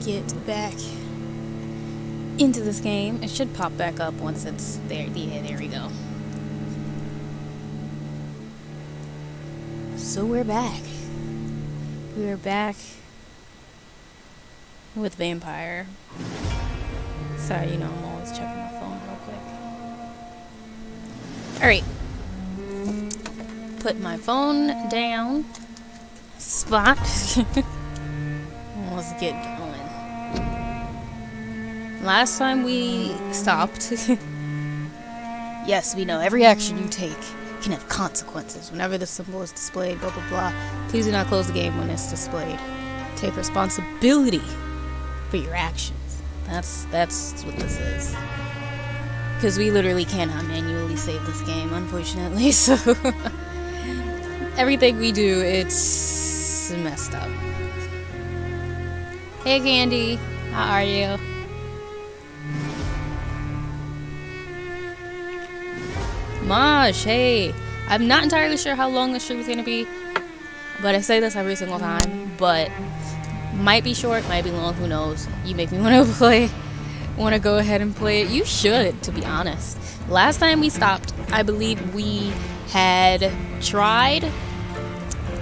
get back into this game. It should pop back up once it's there. Yeah, there we go. So we're back. We're back with Vampyr. Sorry, I'm always checking my phone real quick. Alright. Put my phone down. Spot. Let's get going. Last time we stopped. Yes, we know every action you take can have consequences. Whenever the symbol is displayed, blah blah blah. Please do not close the game when it's displayed. Take responsibility for your actions. That's what this is. Because we literally cannot manually save this game, unfortunately. So everything we do, it's messed up. Hey Candy, how are you? Mosh, hey. I'm not entirely sure how long this stream is going to be, but I say this every single time, but might be short, might be long, who knows. You make me want to go ahead and play it. You should, to be honest. Last time we stopped, I believe we had tried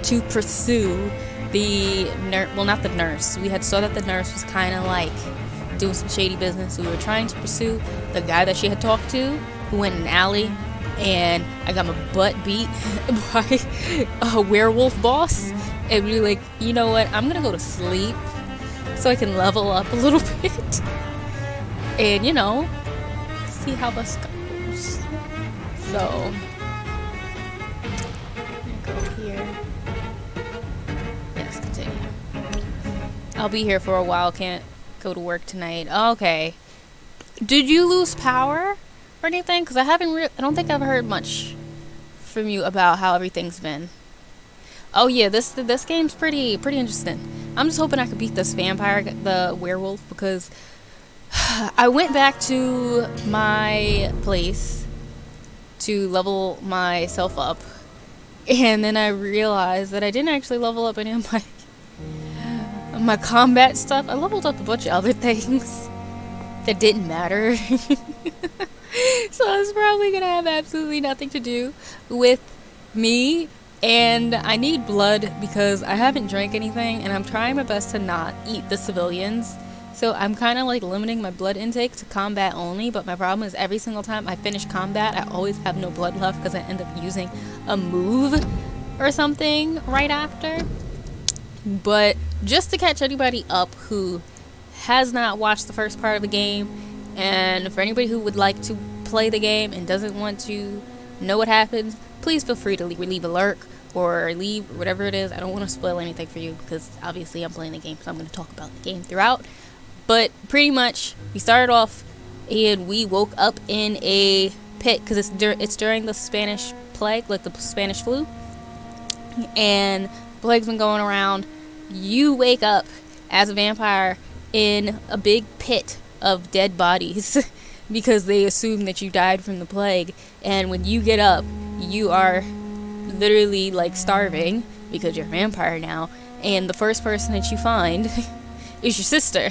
to pursue the not the nurse. We had saw that the nurse was kind of like doing some shady business. We were trying to pursue the guy that she had talked to, who went in an alley, and I got my butt beat by a werewolf boss. And we were like, you know what? I'm gonna go to sleep so I can level up a little bit, and see how this goes. So go here. Yes, continue. I'll be here for a while. Can't go to work tonight. Okay. Did you lose power or anything? Because I don't think I've heard much from you about how everything's been. Oh yeah, this game's pretty interesting. I'm just hoping I could beat this vampire, the werewolf, because I went back to my place to level myself up, and then I realized that I didn't actually level up any of my combat stuff. I leveled up a bunch of other things that didn't matter. So it's probably gonna have absolutely nothing to do with me. And I need blood because I haven't drank anything, and I'm trying my best to not eat the civilians. So I'm kind of like limiting my blood intake to combat only, but my problem is every single time I finish combat, I always have no blood left because I end up using a move or something right after. But just to catch anybody up who has not watched the first part of the game, and for anybody who would like to play the game and doesn't want to know what happens, please feel free to leave a lurk or leave whatever it is. I don't want to spoil anything for you because obviously I'm playing the game, so I'm going to talk about the game throughout. But pretty much, we started off and we woke up in a pit because it's during the Spanish plague, like the Spanish flu, and the plague's been going around. You wake up as a vampire in a big pit of dead bodies because they assume that you died from the plague, and when you get up, you are literally like starving because you're a vampire now, and the first person that you find is your sister,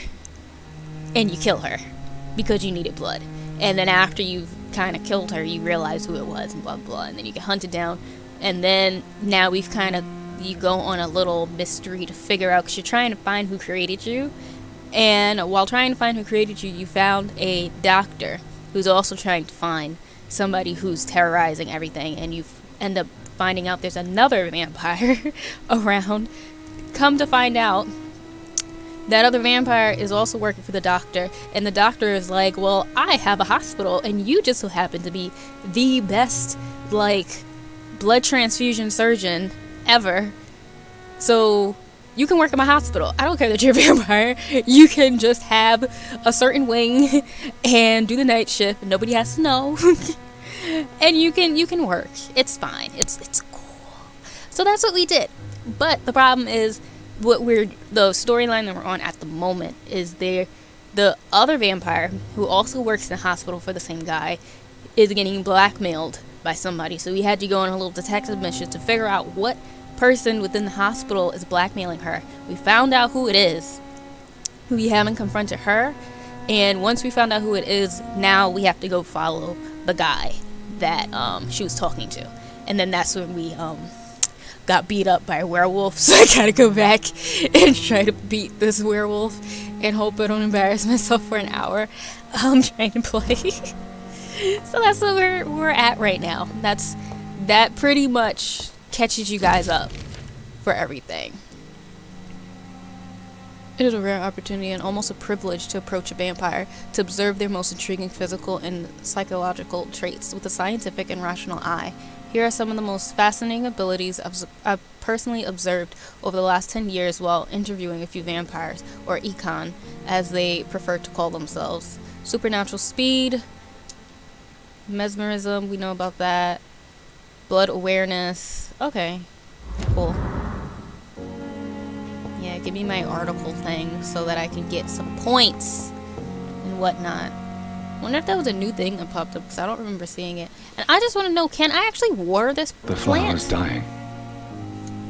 and you kill her because you needed blood. And then after you've kind of killed her, you realize who it was and blah blah, and then you get hunted down. And then now you go on a little mystery to figure out, because you're trying to find who created you. And while trying to find who created you, you found a doctor who's also trying to find somebody who's terrorizing everything, and you end up finding out there's another vampire around. Come to find out, that other vampire is also working for the doctor, and the doctor is like, well, I have a hospital, and you just so happen to be the best, blood transfusion surgeon ever, so you can work at my hospital. I don't care that you're a vampire. You can just have a certain wing and do the night shift. Nobody has to know. And you can work. It's fine. It's cool. So that's what we did. But the problem is the storyline that we're on at the moment is the other vampire who also works in the hospital for the same guy is getting blackmailed by somebody. So we had to go on a little detective mission to figure out what person within the hospital is blackmailing her. We found out who it is, We haven't confronted her, and once we found out who it is, now we have to go follow the guy that she was talking to. And then that's when we got beat up by a werewolf, so I gotta go back and try to beat this werewolf and hope I don't embarrass myself for an hour trying to play. So that's where we're at right now. That pretty much catches you guys up for everything. It is a rare opportunity and almost a privilege to approach a vampire, to observe their most intriguing physical and psychological traits with a scientific and rational eye. Here are some of the most fascinating abilities I've personally observed over the last 10 years while interviewing a few vampires, or econ, as they prefer to call themselves. Supernatural speed, mesmerism, we know about that. Blood awareness, okay, cool. Yeah, give me my article thing so that I can get some points and whatnot. I wonder if that was a new thing that popped up, because I don't remember seeing it. And I just want to know, can I actually water this plant? The flower's dying.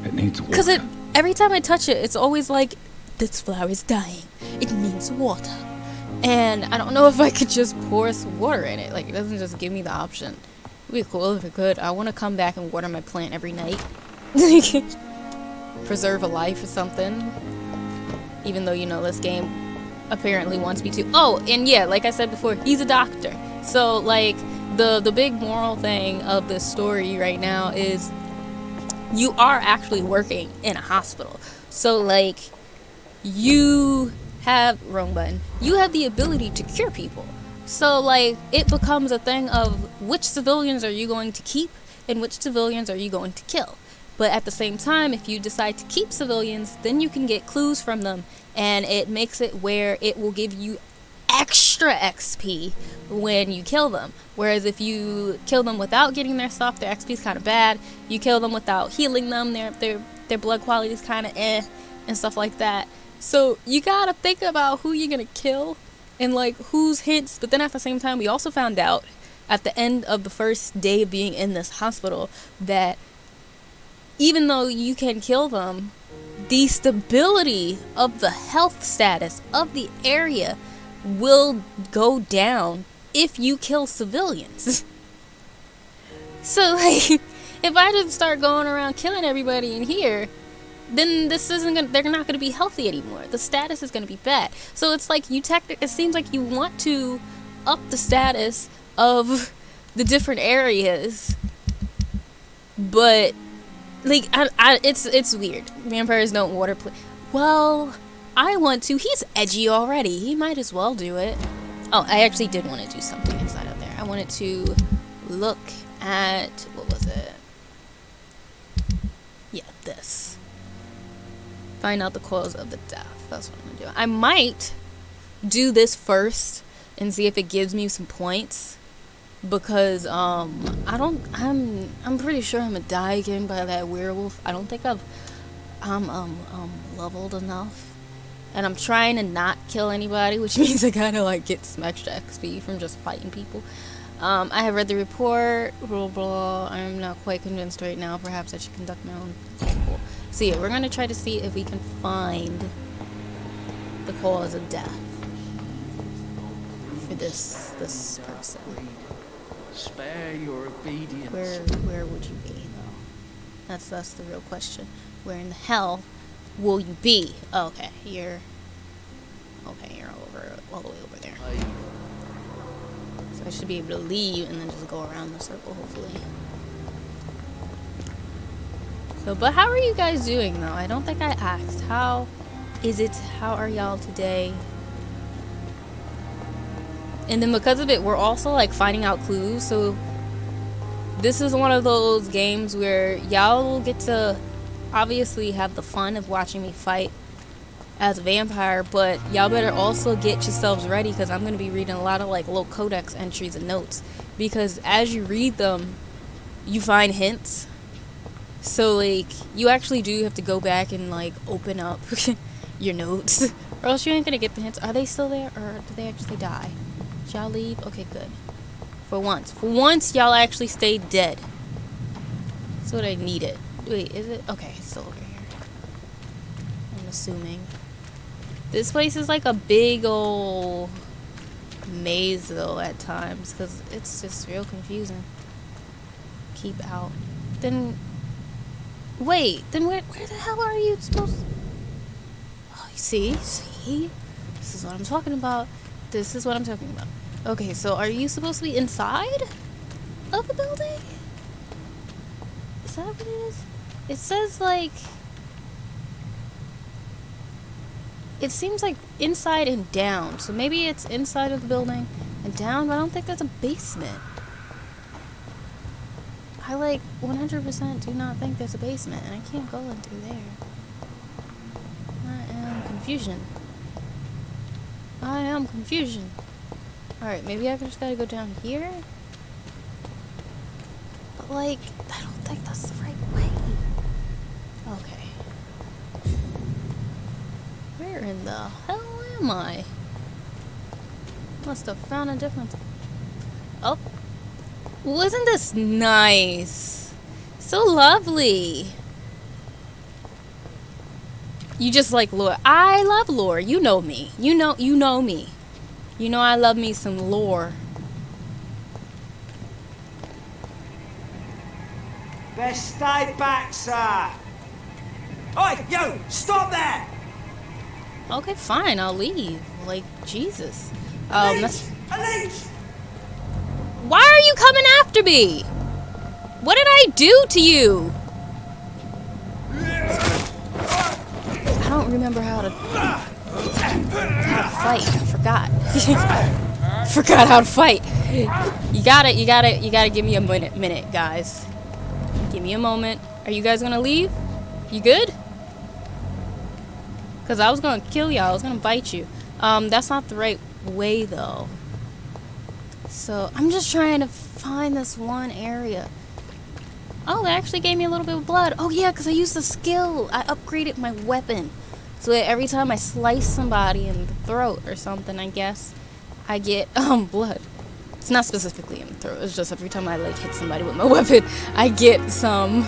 It needs water. Because every time I touch it, it's always like, this flower is dying. It needs water. And I don't know if I could just pour some water in it. Like, it doesn't just give me the option. It would be cool if it could. I want to come back and water my plant every night. Preserve a life or something. Even though, you know, this game apparently wants me to. Oh, and yeah, like I said before, he's a doctor. So, like, the big moral thing of this story right now is you are actually working in a hospital. So, like, you have, wrong button, you have the ability to cure people. So, like, it becomes a thing of which civilians are you going to keep and which civilians are you going to kill. But at the same time, if you decide to keep civilians, then you can get clues from them, and it makes it where it will give you extra XP when you kill them. Whereas if you kill them without getting their stuff, their XP is kind of bad. You kill them without healing them, their blood quality is kind of and stuff like that. So you gotta think about who you're gonna kill and like whose hints. But then at the same time, we also found out at the end of the first day of being in this hospital that even though you can kill them, the stability of the health status of the area will go down if you kill civilians. So, like, if I just start going around killing everybody in here, then they're not gonna be healthy anymore. The status is gonna be bad. So it's like it seems like you want to up the status of the different areas, but like, it's weird. Vampires don't water play. Well, I want to. He's edgy already. He might as well do it. Oh, I actually did want to do something inside of there. I wanted to look at, what was it? Yeah, this. Find out the cause of the death. That's what I'm gonna do. I might do this first and see if it gives me some points. Because I'm pretty sure I'm gonna die again by that werewolf. I don't think I'm leveled enough, and I'm trying to not kill anybody, which means I gotta like get some extra XP from just fighting people. I have read the report. Blah blah. I'm not quite convinced right now. Perhaps I should conduct my own. Cool. So yeah, we're gonna try to see if we can find the cause of death for this person. Spare your obedience. Where would you be, though? That's the real question. Where in the hell will you be? Oh, okay, you're all the way over there. So I should be able to leave and then just go around the circle, hopefully. So, but how are you guys doing, though? I don't think I asked. How are y'all today? And then because of it, we're also like finding out clues. So this is one of those games where y'all will get to obviously have the fun of watching me fight as a vampire, but y'all better also get yourselves ready, because I'm going to be reading a lot of like little codex entries and notes, because as you read them, you find hints. So like you actually do have to go back and like open up your notes, or else you ain't going to get the hints. Are they still there, or did they actually die? Y'all leave? Okay, good. For once, y'all actually stayed dead. That's what I needed. Wait, is it? Okay, it's still over here. I'm assuming. This place is like a big ol' maze though at times, because it's just real confusing. Keep out. Then, wait, then where the hell are you supposed to... Oh, see? This is what I'm talking about. This is what I'm talking about. Okay, so are you supposed to be inside of the building? Is that what it is? It says like... It seems like inside and down. So maybe it's inside of the building and down, but I don't think there's a basement. I like 100% do not think there's a basement, and I can't go into there. I am confusion. I am confusion. Alright, maybe I just gotta go down here? But like, I don't think that's the right way. Okay. Where in the hell am I? Must have found a different... Oh. Wasn't this nice? So lovely. You just like lore. I love lore. You know me. You know me. You know I love me some lore. Best stay back, sir. Oi, you! Stop there! Okay, fine. I'll leave. Like, Jesus. Elite! Elite! Why are you coming after me? What did I do to you? I don't remember how to fight. I forgot. Forgot how to fight. You gotta give me a minute, guys. Give me a moment. Are you guys gonna leave? You good? Cause I was gonna kill y'all. I was gonna bite you. That's not the right way though. So I'm just trying to find this one area. Oh, they actually gave me a little bit of blood. Oh yeah, because I used the skill. I upgraded my weapon. So that every time I slice somebody in the throat or something, I guess, I get blood. It's not specifically in the throat. It's just every time I like hit somebody with my weapon, I get some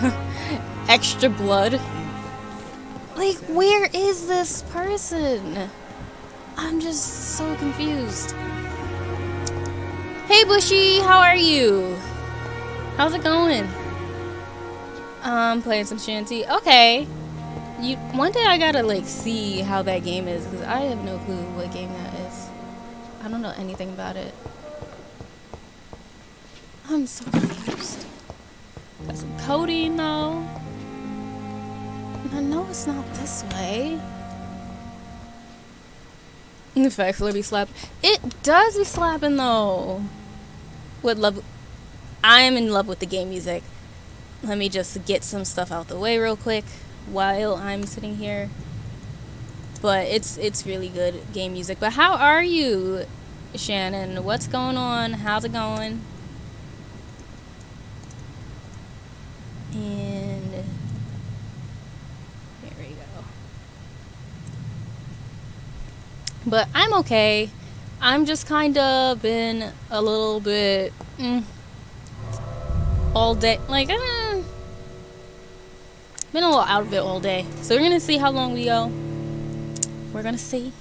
extra blood. Like, where is this person? I'm just so confused. Hey Bushy, how are you? How's it going? Playing some shanty. Okay. One day I gotta like see how that game is, because I have no clue what game that is. I don't know anything about it. I'm so confused. Got some codeine though. I know it's not this way. In fact, let me slap. It does be slapping though. I am in love with the game music. Let me just get some stuff out the way real quick while I'm sitting here. But it's really good game music. But how are you, Shannon? What's going on? How's it going? And here we go. But I'm okay. I'm just kind of been a little bit all day, like been a little out of it all day. So we're gonna see how long we go. We're gonna see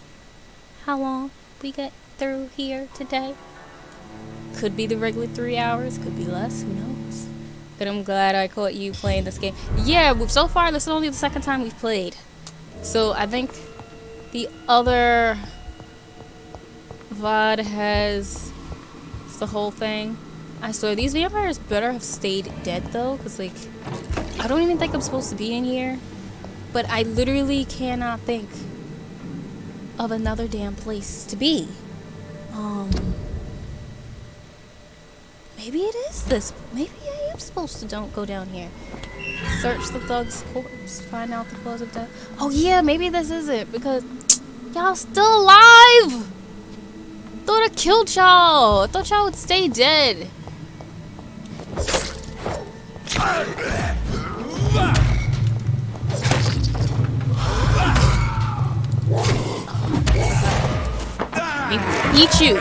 how long we get through here today. Could be the regular 3 hours, could be less, who knows. But I'm glad I caught you playing this game. Yeah, so far this is only the second time we've played. So I think the other VOD has the whole thing. I swear, these vampires better have stayed dead though, because like, I don't even think I'm supposed to be in here. But I literally cannot think of another damn place to be. Maybe it is this. Maybe I am supposed to don't go down here. Search the thug's corpse. Find out the cause of death. Oh yeah, maybe this is it, because y'all still alive! Thought I killed y'all. I thought y'all would stay dead. Eat you.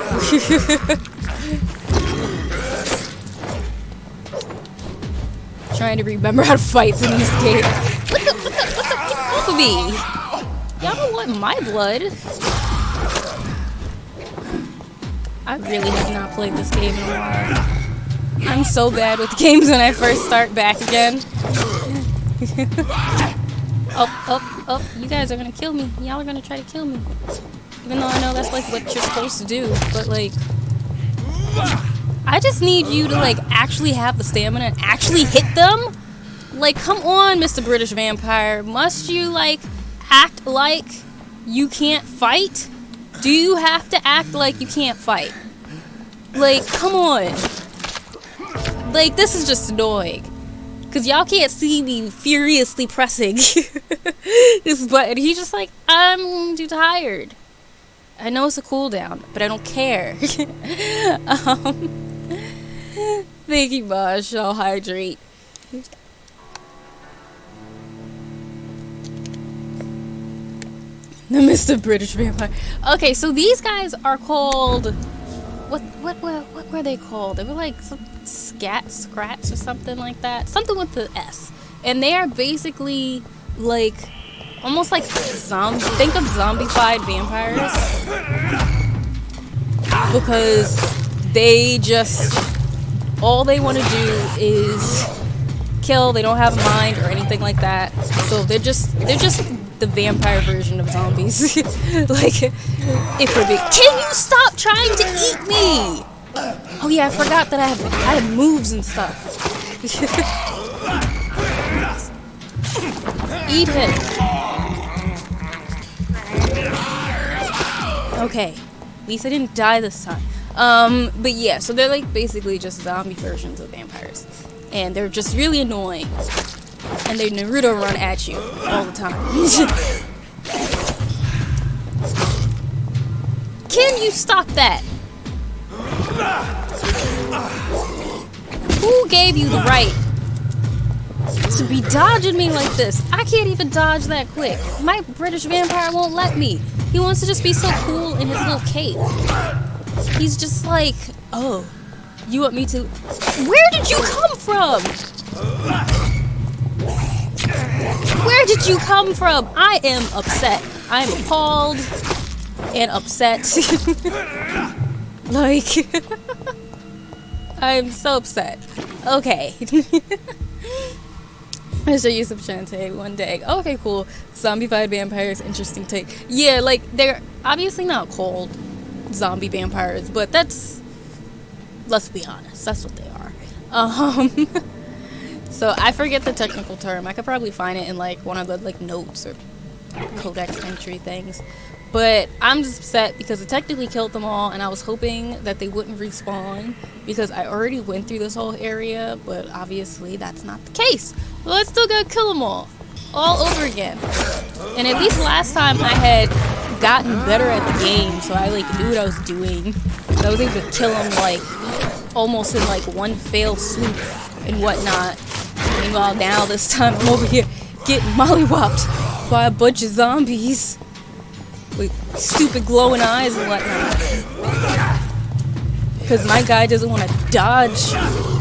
Trying to remember how to fight in this game. What the, get off of me. Y'all don't want my blood. I really have not played this game in a while. I'm so bad with games when I first start back again. Oh, you guys are gonna kill me. Y'all are gonna try to kill me. Even though I know that's like what you're supposed to do, but like, I just need you to like actually have the stamina and actually hit them. Like, come on, Mr. British Vampire. Must you like act like you can't fight? Do you have to act like you can't fight? Like, come on. Like, this is just annoying. Because y'all can't see me furiously pressing this button. He's just like, I'm too tired. I know it's a cooldown, but I don't care. Thank you, Bosh. I'll hydrate. The Mr. British Vampire. Okay, so these guys are called... What were they called? They were like some scrats or something like that. Something with the S. And they are basically like almost like zombie. Think of zombified vampires. Because they just all they want to do is kill. They don't have a mind or anything like that. So they're just the vampire version of zombies. Like, if we're big. Can you stop trying to eat me? Oh yeah, I forgot that I had moves and stuff. Eat him. Okay, at least I didn't die this time. But yeah, so they're like basically just zombie versions of vampires, and they're just really annoying. And they Naruto run at you all the time. Can you stop that? Who gave you the right to be dodging me like this? I can't even dodge that quick. My British vampire won't let me. He wants to just be so cool in his little cape. He's just like, oh, you want me to... Where did you come from? Where did you come from? I am upset. I am appalled and upset. Like, I'm so upset. Okay. I'll show you some Shantae one day. Okay, cool. Zombified vampires, interesting take. Yeah, like, they're obviously not called zombie vampires, but that's... Let's be honest, that's what they are. So I forget the technical term. I could probably find it in like one of the like notes or codex entry things. But I'm just upset because I technically killed them all, and I was hoping that they wouldn't respawn because I already went through this whole area, but obviously that's not the case. Well, I still gotta kill them all over again. And at least last time I had gotten better at the game, so I like knew what I was doing. So I was able to kill them like almost in like one fell swoop and whatnot. Meanwhile, now this time I'm over here getting mollywopped by a bunch of zombies with stupid glowing eyes and whatnot. Because my guy doesn't want to dodge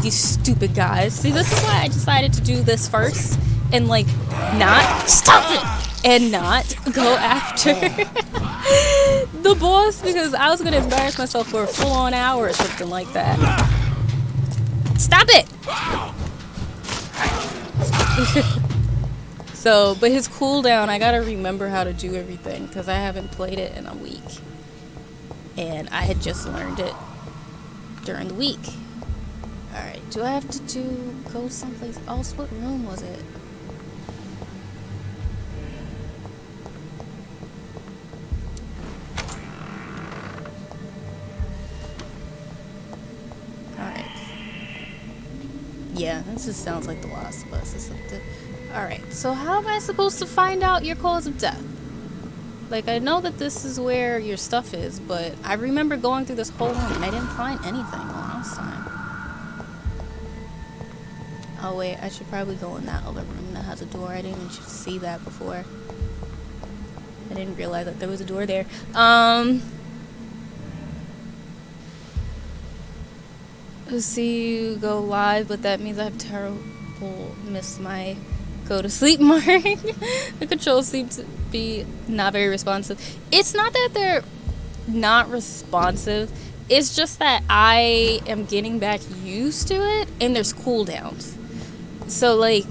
these stupid guys. See, this is why I decided to do this first and like not stop it and not go after the boss, because I was gonna embarrass myself for a full-on hour or something like that. Stop it! So, but his cooldown, I gotta remember how to do everything because I haven't played it in a week. And I had just learned it during the week. Alright, do I have to go someplace else? What room was it? Alright. Yeah, this just sounds like The Last of Us or something. Alright, so how am I supposed to find out your cause of death? Like, I know that this is where your stuff is, but I remember going through this whole room and I didn't find anything last time. Oh wait, I should probably go in that other room that has a door. I didn't even see that before. I didn't realize that there was a door there. Let's see you go live, but that means I have terrible miss my go to sleep mark. The controls seem to be not very responsive. It's not that they're not responsive, It's just that I am getting back used to it, and there's cooldowns. So, like,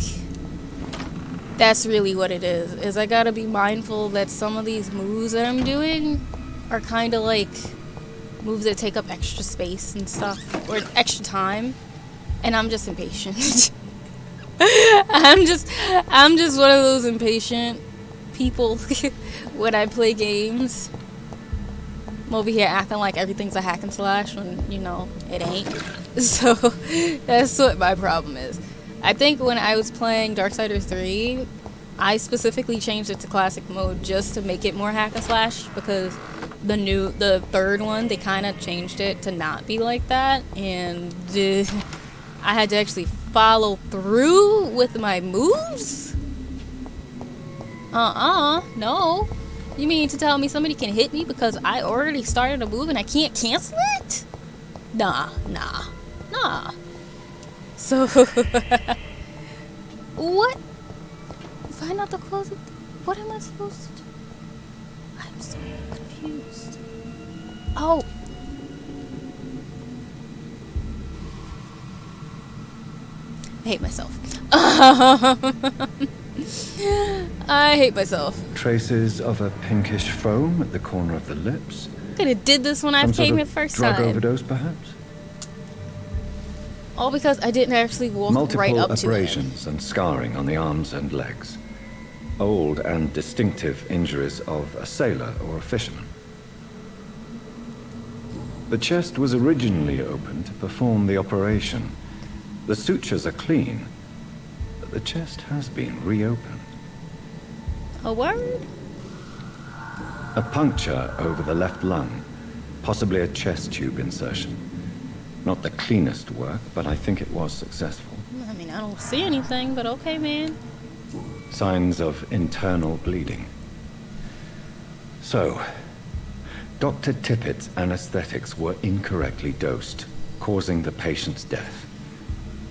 that's really what it is I gotta be mindful that some of these moves that I'm doing are kind of like moves that take up extra space and stuff, or extra time, and I'm just impatient. I'm just one of those impatient people when I play games. I'm over here acting like everything's a hack and slash when, you know, it ain't. So that's what my problem is. I think when I was playing Darksiders 3, I specifically changed it to classic mode just to make it more hack and slash, because the third one, they kind of changed it to not be like that, and I had to actually follow through with my moves? No. You mean to tell me somebody can hit me because I already started a move and I can't cancel it? Nah. So, what? Find out the closing. What am I supposed to do? I'm so confused. Oh. I hate myself. I hate myself. Traces of a pinkish foam at the corner of the lips. Could have did this when I came here first drug time. overdose, perhaps? All because I didn't actually walk right up to Multiple it. abrasions and scarring on the arms and legs. Old and distinctive injuries of a sailor or a fisherman. The chest was originally open to perform the operation. The sutures are clean, but the chest has been reopened. A word? A puncture over the left lung, possibly a chest tube insertion. Not the cleanest work, but I think it was successful. I mean, I don't see anything, but okay, man. Signs of internal bleeding. So, Dr. Tippett's anesthetics were incorrectly dosed, causing the patient's death.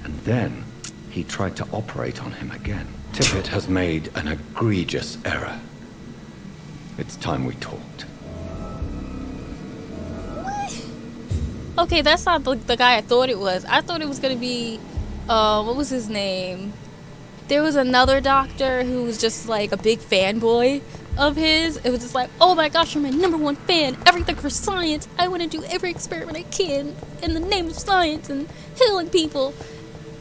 And then, he tried to operate on him again. Tippett has made an egregious error. It's time we talked. Okay, that's not the guy I thought it was. I thought it was gonna be, what was his name? There was another doctor who was just like a big fanboy of his. It was just like, oh my gosh, you're my #1 fan. Everything for science. I want to do every experiment I can in the name of science and healing people.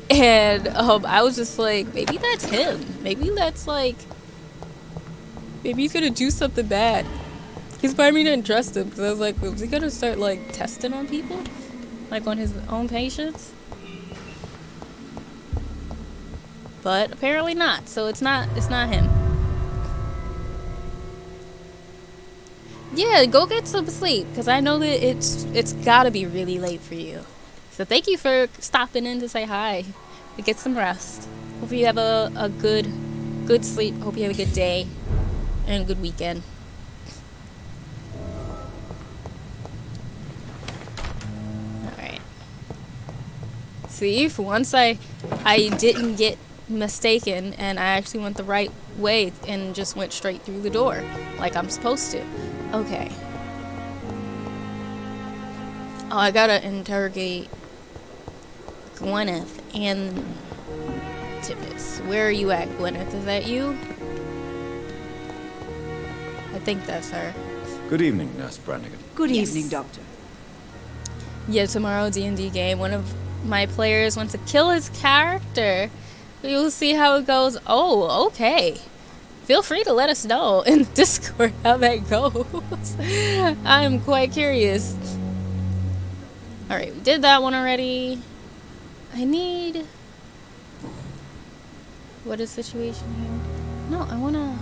And I was just like, maybe that's him. Maybe that's like, maybe he's gonna do something bad. Because part of me didn't trust him, because I was like, was he gonna start like testing on people, like on his own patients? But apparently not. So it's not him. Yeah, go get some sleep, because I know that it's gotta be really late for you. So thank you for stopping in to say hi. Get some rest. Hope you have a good sleep. Hope you have a good day and a good weekend. Alright. See, for once I didn't get mistaken and I actually went the right way and just went straight through the door like I'm supposed to. Okay. Oh, I gotta interrogate Gwyneth and Tippett. Where are you at, Gwyneth? Is that you? I think that's her. Good evening, Nurse Brannigan. Good Yes. evening, Doctor. Yeah, tomorrow D&D game. One of my players wants to kill his character. We'll see how it goes. Oh, okay. Feel free to let us know in the Discord how that goes. I'm quite curious. Alright, we did that one already. I need... What is the situation here? No, I wanna...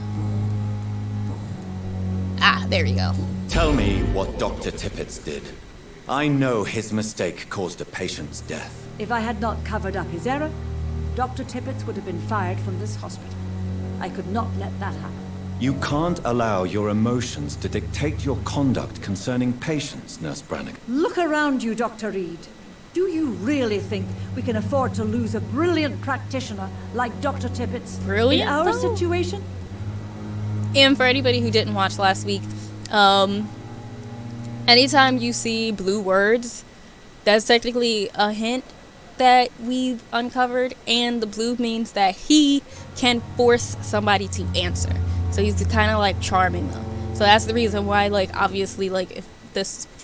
Ah, there we go. Tell me what Dr. Tippett's did. I know his mistake caused a patient's death. If I had not covered up his error, Dr. Tippett would have been fired from this hospital. I could not let that happen. You can't allow your emotions to dictate your conduct concerning patients, Nurse Brannigan. Look around you, Dr. Reed. Do you really think we can afford to lose a brilliant practitioner like Dr. Tippett's Brilliant, in our though? situation? And for anybody who didn't watch last week, anytime you see blue words, that's technically a hint that we've uncovered, and the blue means that he can force somebody to answer. So he's kind of like charming them. So that's the reason why, like, obviously, like, if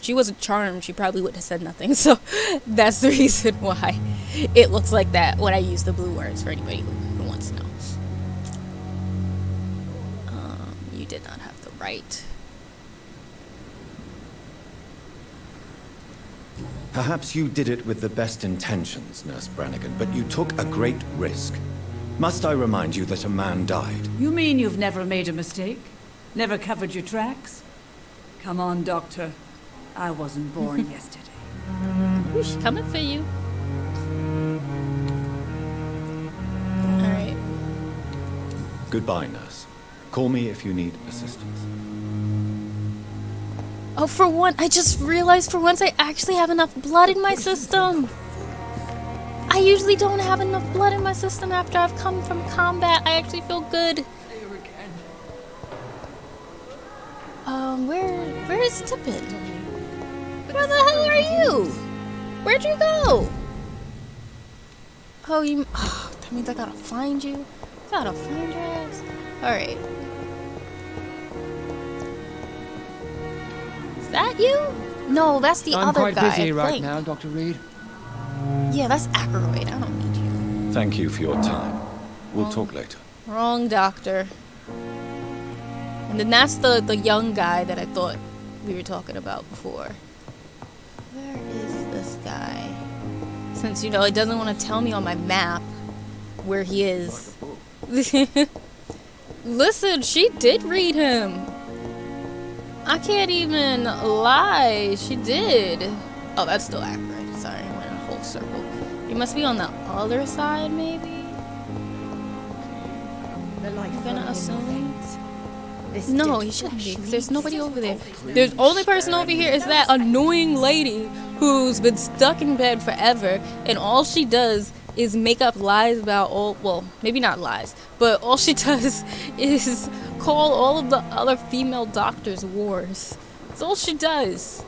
she wasn't charmed, she probably wouldn't have said nothing. So that's the reason why it looks like that when I use the blue words, for anybody who wants to know. You did not have the right. Perhaps you did it with the best intentions, Nurse Brannigan, but you took a great risk. Must I remind you that a man died? You mean you've never made a mistake? Never covered your tracks? Come on, Doctor. I wasn't born yesterday. Ooh, she's coming for you. Alright. Goodbye, Nurse. Call me if you need assistance. Oh, for one, I just realized for once I actually have enough blood in my system. I usually don't have enough blood in my system after I've come from combat. I actually feel good. Where is Tippett? Where the hell are you? Where'd you go? Oh, that means I gotta find you. Gotta find your ass. Alright. Is that you? No, that's the I'm other quite guy. busy I right think. now, Dr. Reed. Yeah, that's Ackroyd. I don't need you. Thank you for your time. We'll talk later. Wrong doctor. And then that's the young guy that I thought we were talking about before. Where is this guy? Since, you know, it doesn't want to tell me on my map where he is. Listen, she did read him. I can't even lie. She did. Oh, that's still accurate. Sorry, I went in a whole circle. He must be on the other side, maybe? I'm gonna assume. No, he shouldn't be, 'cause there's nobody over there. The only person over here is that annoying lady who's been stuck in bed forever, and all she does is make up lies about well, maybe not lies, but all she does is call all of the other female doctors whores. That's all she does.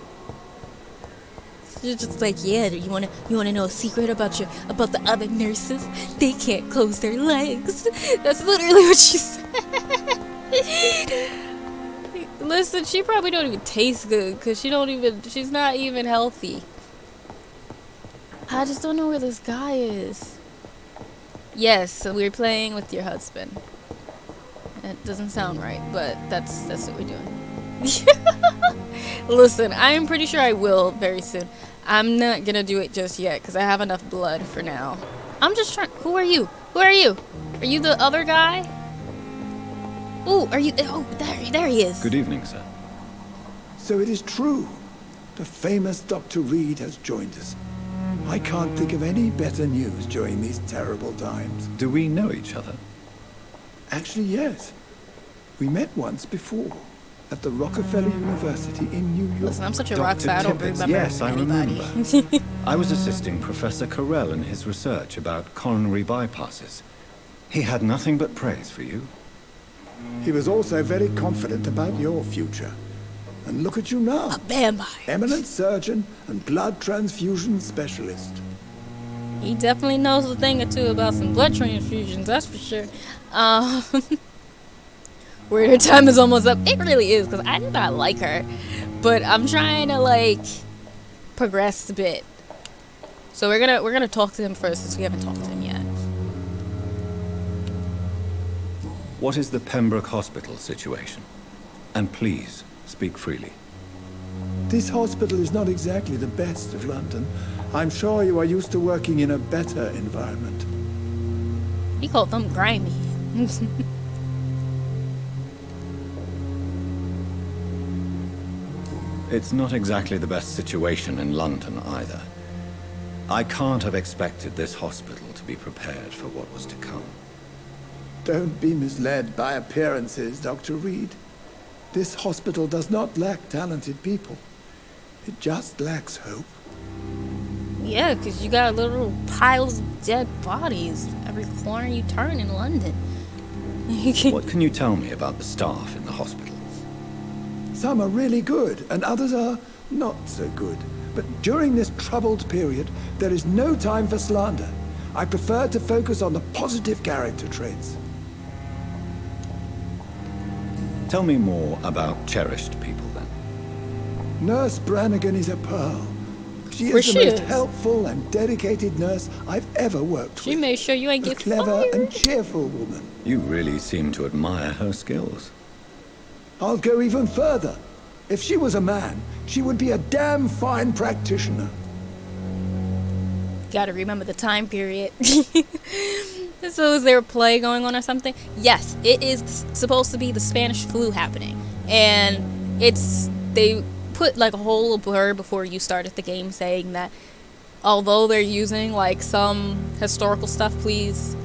She's just like, yeah, you wanna know a secret about the other nurses? They can't close their legs. That's literally what she said. Listen, she probably don't even taste good, cause she's not even healthy. I just don't know where this guy is. Yes, so we're playing with your husband. It doesn't sound right, but that's what we're doing. Listen, I am pretty sure I will very soon. I'm not gonna do it just yet, because I have enough blood for now. I'm just trying. Who are you? Who are you? Are you the other guy? Ooh, are you? Oh, there he is. Good evening, sir. So it is true. The famous Dr. Reed has joined us. I can't think of any better news during these terrible times. Do we know each other? Actually, yes. We met once before at the Rockefeller University in New York. Listen, I'm such a rock star. I don't Tippett, remember yes, I anybody. remember. I was assisting Professor Carell in his research about coronary bypasses. He had nothing but praise for you. He was also very confident about your future. And look at you now. A vampire. Eminent surgeon and blood transfusion specialist. He definitely knows a thing or two about some blood transfusions, that's for sure. Where her time is almost up. It really is, because I do not like her. But I'm trying to, like, progress a bit. So we're gonna talk to him first, since we haven't talked to him yet. What is the Pembroke Hospital situation? And please, speak freely. This hospital is not exactly the best of London. I'm sure you are used to working in a better environment. He called them grimy. It's not exactly the best situation in London either. I can't have expected this hospital to be prepared for what was to come. Don't be misled by appearances, Dr. Reed. This hospital does not lack talented people. It just lacks hope. Yeah, because you got little piles of dead bodies every corner you turn in London. What can you tell me about the staff in the hospital? Some are really good, and others are, not so good. But during this troubled period, there is no time for slander. I prefer to focus on the positive character traits. Tell me more about cherished people, then. Nurse Brannigan is a pearl. She Where is the she most is. helpful and dedicated nurse I've ever worked She with. made sure you ain't A get clever fired. and cheerful woman. You really seem to admire her skills. I'll go even further. If she was a man, she would be a damn fine practitioner. Gotta remember the time period. So is there a play going on or something? Yes, it is supposed to be the Spanish flu happening. And they put like a whole blurb before you started the game saying that although they're using like some historical stuff, please,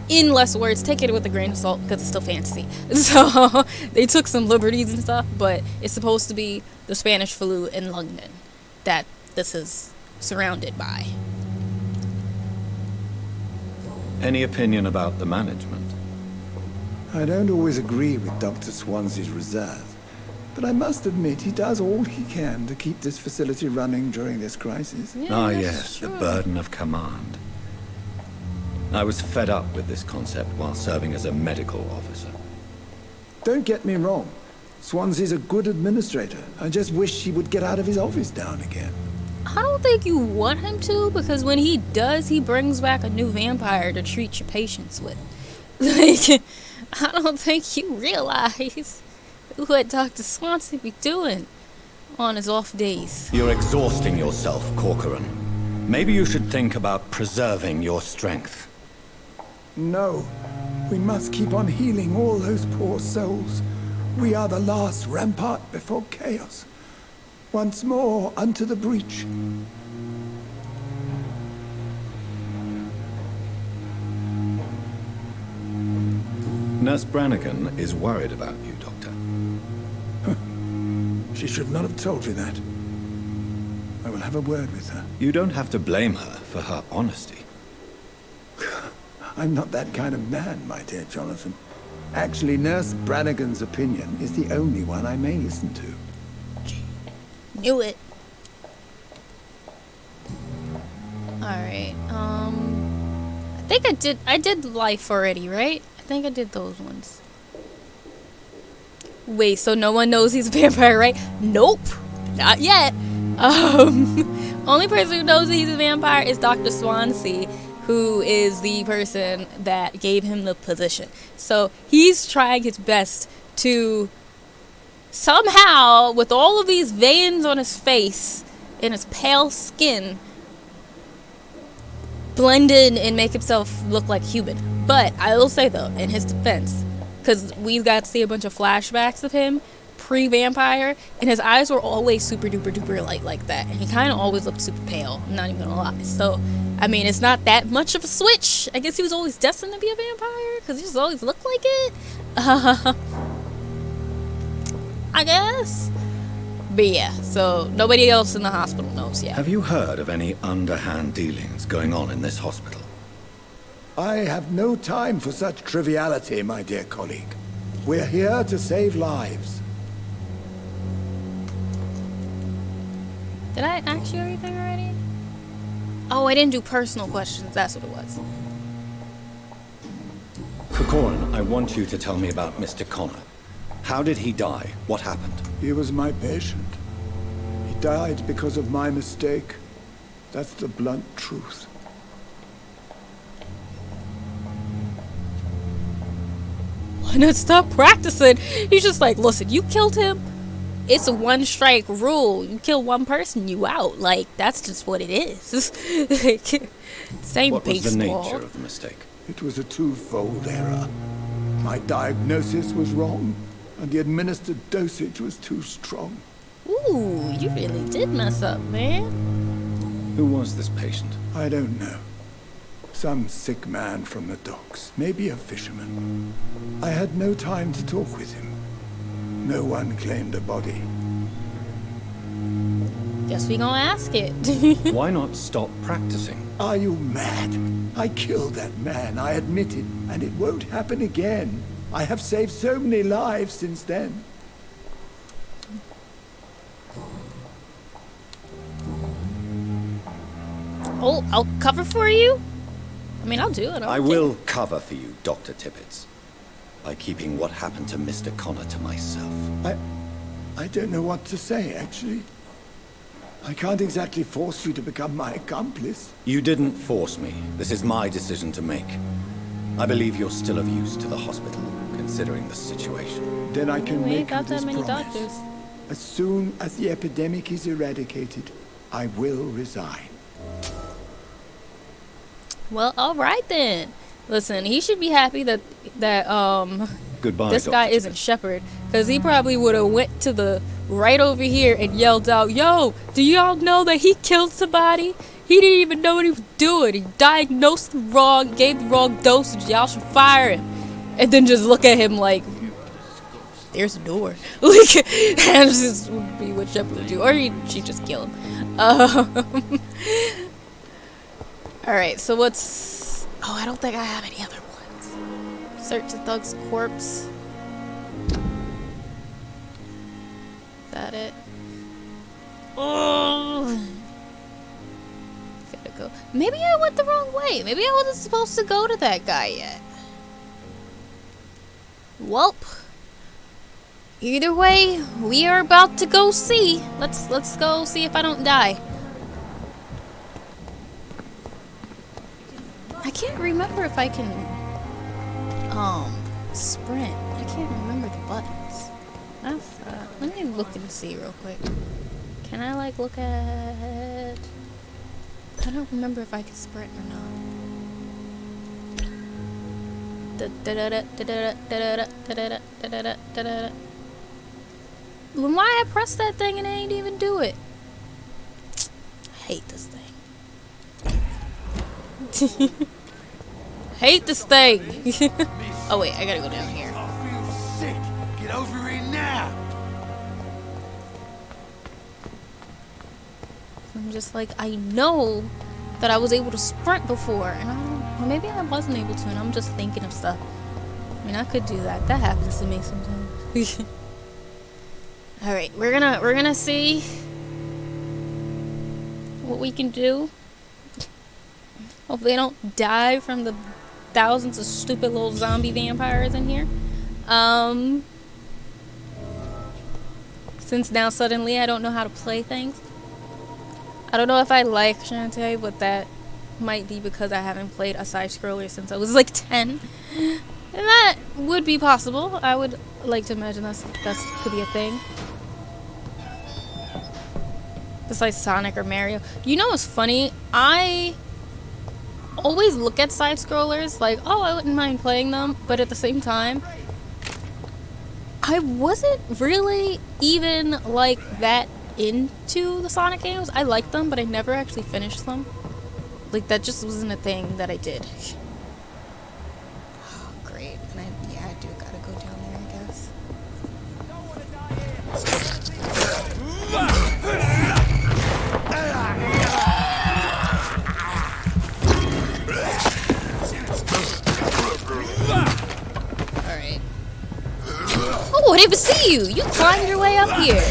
in less words, take it with a grain of salt because it's still fantasy. So they took some liberties and stuff, but it's supposed to be the Spanish flu in London that this is surrounded by. Any opinion about the management? I don't always agree with Dr. Swansea's reserve, but I must admit he does all he can to keep this facility running during this crisis. Ah, Yeah, yes, sure. the burden of command. I was fed up with this concept while serving as a medical officer. Don't get me wrong. Swansea's a good administrator. I just wish he would get out of his office down again. I don't think you want him to, because when he does, he brings back a new vampire to treat your patients with. Like, I don't think you realize what Dr. Swansea be doing on his off days. You're exhausting yourself, Corcoran. Maybe you should think about preserving your strength. No, we must keep on healing all those poor souls. We are the last rampart before chaos. Once more unto the breach. Nurse Brannigan is worried about you, Doctor. She should not have told you that. I will have a word with her. You don't have to blame her for her honesty. I'm not that kind of man, my dear Jonathan. Actually, Nurse Brannigan's opinion is the only one I may listen to. Knew it. Alright, I think I did life already, right? I think I did those ones. Wait, so no one knows he's a vampire, right? Nope, not yet. Only person who knows he's a vampire is Dr. Swansea, who is the person that gave him the position. So he's trying his best to somehow, with all of these veins on his face and his pale skin, blend in and make himself look like human. But I will say though, in his defense, because we got to see a bunch of flashbacks of him pre-vampire, and his eyes were always super duper duper light like that, and he kind of always looked super pale. I'm not even gonna lie. So I mean, it's not that much of a switch. I guess he was always destined to be a vampire because he just always looked like it. I guess. But yeah, so nobody else in the hospital knows yet. Have you heard of any underhand dealings going on in this hospital? I have no time for such triviality, my dear colleague. We're here to save lives. Did I ask you everything already? Oh, I didn't do personal questions. That's what it was. Corcoran, I want you to tell me about Mr. Connor. How did he die? What happened? He was my patient. He died because of my mistake. That's the blunt truth. Why not stop practicing? He's just like, listen, you killed him. It's a one strike rule. You kill one person, you out. Like, that's just what it is. Same What was the baseball. nature of the mistake? It was a twofold error. My diagnosis was wrong, and the administered dosage was too strong. Ooh, you really did mess up, man. Who was this patient? I don't know. Some sick man from the docks, maybe a fisherman. I had no time to talk with him. No one claimed a body. Guess we gonna ask it. Why not stop practicing? Are you mad? I killed that man, I admit it, and it won't happen again. I have saved so many lives since then. I'll cover for you? I mean, I'll do it. I will cover for you, Dr. Tippett, by keeping what happened to Mr. Connor to myself. I don't know what to say, actually. I can't exactly force you to become my accomplice. You didn't force me. This is my decision to make. I believe you're still of use to the hospital, considering the situation. Then I can We make ain't you got this that many promise. doctors. As soon as the epidemic is eradicated, I will resign. Well, all right then. Listen, he should be happy that Goodbye, this Dr. guy isn't Shepard, because he probably would have went to the right over here and yelled out, "Yo, do y'all know that he killed somebody? He didn't even know what he was doing. He diagnosed wrong, gave the wrong dosage. Y'all should fire him." And then just look at him like, "There's a door." Like, and this would be what Shepard would do, or she'd just kill him. All right, so what's? Oh, I don't think I have any other ones. Search the thug's corpse. Is that it? Oh, gotta go. Maybe I went the wrong way. Maybe I wasn't supposed to go to that guy yet. Welp. Either way, we are about to go see. Let's go see if I don't die. I can't remember if I can sprint. I can't remember the buttons. That's let me look and see real quick. Can I like look at? I don't remember if I can sprint or not. Why I pressed that thing and I ain't even do it? I hate this thing. Hate this thing. Oh wait, I gotta go down here. I feel sick. Get over here now. I'm just like, I know that I was able to sprint before, and or maybe I wasn't able to, and I'm just thinking of stuff. I mean, I could do that. That happens to me sometimes. All right, we're gonna see what we can do. Hopefully, I don't die from the thousands of stupid little zombie vampires in here. Since now suddenly I don't know how to play things. I don't know if I like Shantae, but that might be because I haven't played a side-scroller since I was like 10. And that would be possible. I would like to imagine that could be a thing. Besides Sonic or Mario. You know what's funny? I always look at side-scrollers like, oh, I wouldn't mind playing them, but at the same time, I wasn't really even like that into the Sonic games. I liked them, but I never actually finished them. Like, that just wasn't a thing that I did. Oh, great. And I do gotta go down there, I guess. Alright. Oh, I didn't even see you! You climbed your way up here!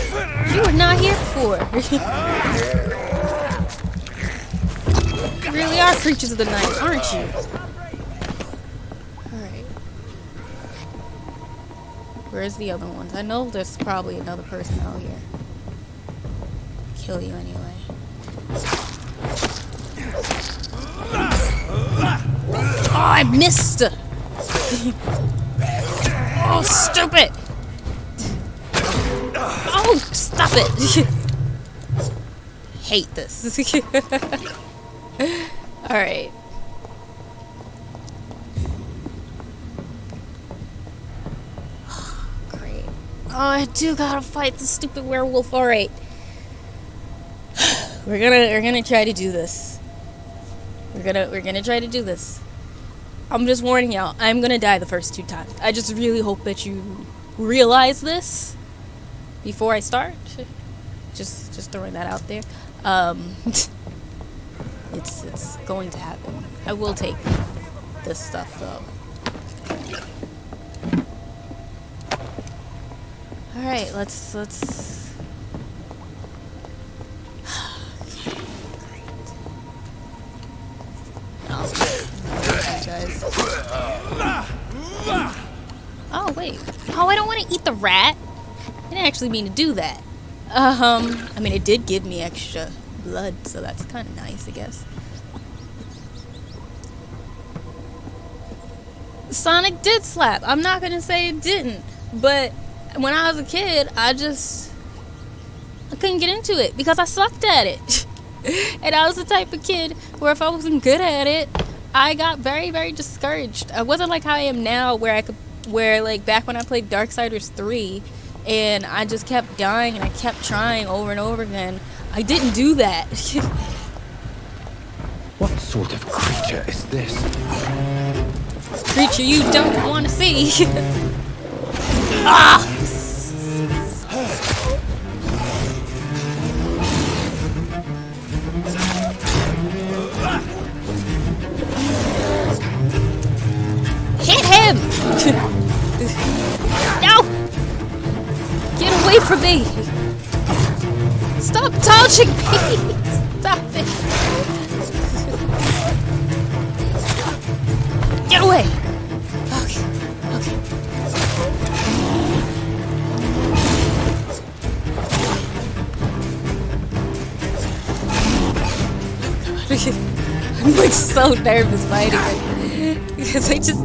You were not here before! You really are creatures of the night, aren't you? Alright. Where's the other ones? I know there's probably another person out here. Kill you anyway. Oh, I missed! Oh, stupid! Oh, stop it! Hate this. Alright. Great. Oh, I do gotta fight the stupid werewolf. Alright. We're gonna try to do this. We're gonna try to do this. I'm just warning y'all, I'm gonna die the first 2 times. I just really hope that you realize this before I start. Just throwing that out there. It's going to happen. I will take this stuff though. Alright, let's Oh, wait. Oh, I don't want to eat the rat. I didn't actually mean to do that. I mean, it did give me extra blood, so that's kind of nice, I guess. Sonic did slap. I'm not gonna say it didn't, but when I was a kid, I couldn't get into it because I sucked at it. And I was the type of kid where if I wasn't good at it, I got very, very discouraged. I wasn't like how I am now, where like back when I played Darksiders 3, and I just kept dying and I kept trying over and over again. I didn't do that. What sort of creature is this? Creature you don't want to see. Ah! Hit him! No! Get away from me! Stop touching me! Stop it! Get away! Okay, okay. I'm like so nervous fighting it because I just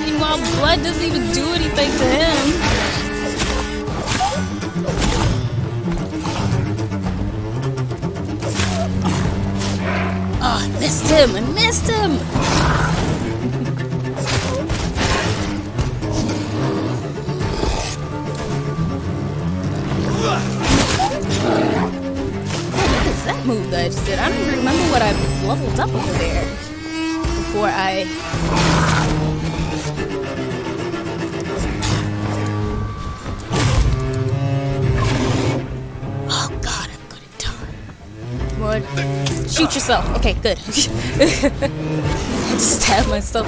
Meanwhile, blood doesn't even do anything to him. Oh, I missed him! I missed him! What is that move that I just did? I don't even remember what I leveled up over there before I... Oh god, I'm gonna die. Come on. Shoot yourself. Okay, good. I just stabbed myself.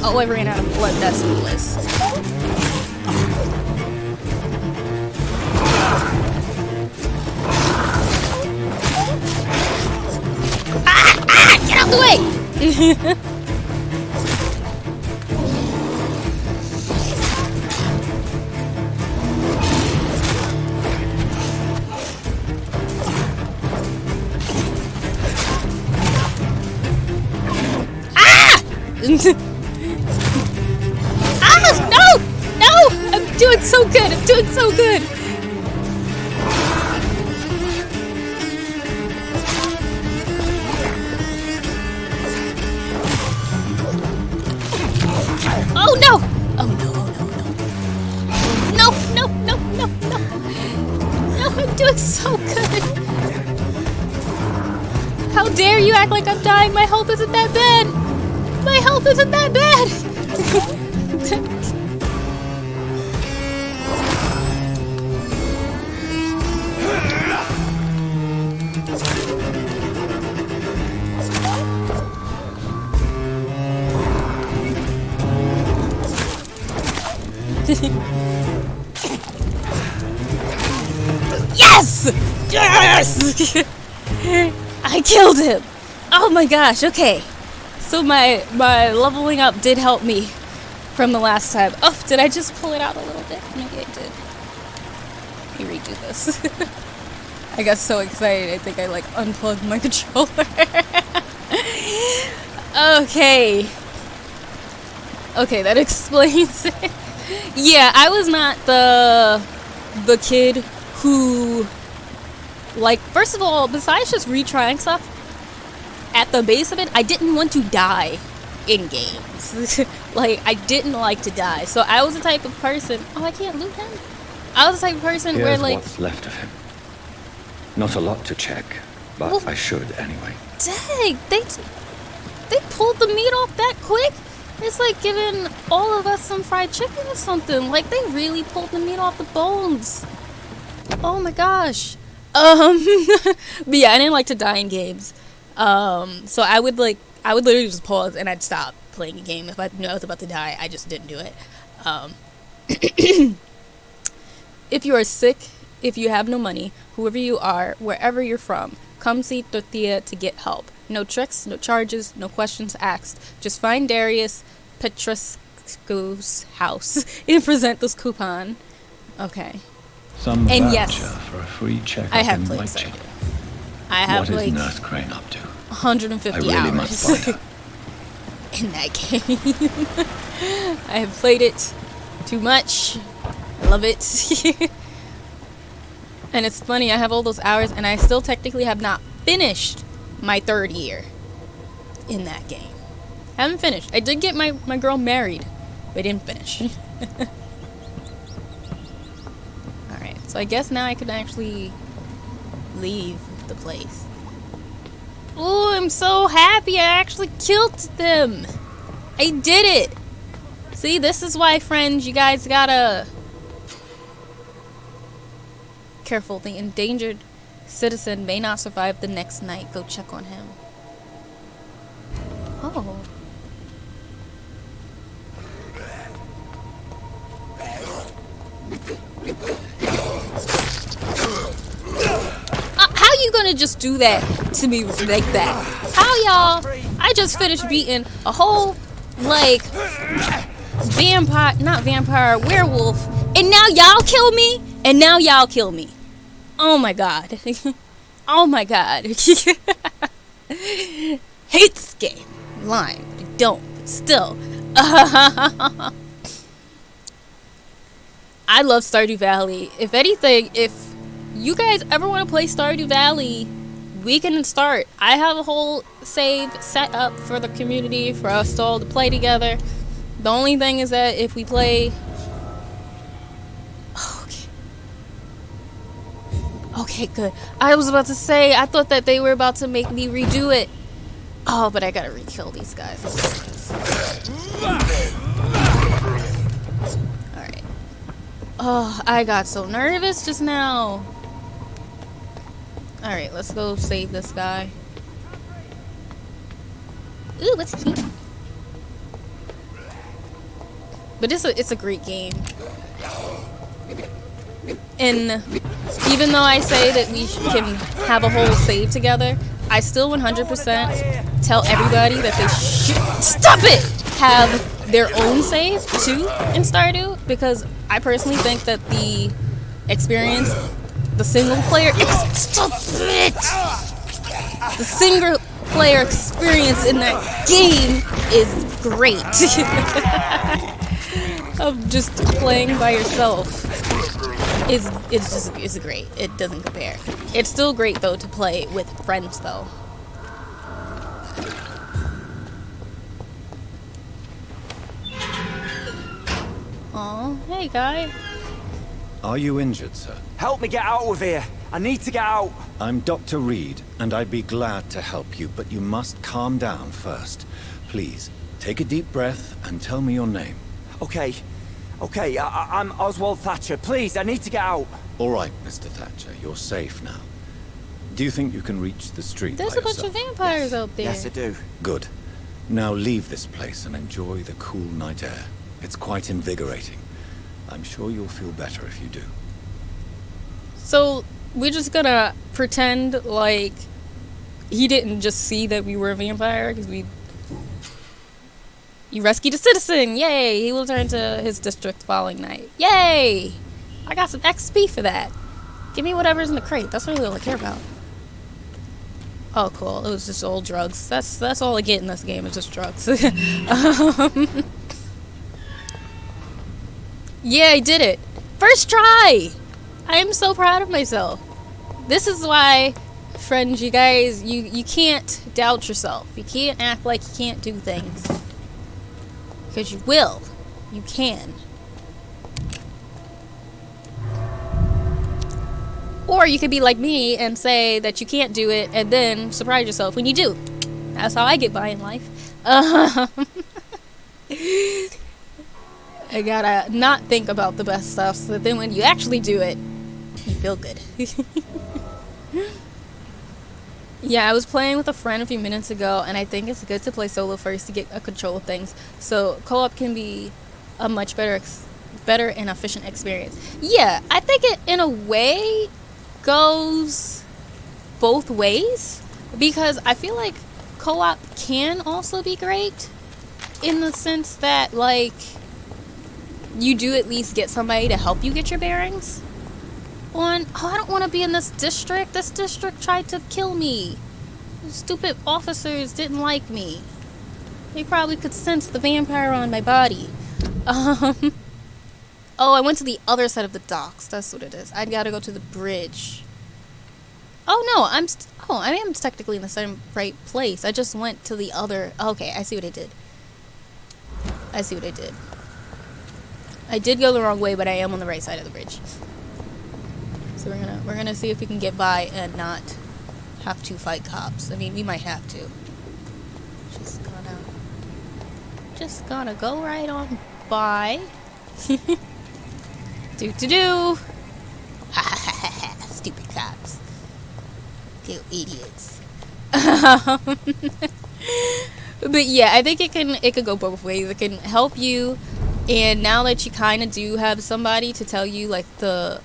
Oh, I ran out of blood. That's what it was. Ah! Ah! Get out the way! Ah! No! No! I'm doing so good! I'm doing so good! Oh no! Oh no, oh no, no. No, no, no, no, no. No, I'm doing so good! How dare you act like I'm dying? My health isn't that bad! My health isn't that bad! Yes! Yes! I killed him! Oh my gosh, okay. So my leveling up did help me from the last time. Oh, did I just pull it out a little bit? Maybe I did. Let me redo this. I got so excited, I think I like unplugged my controller. Okay. Okay, that explains it. Yeah, I was not the kid who, like, first of all, besides just retrying stuff, at the base of it, I didn't want to die in games. Like, I didn't like to die. So I was the type of person... Oh, I can't loot him? I was the type of person Here's where, like... what's left of him. Not a lot to check, but Well, I should anyway. Dang, they pulled the meat off that quick? It's like giving all of us some fried chicken or something. Like, they really pulled the meat off the bones. Oh my gosh. But yeah, I didn't like to die in games. So I would literally just pause and I'd stop playing a game. If I knew I was about to die, I just didn't do it. If you are sick, if you have no money, whoever you are, wherever you're from, come see Tortilla to get help. No tricks, no charges, no questions asked. Just find Darius Petrescu's house and present this coupon. Okay. Some And voucher yes, for a free checkup I have in played Whitechapel. Stardew. I have What is like Nurse Crane up to? 150 I really hours must find her. in that game. I have played it too much. I love it. And it's funny, I have all those hours and I still technically have not finished my 3rd year in that game. I haven't finished. I did get my girl married, but I didn't finish. Alright, so I guess now I can actually leave the place. Ooh, I'm so happy I actually killed them. I did it. See, this is why, friends, you guys gotta... Careful, the endangered citizen may not survive the next night. Go check on him. Oh. How you gonna just do that to me like that? How y'all? I just finished beating a whole, like, vampire, not vampire, werewolf, and now y'all kill me? And now y'all kill me. Oh my god. Oh my god. Hate this game. I'm lying, but I don't. But still. I love Stardew Valley. If anything, if you guys ever want to play Stardew Valley, we can start. I have a whole save set up for the community, for us all to play together. The only thing is that if we play... Okay, good. I was about to say, I thought that they were about to make me redo it. Oh, but I gotta re-kill these guys. Alright. Oh, I got so nervous just now. Alright, let's go save this guy. Ooh, what's he? But it's a great game. And even though I say that we can have a whole save together, I still 100% tell everybody that they should have their own save too in Stardew, because I personally think that the experience, the single player experience in that game is great. Of just playing by yourself is great. It doesn't compare. It's still great though to play with friends though. Oh, hey guy. Are you injured, sir? Help me get out of here. I need to get out. I'm Dr. Reed, and I'd be glad to help you, but you must calm down first. Please, take a deep breath and tell me your name. Okay. I'm Oswald Thatcher. Please, I need to get out. All right, Mr. Thatcher, you're safe now. Do you think you can reach the street There's by a bunch of yourself? vampires out there. Yes, I do. Good. Now leave this place and enjoy the cool night air. It's quite invigorating. I'm sure you'll feel better if you do. So we're just gonna pretend like he didn't just see that we were a vampire because you rescued a citizen. Yay! He will return to his district following night. Yay! I got some XP for that. Give me whatever's in the crate. That's really all I care about. Oh, cool. It was just old drugs. That's all I get in this game. Is just drugs. Yeah, I did it. First try! I am so proud of myself. This is why, friends, you guys, you can't doubt yourself. You can't act like you can't do things. Because you will. You can. Or you could be like me and say that you can't do it and then surprise yourself when you do. That's how I get by in life. I gotta not think about the best stuff so that then when you actually do it, you feel good. Yeah, I was playing with a friend a few minutes ago, and I think it's good to play solo first to get a control of things. So co-op can be a much better and efficient experience. Yeah, I think it in a way goes both ways because I feel like co-op can also be great in the sense that like you do at least get somebody to help you get your bearings on. Oh, I don't want to be in this district. This district tried to kill me. Those stupid officers didn't like me. They probably could sense the vampire on my body. Oh, I went to the other side of the docks. That's what it is. I gotta go to the bridge. Oh no, I am technically in the same right place. I just went to the other. Okay, I see what I did. I see what I did. I did go the wrong way, but I am on the right side of the bridge. So we're gonna see if we can get by and not have to fight cops. I mean, we might have to. Just gonna go right on by. Do. Ha ha ha ha! Stupid cops. You idiots. But yeah, I think it could go both ways. It can help you, and now that you kind of do have somebody to tell you like the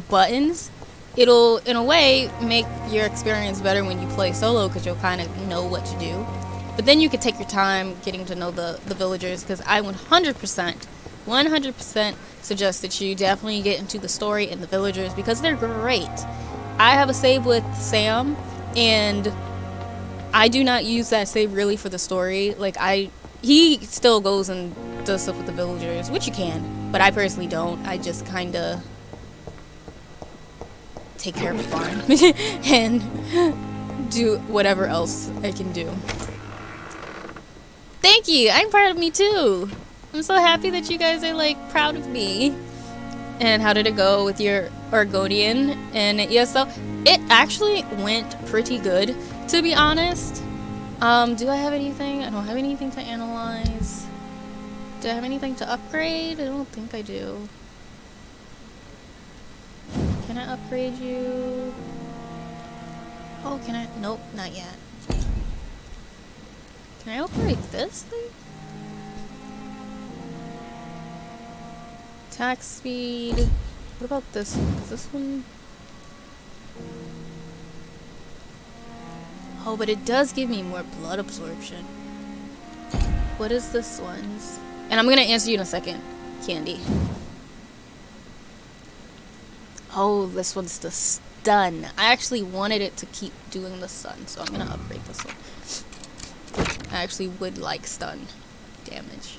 buttons, it'll in a way make your experience better when you play solo because you'll kind of know what to do. But then you could take your time getting to know the villagers because I 100% suggest that you definitely get into the story and the villagers because they're great. I have a save with Sam, and I do not use that save really for the story. Like he still goes and does stuff with the villagers, which you can, but I personally don't. I just kind of take care of the farm and do whatever else I can do. Thank you. I'm proud of me too. I'm so happy that you guys are like proud of me. And how did it go with your Argonian? And yeah, so it actually went pretty good, to be honest. Do I have anything? I don't have anything to analyze. Do I have anything to upgrade? I don't think I do. Can I upgrade you? Oh, can I? Nope, not yet. Can I upgrade this thing? Attack speed. What about this one? Is this one? Oh, but it does give me more blood absorption. What is this one's? And I'm gonna answer you in a second, Candy. Oh, this one's the stun. I actually wanted it to keep doing the stun, so I'm gonna upgrade this one. I actually would like stun damage.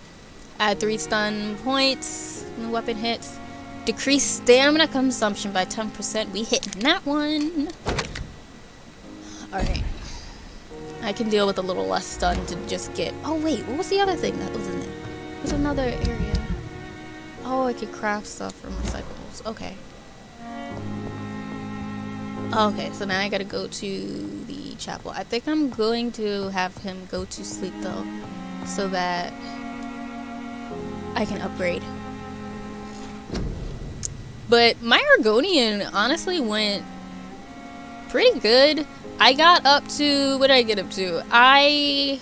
Add 3 stun points when the weapon hits. Decrease stamina consumption by 10%. We hit that one. Alright. I can deal with a little less stun to just get... Oh wait, what was the other thing that was in there? There's another area. Oh, I could craft stuff for my cycles. Okay. Okay, so now I gotta go to the chapel. I think I'm going to have him go to sleep though, so that I can upgrade. But my Argonian honestly went pretty good. I got up to, what did I get up to? I'm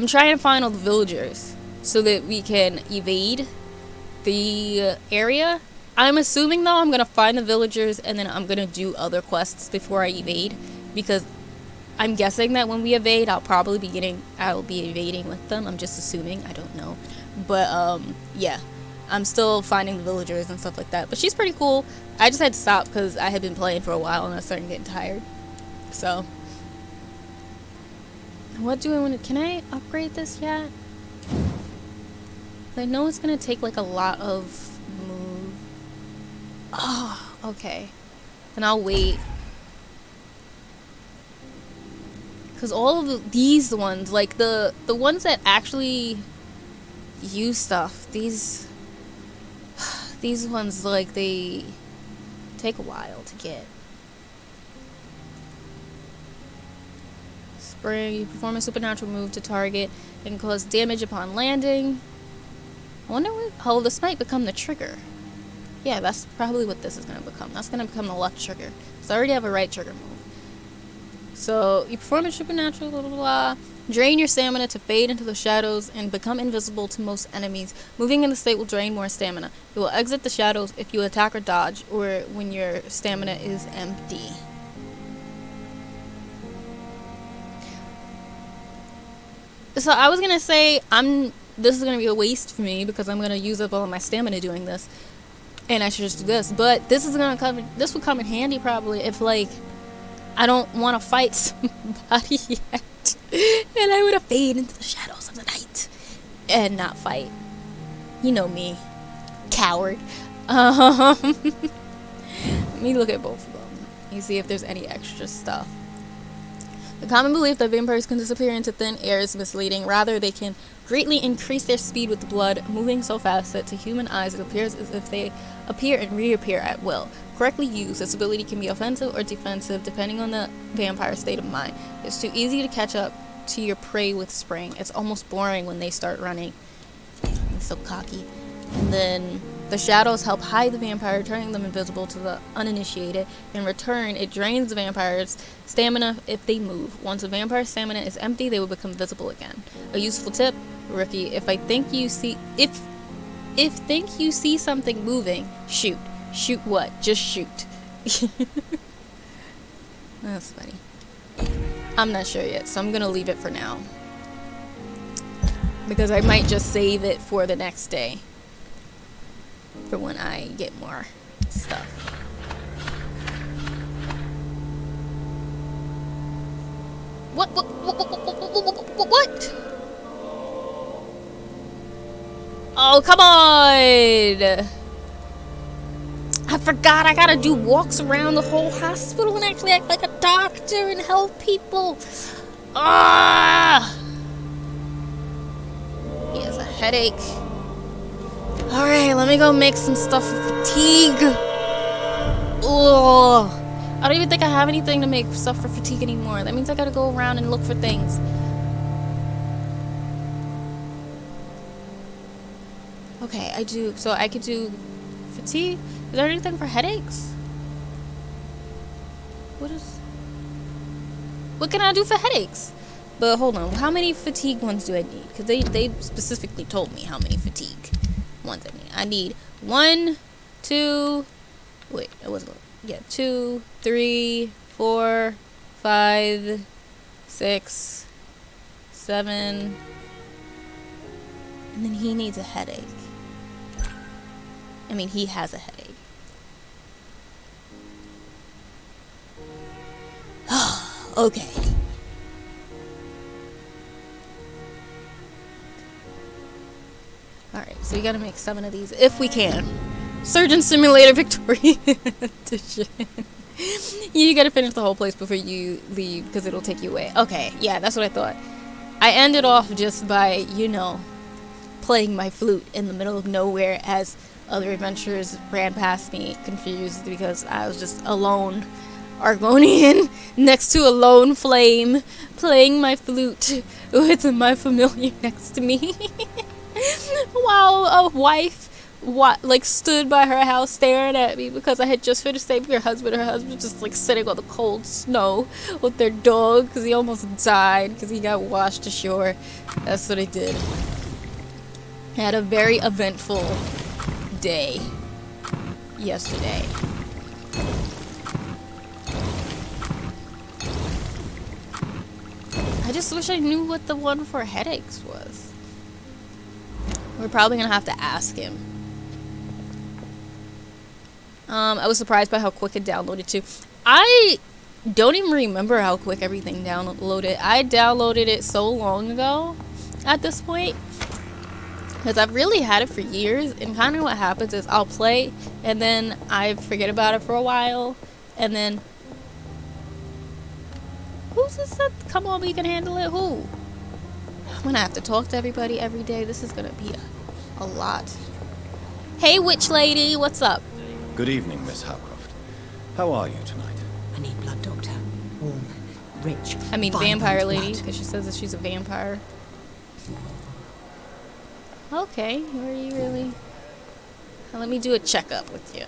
trying to find all the villagers so that we can evade the area. I'm assuming though I'm gonna find the villagers and then I'm gonna do other quests before I evade, because I'm guessing that when we evade I'll be evading with them. I'm just assuming, I don't know. But yeah, I'm still finding the villagers and stuff like that. But she's pretty cool. I just had to stop because I had been playing for a while and I was starting getting tired. So what do I want to... Can I upgrade this yet? I know it's gonna take like a lot of move. Oh, okay. Then I'll wait. Because all of these ones, like the ones that actually use stuff, these ones, like, they take a while to get. Spring, you perform a supernatural move to target and cause damage upon landing. I wonder what... Oh, this might become the trigger. Yeah, that's probably what this is going to become. That's going to become the left trigger. So I already have a right trigger move. So you perform a supernatural, blah, blah, blah. Drain your stamina to fade into the shadows and become invisible to most enemies. Moving in the state will drain more stamina. You will exit the shadows if you attack or dodge, or when your stamina is empty. So I was going to say, this is going to be a waste for me because I'm going to use up all of my stamina doing this. And I should just do this. But this would come in handy probably if, like, I don't want to fight somebody yet. And I would have fade into the shadows of the night and not fight. You know me. Coward. Let me look at both of them. You see if there's any extra stuff. The common belief that vampires can disappear into thin air is misleading. Rather, they can greatly increase their speed with the blood, moving so fast that to human eyes it appears as if they appear and reappear at will. Correctly used, this ability can be offensive or defensive depending on the vampire's state of mind. It's too easy to catch up to your prey with spring. It's almost boring when they start running. It's so cocky. And then the shadows help hide the vampire, turning them invisible to the uninitiated. In return, it drains the vampire's stamina if they move. Once a vampire's stamina is empty, they will become visible again. A useful tip, rookie: if think you see something moving, shoot. Shoot what? Just shoot. That's funny. I'm not sure yet, so I'm gonna leave it for now. Because I might just save it for the next day. For when I get more stuff. What? Oh, come on! I forgot I gotta do walks around the whole hospital and actually act like a doctor and help people. Ah! He has a headache. Alright, let me go make some stuff for fatigue. Ugh. I don't even think I have anything to make stuff for fatigue anymore. That means I gotta go around and look for things. Okay, I do. So I could do fatigue. Is there anything for headaches? What can I do for headaches? But hold on, how many fatigue ones do I need? Because they specifically told me how many fatigue ones I need. I need 1, 2, wait, it wasn't, yeah, 2, 3, 4, 5, 6, 7, and then he needs a headache. I mean, he has a headache. Okay. Alright, so we gotta make 7 of these if we can. Surgeon Simulator Victoria Edition. You gotta finish the whole place before you leave because it'll take you away. Okay, yeah, that's what I thought. I ended off just by, you know, playing my flute in the middle of nowhere as other adventurers ran past me, confused because I was just alone, Argonian, next to a lone flame, playing my flute with my familiar next to me. While a wife stood by her house staring at me because I had just finished saving her husband. Her husband was just like sitting on the cold snow with their dog because he almost died because he got washed ashore. That's what I did. I had a very eventful day yesterday. I just wish I knew what the one for headaches was. We're probably gonna have to ask him. I was surprised by how quick it downloaded too. I don't even remember how quick everything downloaded. I downloaded it so long ago at this point. Because I've really had it for years, and kind of what happens is I'll play, and then I forget about it for a while, and then... Who's this that, come on, we can handle it? Who? I'm gonna have to talk to everybody every day. This is gonna be a lot. Hey, witch lady, what's up? Good evening, Miss Howcroft. How are you tonight? I need blood, Doctor. Warm, rich. I mean, vibrant vampire lady, blood. because she says that she's a vampire. Okay, are you really? Let me do a checkup with you.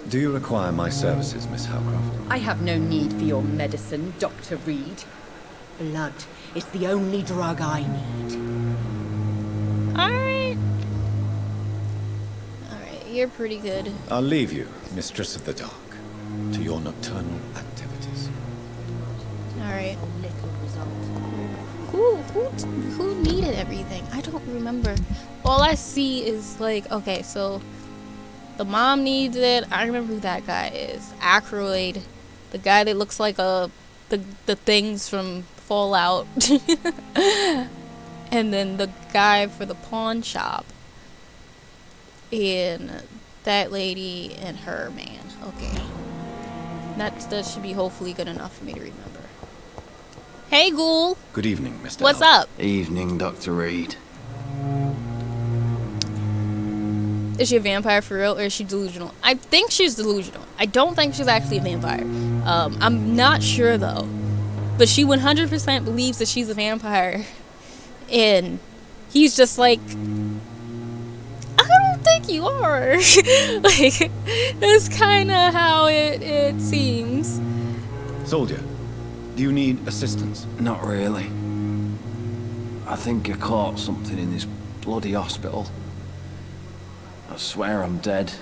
Do you require my services, Miss Howcroft? I have no need for your medicine, Dr. Reed. Blood is the only drug I need. Alright. Alright, you're pretty good. I'll leave you, Mistress of the Dark, to your nocturnal activities. Alright. Little result. Who needed everything? I don't remember. All I see is like, okay, so the mom needs it. I remember who that guy is. Aykroyd. The guy that looks like the things from Fallout. And then the guy for the pawn shop. And that lady and her man. Okay. That should be hopefully good enough for me to remember. Hey, Ghoul. Good evening, Mr. What's Albert. up? Evening, Dr. Reed. Is she a vampire for real, or is she delusional? I think she's delusional. I don't think she's actually a vampire. I'm not sure, though. But she 100% believes that she's a vampire. And he's just like, I don't think you are. Like, that's kind of how it seems. Soldier, do you need assistance? Not really. I think I caught something in this bloody hospital. I swear I'm dead,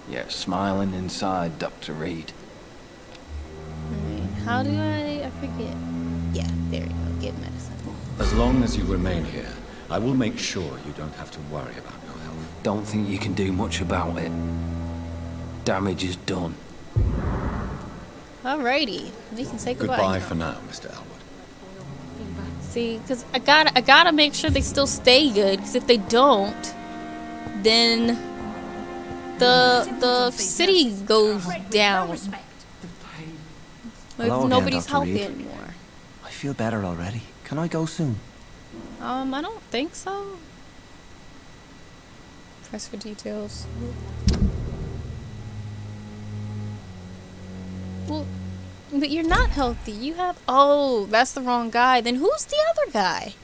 yet smiling inside, Dr. Reed. Alright, how do I forget? Yeah, there you go, get medicine. As long as you remain here, I will make sure you don't have to worry about your health. Don't think you can do much about it. Damage is done. Alrighty, we can say goodbye. Goodbye for now, Mr. Elwood. See, because I gotta make sure they still stay good, because if they don't, then the city goes down. Like, Hello again, nobody's Dr. healthy Reed. anymore. I feel better already. Can I go soon? I don't think so. Press for details. Well, but you're not healthy. You have... Oh, that's the wrong guy. Then who's the other guy?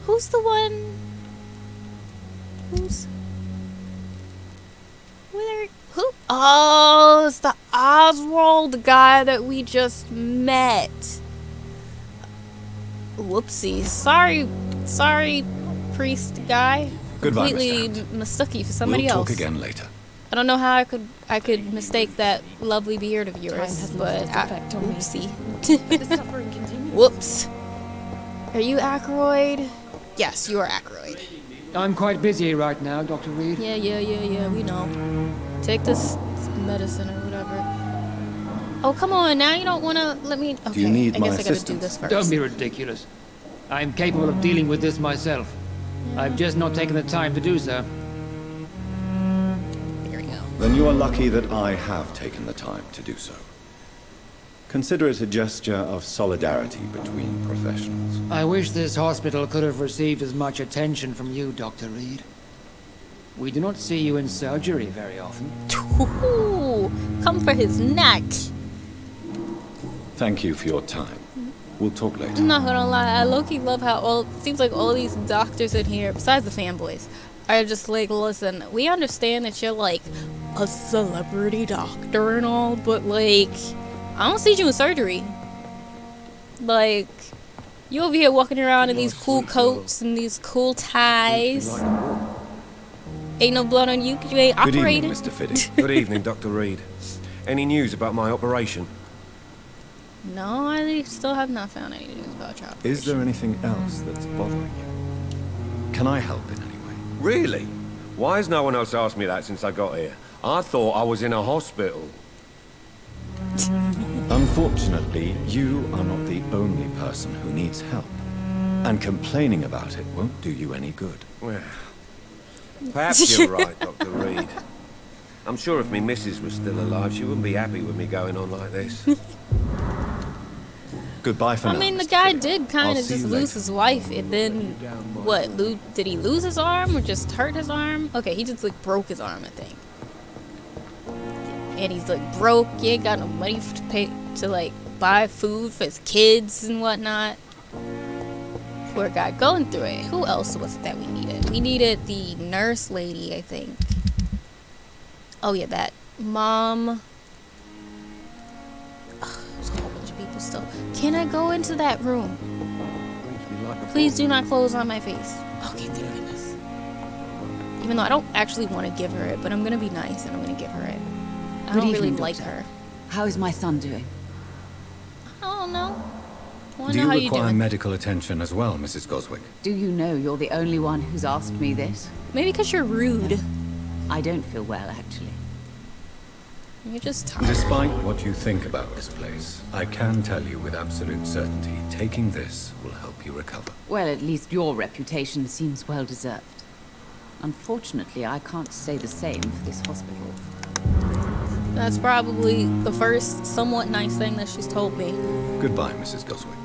Who's the one... Who's... Who? Oh, it's the Oswald guy that we just met. Whoopsies. Sorry, priest guy. Goodbye, Completely Mr. Hunt. mistook you for somebody We'll else. talk again later. I don't know how I could mistake that lovely beard of yours, has but lost its effect on me. oopsie. But the suffering continues. Whoops. Are you Aykroyd? Yes, you are Aykroyd. I'm quite busy right now, Dr. Reed. Yeah, we know. Take this medicine or whatever. Oh, come on, now you don't want to let me... Okay, Do you need I my guess I gotta do assistance? this first. Don't be ridiculous. I'm capable of dealing with this myself. I've just not taken the time to do so. Here we go. Then you are lucky that I have taken the time to do so. Consider it a gesture of solidarity between professionals. I wish this hospital could have received as much attention from you, Dr. Reed. We do not see you in surgery very often. Ooh, come for his neck. Thank you for your time. We'll talk later. I'm not gonna lie, I low-key love how it seems like all these doctors in here, besides the fanboys, are just like, listen, we understand that you're like a celebrity doctor and all, but like, I don't see you in surgery. Like, you over here walking around in these cool coats and these cool ties. Ain't no blood on you 'cause you ain't Good operated. evening, Mr. Fiddy. Good evening, Dr. Reed. Any news about my operation? No, I still have not found any news about your operation. Is there anything else that's bothering you? Can I help in any way? Really? Why has no one else asked me that since I got here? I thought I was in a hospital. Unfortunately, you are not the only person who needs help. And complaining about it won't do you any good. Well, perhaps you're right, Dr. Reed. I'm sure if me missus was still alive, she wouldn't be happy with me going on like this. Goodbye for now. I mean, the Mr. guy Fiddy. did kind I'll of see just you lose later. his wife, and then what? Did he lose his arm or just hurt his arm? Okay, he just like broke his arm, I think. And he's like broke. He ain't got no money to pay to like buy food for his kids and whatnot. Poor guy going through it. Who else was it that we needed? We needed the nurse lady, I think. Oh yeah, that. Mom. Ugh, there's a whole bunch of people still. Can I go into that room? Please do not close on my face. Okay, thank goodness. Even though I don't actually want to give her it, but I'm gonna be nice and I'm gonna give her it. I don't really like her. How is my son doing? I don't know. Do you require medical attention as well, Mrs. Goswick? Do you know you're the only one who's asked me this? Maybe because you're rude. I don't feel well, actually. You're just tired. Despite what you think about this place, I can tell you with absolute certainty, taking this will help you recover. Well, at least your reputation seems well deserved. Unfortunately, I can't say the same for this hospital. That's probably the first somewhat nice thing that she's told me. Goodbye, Mrs. Goswick.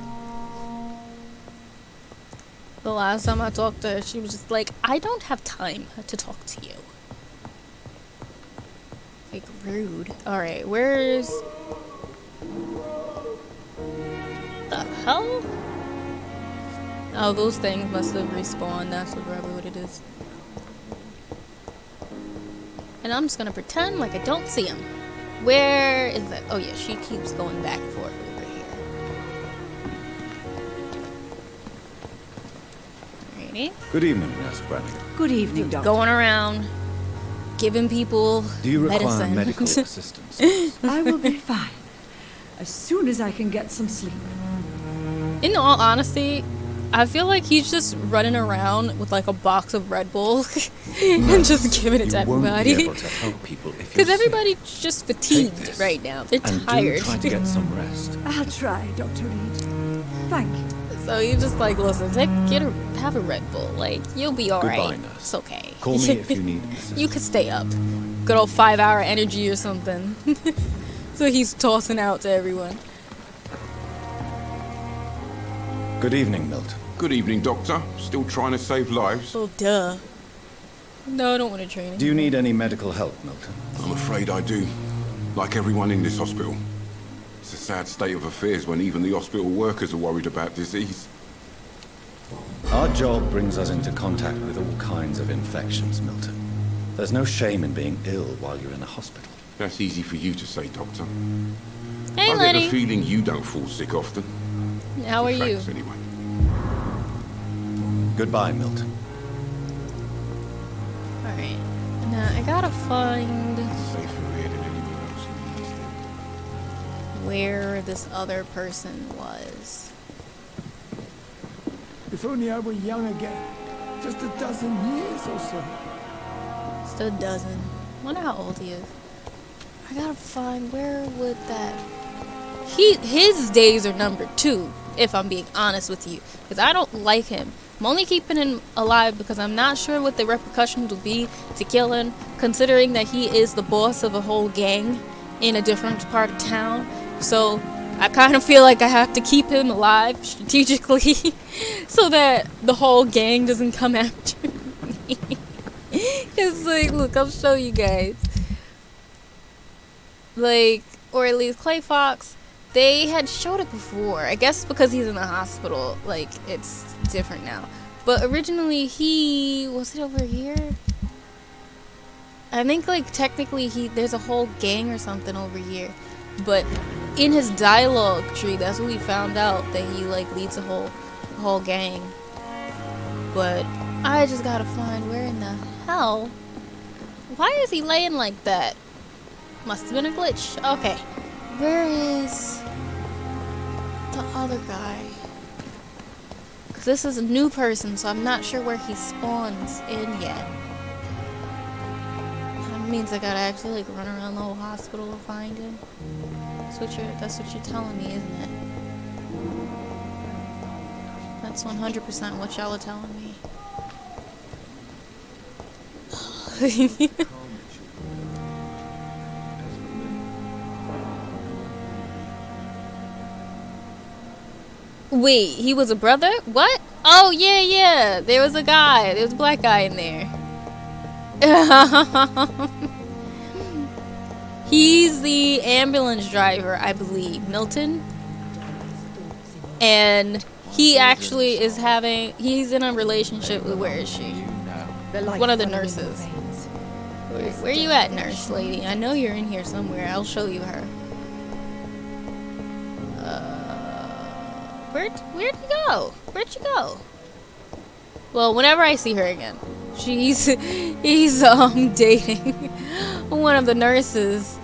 The last time I talked to her, she was just like, I don't have time to talk to you. Like, rude. Alright, where's... the hell? Oh, those things must have respawned. That's probably what it is. And I'm just gonna pretend like I don't see him. Where is it? Oh yeah, she keeps going back and forth over here. Alrighty. Good evening, Nurse Brannigan. Good evening, Doctor. Going around, giving people Do you require medicine. medical assistance? I will be fine. As soon as I can get some sleep. In all honesty, I feel like he's just running around with like a box of Red Bull and just giving it to everybody. Because everybody's just fatigued right now. They're tired. Do try to get some rest. I'll try, Dr. Reed. Thank you. So you just like, listen, have a Red Bull. Like, you'll be alright. Goodbye, nurse. It's okay. Call me if you need assistance. You could stay up. Good old 5-hour energy or something. So he's tossing out to everyone. Good evening, Milton. Good evening, Doctor. Still trying to save lives? Oh, duh. No, I don't want to train him. Do you need any medical help, Milton? I'm afraid I do. Like everyone in this hospital. It's a sad state of affairs when even the hospital workers are worried about disease. Our job brings us into contact with all kinds of infections, Milton. There's no shame in being ill while you're in a hospital. That's easy for you to say, Doctor. Hey, I get Lenny. the feeling you don't fall sick often. How are you? Thanks, anyway. Goodbye, Milton. Alright. Now, I gotta find Safer here than anyone else in the East End. where this other person was. If only I were young again. Just a dozen years or so. Just a dozen. Wonder how old he is. I gotta find where would that... His days are numbered too, if I'm being honest with you. Because I don't like him. I'm only keeping him alive because I'm not sure what the repercussions will be to kill him, considering that he is the boss of a whole gang in a different part of town. So I kind of feel like I have to keep him alive strategically so that the whole gang doesn't come after me. It's like, look, I'll show you guys. Like, or at least Clay Fox, they had showed it before. I guess because he's in the hospital, like, it's different now. But originally, was it over here? I think, like, technically, there's a whole gang or something over here. But in his dialogue tree, that's what we found out, that he, like, leads a whole gang. But I just gotta find where in the hell. Why is he laying like that? Must have been a glitch. Okay. Where is the other guy? Because this is a new person, so I'm not sure where he spawns in yet. That means I gotta actually, like, run around the whole hospital to find him. That's what you're telling me, isn't it? That's 100% what y'all are telling me. Wait, he was a brother? What? Oh, yeah. There was a guy. There was a black guy in there. He's the ambulance driver, I believe. Milton? And he actually is having, he's in a relationship with, where is she? One of the nurses. Where you at, nurse lady? I know you're in here somewhere. I'll show you her. Where'd you go? Where'd you go? Well, whenever I see her again, he's dating one of the nurses,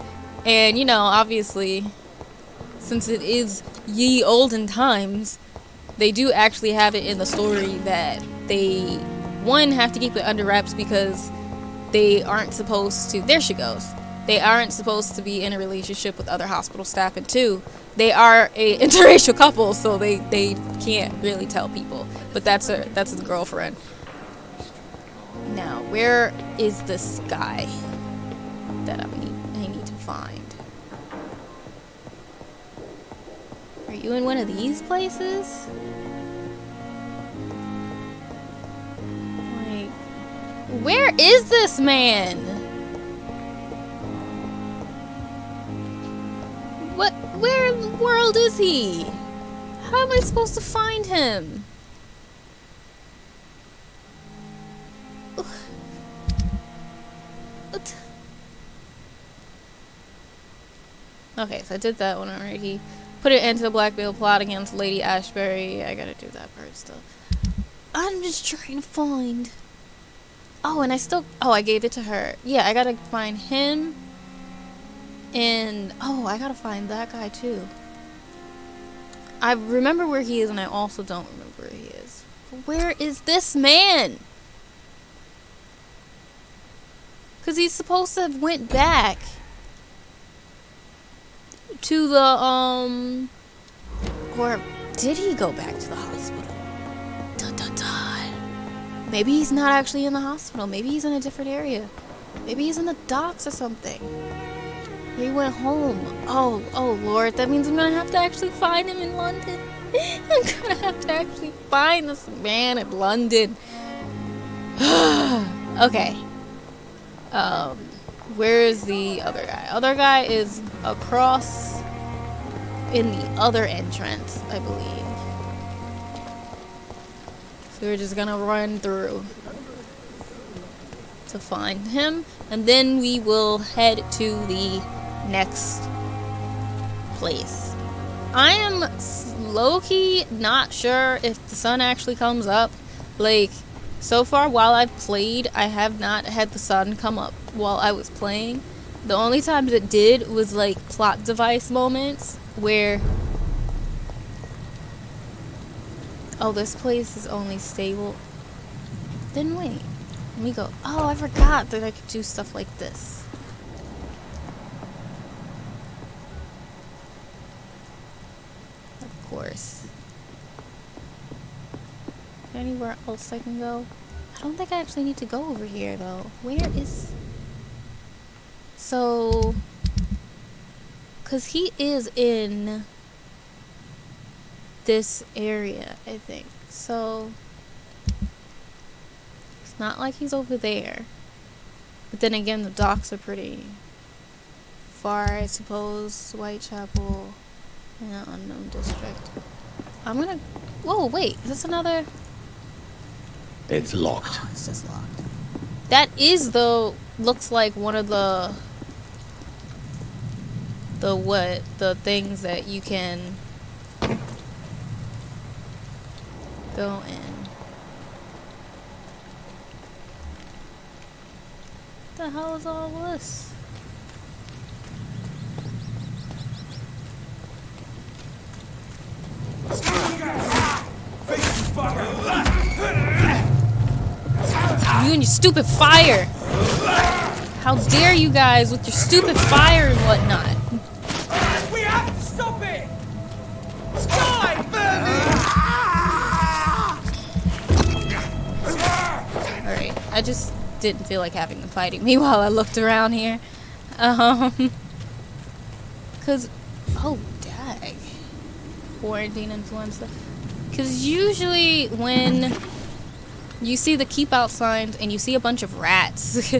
and you know, obviously, since it is ye olden times, they do actually have it in the story that they, one, have to keep it under wraps because they aren't supposed to, there she goes, they aren't supposed to be in a relationship with other hospital staff, and two, they are a interracial couple, so they can't really tell people, but that's his girlfriend. Now, where is this guy that I need to find? Are you in one of these places? Like, where is this man? Where in the world is he? How am I supposed to find him? What? Okay, so I did that one already. Put it into the blackmail plot against Lady Ashbury. I gotta do that part still. I'm just trying to find... Oh, and I gave it to her. Yeah, I gotta find him. And, oh, I gotta find that guy too. I remember where he is, and I also don't remember where he is. Where is this man? Because he's supposed to have went back to the, or did he go back to the hospital? Dun, dun, dun. Maybe he's not actually in the hospital. Maybe he's in a different area. Maybe he's in the docks or something. He went home. Oh Lord, that means I'm gonna have to actually find him in London. I'm gonna have to actually find this man in London. Okay. Where is the other guy? Other guy is across in the other entrance, I believe. So we're just gonna run through to find him, and then we will head to the next place. I am low-key not sure if the sun actually comes up. Like, so far while I've played, I have not had the sun come up while I was playing. The only times it did was like plot device moments where, oh, this place is only stable. Then wait, let me go. Oh, I forgot that I could do stuff like this. Of course. Anywhere else I can go? I don't think I actually need to go over here though. Where is... So... Because he is in this area, I think. So... It's not like he's over there. But then again, the docks are pretty far, I suppose. Whitechapel... Yeah, unknown district. I'm gonna... Whoa, wait. Is this another... It's locked. Oh, it's just locked. That is, though, looks like one of the things that you can go in. What the hell is all this? You and your stupid fire! How dare you guys with your stupid fire and whatnot? We have to stop it! Die, Alright, I just didn't feel like having them fighting me while I looked around here. Cause, oh, dag. Quarantine influenza. Cause usually when you see the keep out signs and you see a bunch of rats,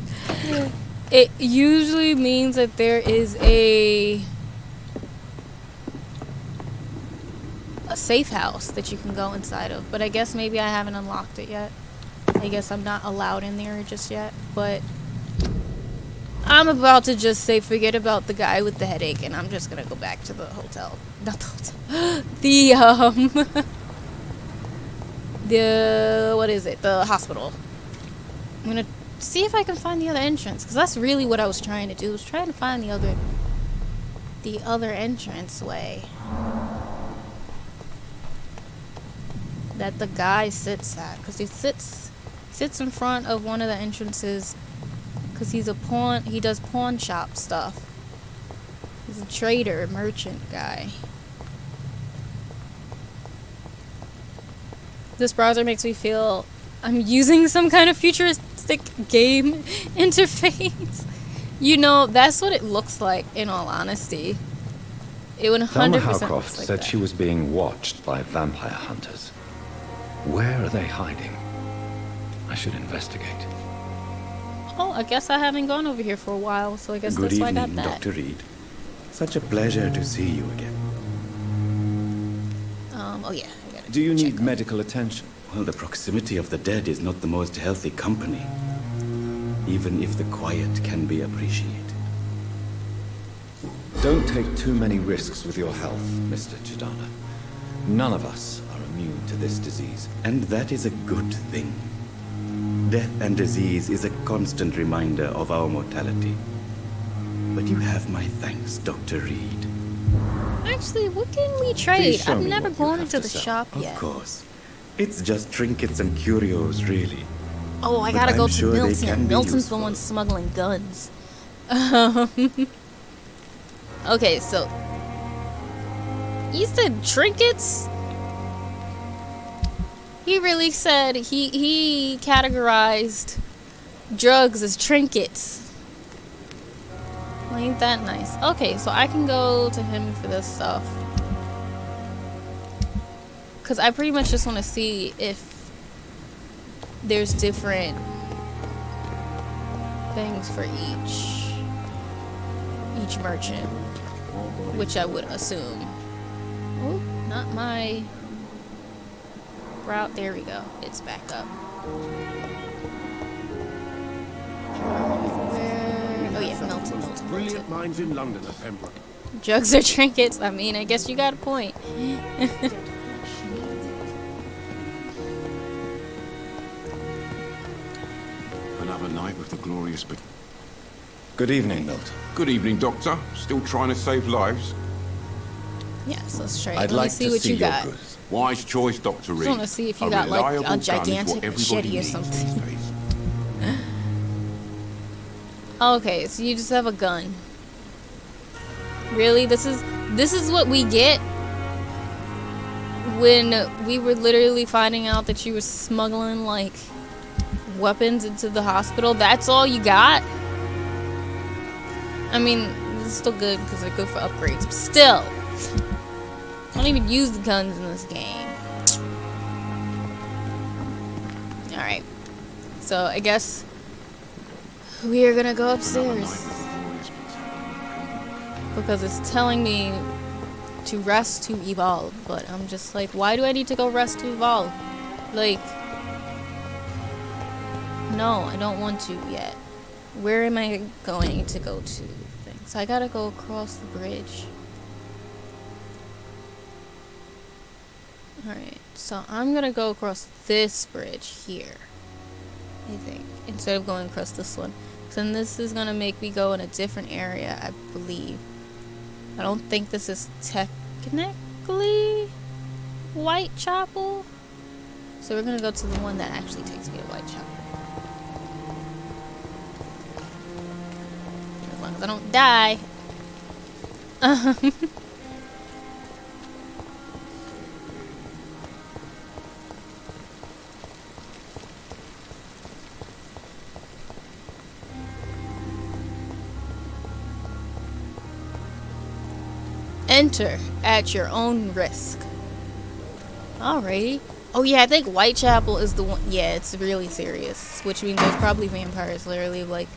it usually means that there is a a safe house that you can go inside of. But I guess maybe I haven't unlocked it yet. I guess I'm not allowed in there just yet. But I'm about to just say forget about the guy with the headache, and I'm just gonna go back to the hotel. Not the hotel. The what is it? The hospital. I'm gonna see if I can find the other entrance, because that's really what I was trying to do. I was trying to find the other entrance way that the guy sits at, because he sits in front of one of the entrances, because he does pawn shop stuff. He's a trader, merchant guy. This browser makes me feel I'm using some kind of futuristic game interface. You know, that's what it looks like, in all honesty. It would 100% Thelma looks Howcroft like said that. she was being watched by vampire hunters. Where are they hiding? I should investigate. Oh, I guess I haven't gone over here for a while, so I guess Good that's why I got evening, that. Dr. Reed. Such a pleasure to see you again. Oh yeah, I gotta Do you check need medical attention? Well, the proximity of the dead is not the most healthy company, even if the quiet can be appreciated. Don't take too many risks with your health, Mr. Chidana. None of us are immune to this disease. And that is a good thing. Death and disease is a constant reminder of our mortality. But you have my thanks, Dr. Reed. Actually, what can we trade? Please show I've me never what you gone have into to the sell. shop Of yet. course. It's just trinkets and curios, really. Oh, I But gotta go I'm to sure they Milton. can be Milton's the useful. one smuggling guns. Okay, so he said trinkets. He really said he categorized drugs as trinkets. Well, ain't that nice? Okay, so I can go to him for this stuff. Because I pretty much just want to see if there's different things for each merchant, which I would assume. Oh, not my route. There we go. It's back up. Where? Oh yeah, Milton. Brilliant minds in London at Pembroke. Drugs or trinkets? I mean, I guess you got a point. Another night with the glorious but... Good evening, Milton. Good evening, Doctor. Still trying to save lives? Yeah, so let's try. I'd Let me like see to what see you your got. goods. Wise choice, Dr. Reed. I want to see if you A got like reliable a gun is what gigantic everybody machete or needs something. these days. Okay, so you just have a gun. Really? This is what we get when we were literally finding out that you were smuggling like weapons into the hospital? That's all you got? I mean, this is still good because they're good for upgrades, but still. I don't even use the guns in this game. Alright. So I guess we are gonna go upstairs. Because it's telling me to rest to evolve. But I'm just like, why do I need to go rest to evolve? Like, no, I don't want to yet. Where am I going to go to? So I gotta go across the bridge. Alright, so I'm gonna go across this bridge here, I think, instead of going across this one. So then this is gonna make me go in a different area, I believe. I don't think this is technically Whitechapel. So we're gonna go to the one that actually takes me to Whitechapel. As long as I don't die. Enter at your own risk. Alrighty. Oh yeah, I think Whitechapel is the one. Yeah, it's really serious, which means there's probably vampires literally like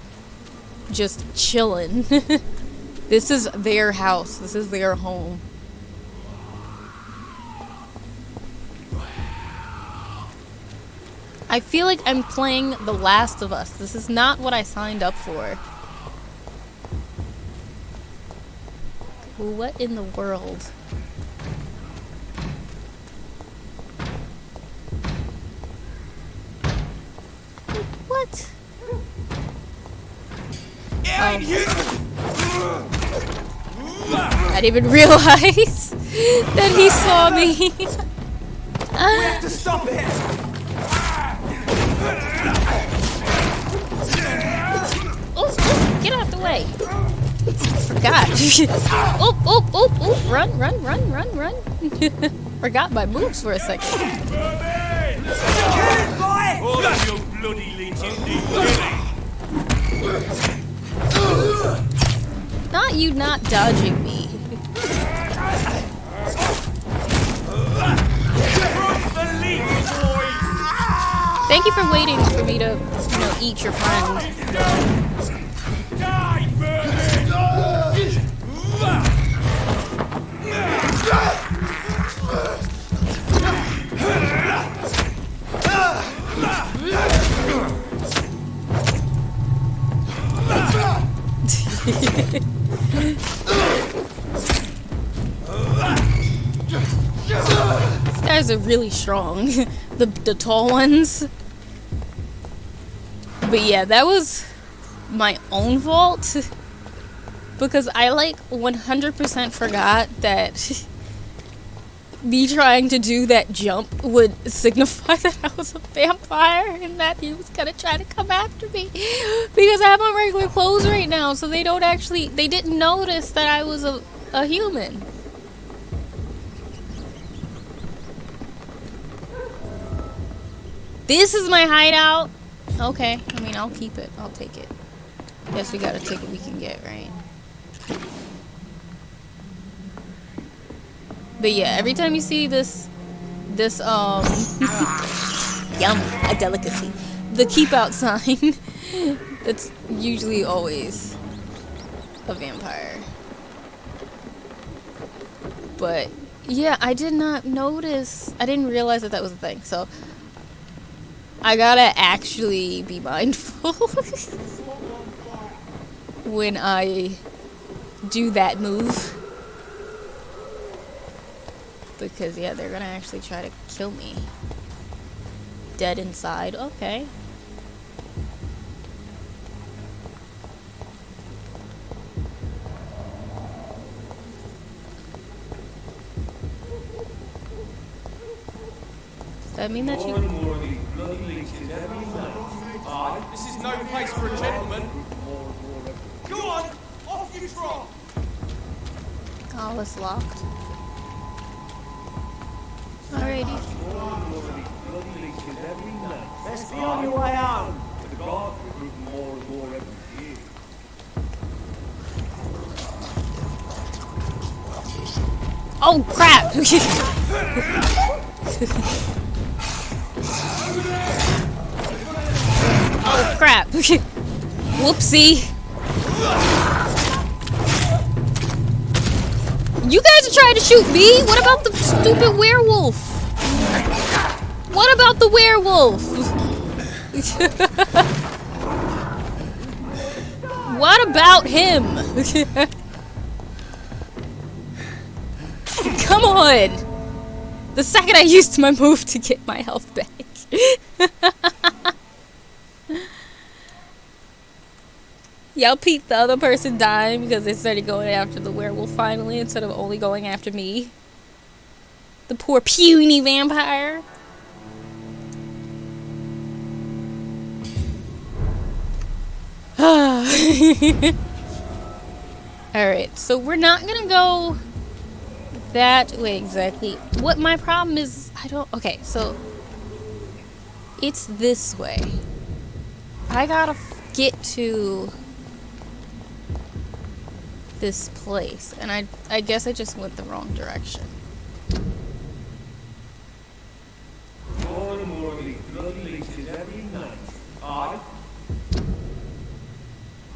just chilling. This is their house. This is their home. I feel like I'm playing The Last of Us. This is not what I signed up for. What in the world? What? Oh. I didn't even realize that he saw me. We have to stop it! Oh, get out the way. Forgot. Oh, run. Forgot my moves for a second. All of you bloody leeches need Not you not dodging me. Thank you for waiting for me to, eat your friend. These guys are really strong. the tall ones. But yeah, that was my own fault. Because I 100% forgot that me trying to do that jump would signify that I was a vampire and that he was gonna try to come after me. Because I have on regular clothes right now, so they didn't notice that I was a human. This is my hideout. Okay, I mean, I'll keep it. I'll take it. Guess we gotta take what we can get, right? But yeah, every time you see this yum, a delicacy, the keep out sign, it's usually always a vampire. But yeah, I did not notice, I didn't realize that was a thing, so I gotta actually be mindful when I do that move. Because, yeah, they're gonna actually try to kill me. Dead inside. Okay. Does that mean that you... This is no place for a gentleman. Go on, off you trot. Oh, it's locked. Alrighty. Best be on your way home. Oh crap! Oh crap! Whoopsie! You guys are trying to shoot me? What about the stupid werewolf? What about the werewolf? What about him? Come on! The second I used my move to get my health back. Y'all peeped the other person dying because they started going after the werewolf finally instead of only going after me. The poor puny vampire. Alright, so we're not gonna go that way exactly. What my problem is, okay, so it's this way. I gotta get to this place, and I guess I just went the wrong direction. More and more of these bloody leeches every night. Aye.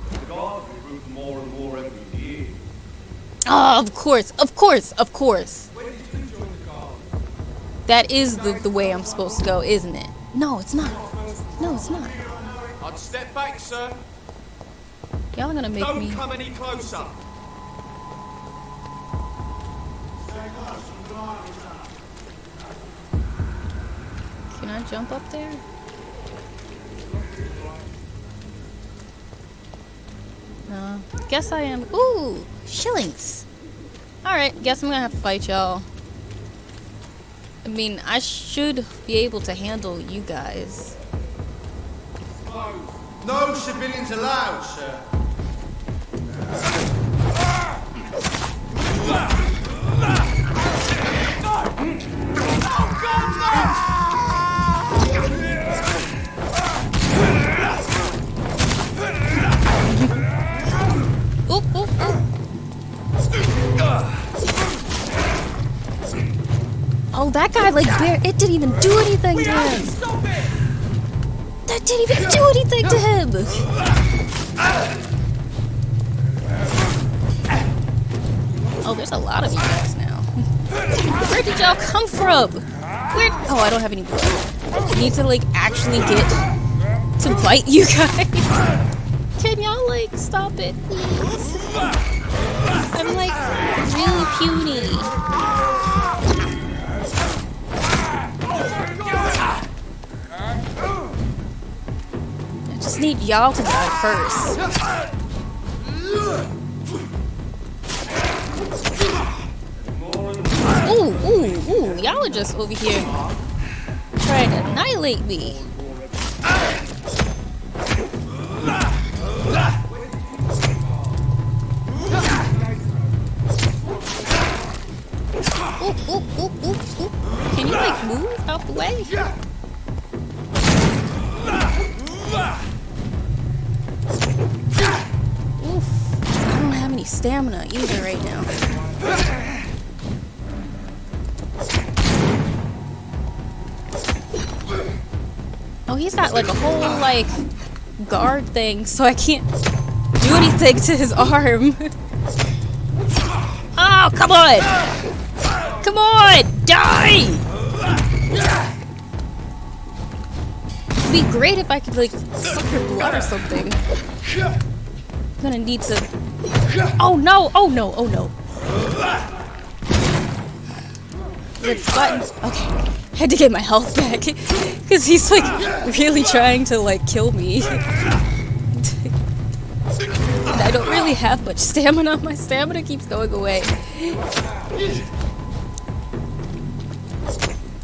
The guards recruit more and more every year. Oh, of course. When did you join the guard? That is the way I'm supposed to go, isn't it? No, it's not. No, it's not. I'd step back, sir. Y'all are gonna make Don't me. come any closer. Can I jump up there? No. Guess I am. Ooh, shillings. Alright, guess I'm gonna have to fight y'all. I mean, I should be able to handle you guys. No civilians allowed, sir. Oop, oop, oop. Oh, that guy, like, it didn't even do anything to him. That didn't even do anything to him. Oh, there's a lot of you guys now. Where did y'all come from? Where? Oh, I don't have any blood. I need to, like, actually get to bite you guys. Can y'all, like, stop it, please? I'm, like, really puny. I just need y'all to die first. Ooh, ooh, ooh. Y'all are just over here trying to annihilate me. Ooh, ooh, ooh, ooh, ooh. Can you, like, move out the way? Oof. I don't have any stamina either right now. Oh, he's got like a whole like guard thing, so I can't do anything to his arm. Oh, come on! Come on! Die! It'd be great if I could like suck your blood or something. I'm gonna need to. Oh no! Oh no! Oh no! The button. Okay. I had to get my health back because he's like really trying to like kill me. And I don't really have much stamina. My stamina keeps going away.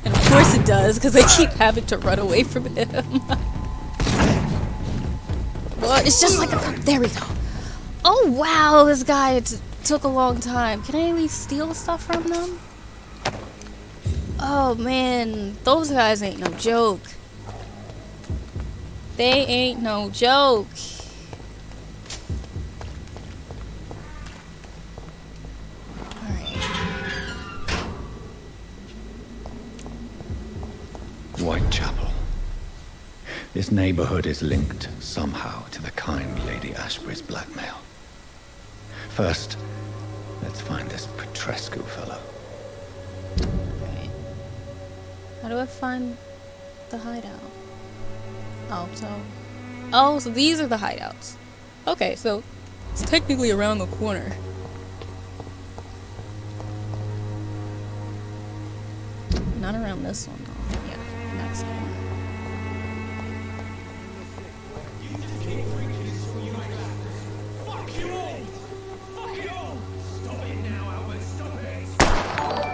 And of course it does because I keep having to run away from him. What? It's just like a. There we go. Oh wow, this guy took a long time. Can I at least steal stuff from them? Oh man, those guys ain't no joke. They ain't no joke. Alright. Whitechapel. This neighborhood is linked somehow to the kind Lady Ashbury's blackmail. First, let's find this Petrescu fellow. How do I find the hideout? Oh, so these are the hideouts. Okay, so it's technically around the corner. Not around this one, though. Yeah, next one.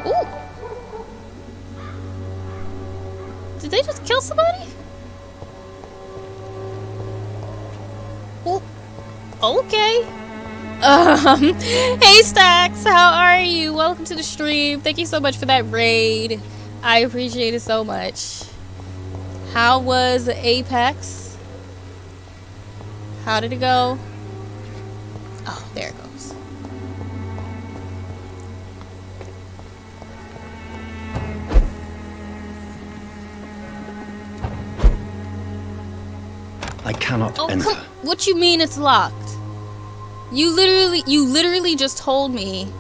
Ooh! Did they just kill somebody? Oh, okay. Hey Stacks, how are you? Welcome to the stream. Thank you so much for that raid. I appreciate it so much. How was Apex? How did it go? Oh, there it goes. I cannot enter. What you mean it's locked? You literally just told me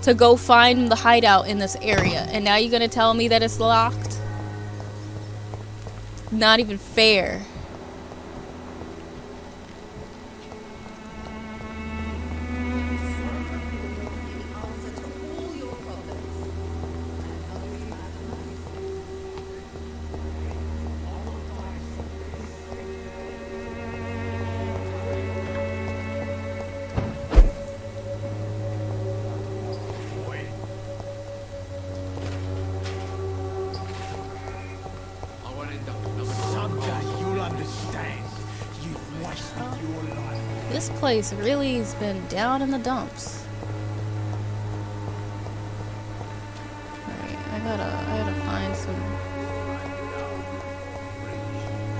to go find the hideout in this area, and now you're gonna tell me that it's locked? not even fair. This place really has been down in the dumps. Alright, I gotta find some.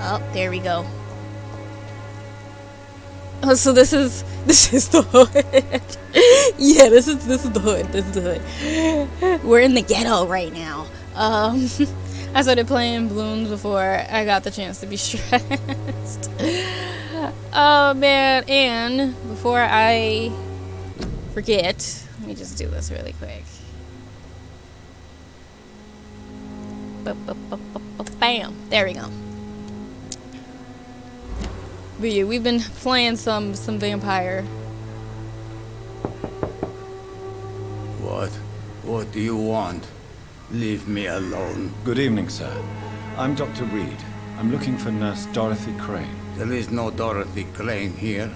Oh, there we go. Oh, so this is the hood. Yeah, this is the hood. This is the hood. We're in the ghetto right now. I started playing Bloons before I got the chance to be stressed. Oh man, and before I forget, let me just do this really quick. Bam! There we go. But yeah, we've been playing some Vampyr. What do you want? Leave me alone. Good evening, sir. I'm Dr. Reed. I'm looking for Nurse Dorothy Crane. There is no Dorothy Crane here.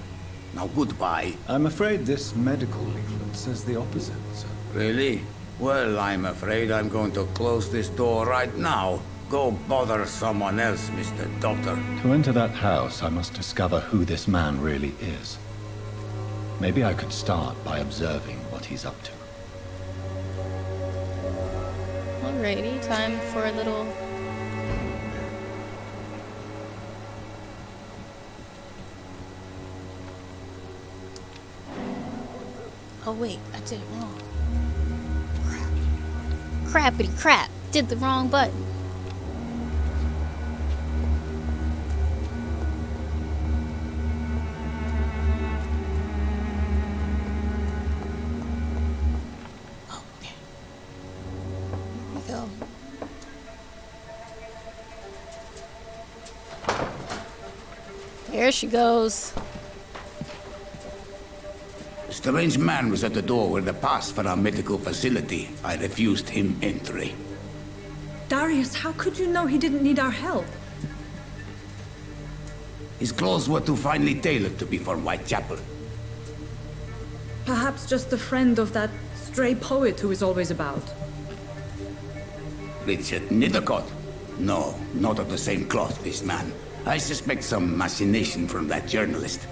Now goodbye. I'm afraid this medical leaflet says the opposite, sir. Really? Well, I'm afraid I'm going to close this door right now. Go bother someone else, Mr. Doctor. To enter that house, I must discover who this man really is. Maybe I could start by observing what he's up to. Alrighty, time for a little... Oh wait, I did it wrong. Crap. Crappity crap. Did the wrong button. Oh, okay. Here we go. There she goes. A strange man was at the door with a pass for our medical facility. I refused him entry. Darius, how could you know he didn't need our help? His clothes were too finely tailored to be for Whitechapel. Perhaps just a friend of that stray poet who is always about. Richard Nithercott? No, not of the same cloth, this man. I suspect some machination from that journalist.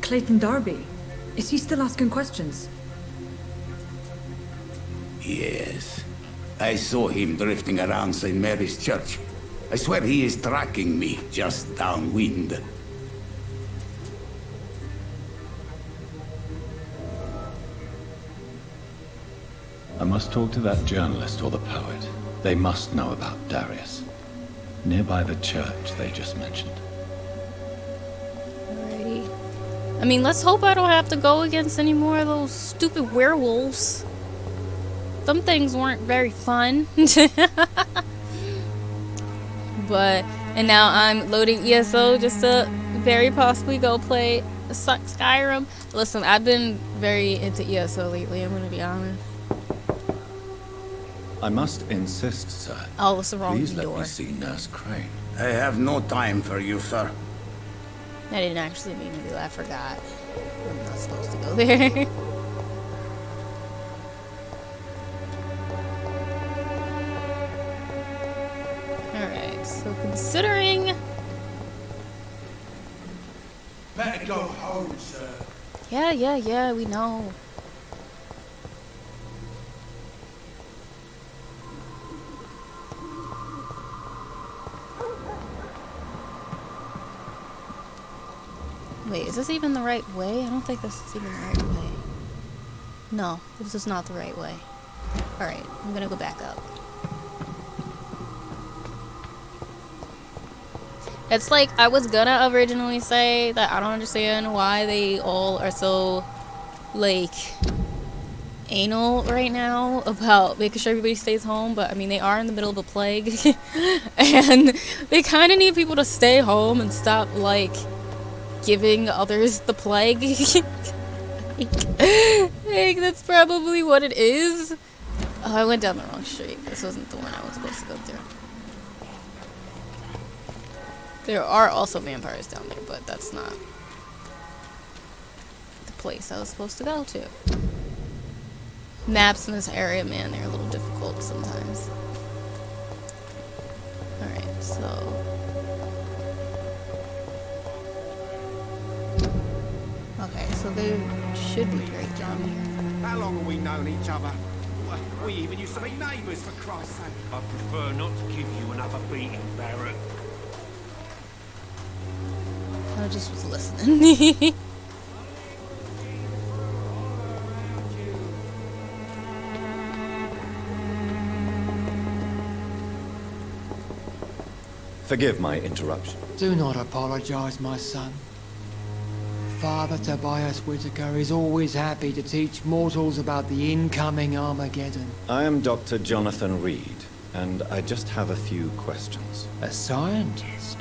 Clayton Darby. Is he still asking questions? Yes. I saw him drifting around St. Mary's Church. I swear he is tracking me just downwind. I must talk to that journalist or the poet. They must know about Darius. Nearby the church they just mentioned. Alrighty. I mean, let's hope I don't have to go against any more of those stupid werewolves. Some things weren't very fun. But, and now I'm loading ESO just to very possibly go play Skyrim. Listen, I've been very into ESO lately, I'm gonna be honest. I must insist, sir. Oh, it's the wrong Please let door. me see Nurse Crane. I have no time for you, sir. I didn't actually mean to do that, I forgot. I'm not supposed to go there. Alright, so considering... Better go home, sir. Yeah, we know. Wait, is this even the right way? I don't think this is even the right way. No, this is not the right way. Alright, I'm gonna go back up. It's like, I was gonna originally say that I don't understand why they all are so, like, anal right now about making sure everybody stays home, but I mean, they are in the middle of a plague. And they kind of need people to stay home and stop, like, giving others the plague. Like, that's probably what it is. Oh, I went down the wrong street. This wasn't the one I was supposed to go through. There are also vampires down there, but that's not the place I was supposed to go to. Maps in this area, man, they're a little difficult sometimes. Alright, so... Okay, so they should be right down here. How long have we known each other? We even used to be neighbours, for Christ's sake. I prefer not to give you another beating, Barrett. I just was listening. Forgive my interruption. Do not apologize, my son. Father Tobias Whitaker is always happy to teach mortals about the incoming Armageddon. I am Dr. Jonathan Reed, and I just have a few questions. A scientist?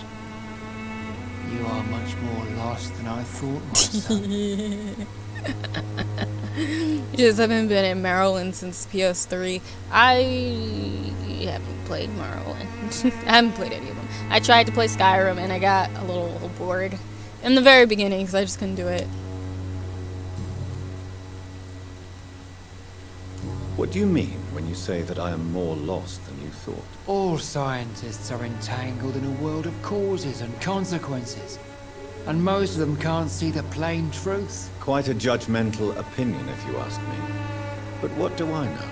You are much more lost than I thought, my son. You just haven't been in Maryland since PS3. I haven't played Maryland. I haven't played any of them. I tried to play Skyrim and I got a little bored in the very beginning because I just couldn't do it. What do you mean when you say that I am more lost than you thought? All scientists are entangled in a world of causes and consequences, and most of them can't see the plain truth. Quite a judgmental opinion, if you ask me. But what do I know?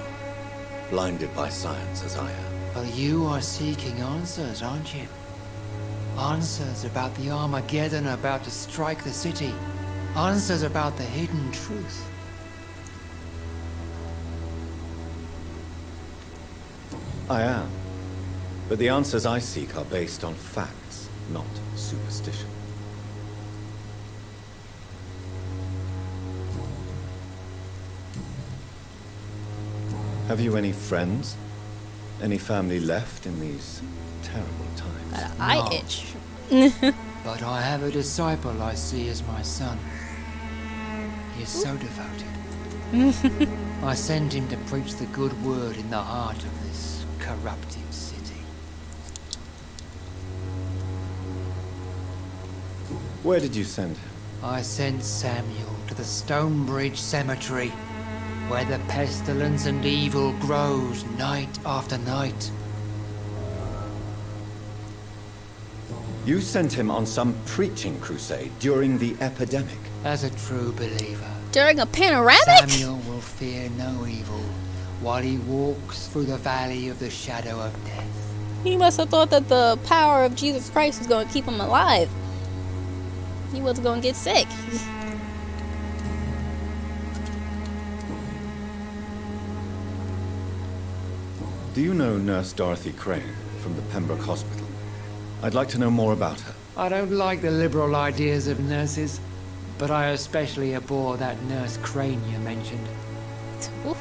Blinded by science as I am. Well, you are seeking answers, aren't you? Answers about the Armageddon about to strike the city. Answers about the hidden truth. I am. But the answers I seek are based on facts, not superstition. Have you any friends? Any family left in these terrible times? Got an eye itch. But I have a disciple I see as my son. He is so devoted. I send him to preach the good word in the heart of this corrupted city. Where did you send him? I sent Samuel to the Stonebridge Cemetery, where the pestilence and evil grows night after night. You sent him on some preaching crusade during the epidemic. As a true believer, During a panoramic? Samuel will fear no evil while he walks through the valley of the shadow of death. He must have thought that the power of Jesus Christ was going to keep him alive. He wasn't going to get sick. Do you know Nurse Dorothy Crane from the Pembroke Hospital? I'd like to know more about her. I don't like the liberal ideas of nurses, but I especially abhor that Nurse Crane you mentioned. Oof.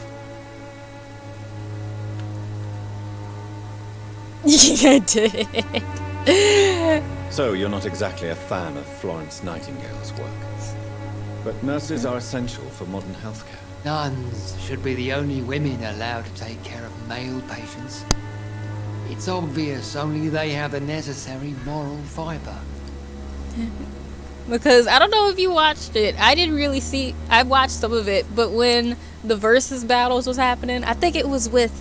You did. So you're not exactly a fan of Florence Nightingale's work. But nurses are essential for modern healthcare. Nuns should be the only women allowed to take care of male patients. It's obvious only they have the necessary moral fiber. Because I don't know if you watched it. I didn't really see. I watched some of it, but when the versus battles was happening, I think it was with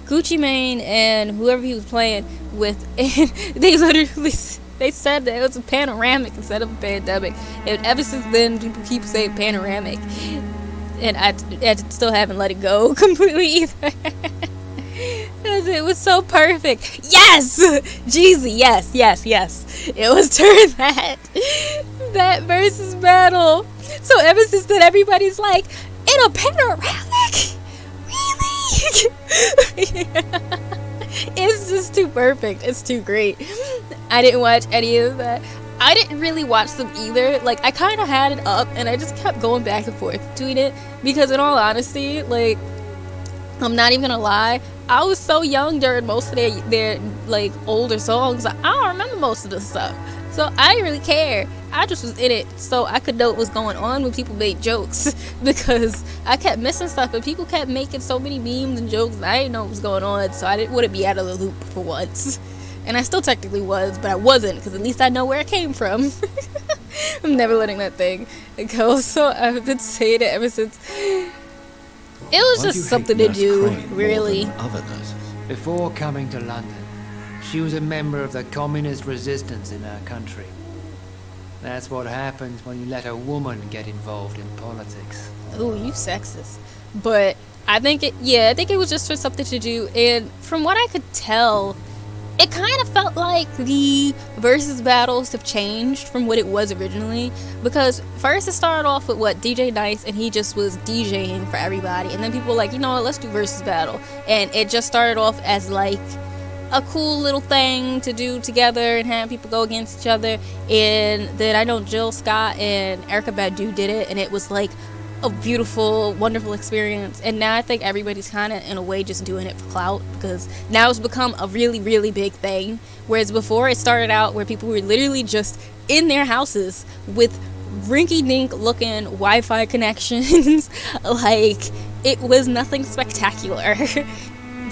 Gucci Mane and whoever he was playing with. And they literally said that it was a panoramic instead of a pandemic. And ever since then, people keep saying panoramic, and I still haven't let it go completely either. Because it was so perfect. Yes! Jeezy, yes. It was during that versus battle. So ever since then, everybody's like, in a panoramic? Really? It's just too perfect. It's too great. I didn't watch any of that. I didn't really watch them either. Like, I kind of had it up, and I just kept going back and forth between it. Because in all honesty, like, I'm not even gonna lie, I was so young during most of their like, older songs. I don't remember most of the stuff. So I didn't really care. I just was in it so I could know what was going on when people made jokes. Because I kept missing stuff, and people kept making so many memes and jokes, and I didn't know what was going on. So I wouldn't be out of the loop for once. And I still technically was, but I wasn't, because at least I know where it came from. I'm never letting that thing go. So I've been saying it ever since. It was just something to do, really. Other nurses. Before coming to London, she was a member of the communist resistance in her country. That's what happens when you let a woman get involved in politics. Ooh, you sexist. But I think it was just for something to do. And from what I could tell, it kind of felt like the versus battles have changed from what it was originally. Because first it started off with DJ Nice, and he just was DJing for everybody. And then people were like, you know what, let's do versus battle. And it just started off as like a cool little thing to do together and have people go against each other. And then I know Jill Scott and Erykah Badu did it, and it was like a beautiful, wonderful experience. And now I think everybody's kind of in a way just doing it for clout, because now it's become a really, really big thing. Whereas before it started out where people were literally just in their houses with rinky-dink looking Wi-Fi connections. Like, it was nothing spectacular.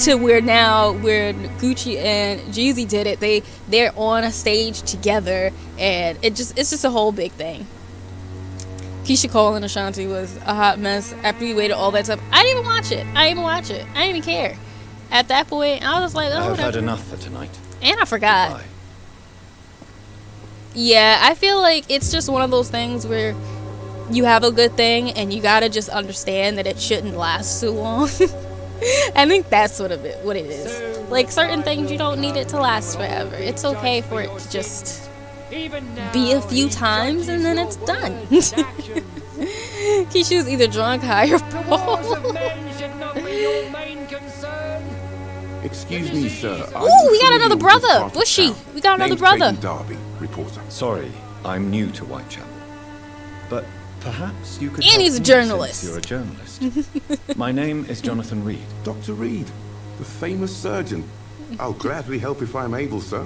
To where now, when Gucci and Jeezy did it, they're on a stage together, and it's just a whole big thing. Keisha Cole and Ashanti was a hot mess after we waited all that time. I didn't even watch it. I didn't even care. At that point, I was like, oh, I've whatever. had enough for tonight. And I forgot. Goodbye. Yeah, I feel like it's just one of those things where you have a good thing, and you gotta just understand that it shouldn't last too long. I think that's what it is. Like, certain things, you don't need it to last forever. It's okay for it to just be a few times, and then it's done. Keisha's either drunk, high, or both. Excuse me, sir. Ooh, we got another brother. Bushy. We got another brother. Darby, reporter. Sorry, I'm new to Whitechapel. But perhaps you could And help he's a me journalist. since you're a journalist. My name is Jonathan Reed. Dr. Reed, the famous surgeon. I'll gladly help if I'm able, sir.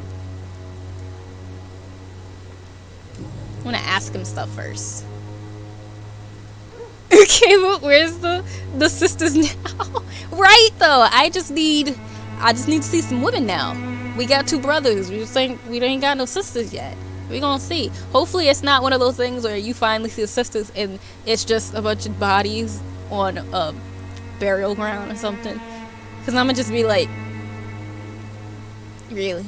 I want to ask him stuff first. Okay, but where's the sisters now? Right, though. I just need to see some women now. We got 2 brothers. We ain't got no sisters yet. We gonna see. Hopefully it's not one of those things where you finally see the sisters and it's just a bunch of bodies on a burial ground or something. Because I'm gonna just be like, really?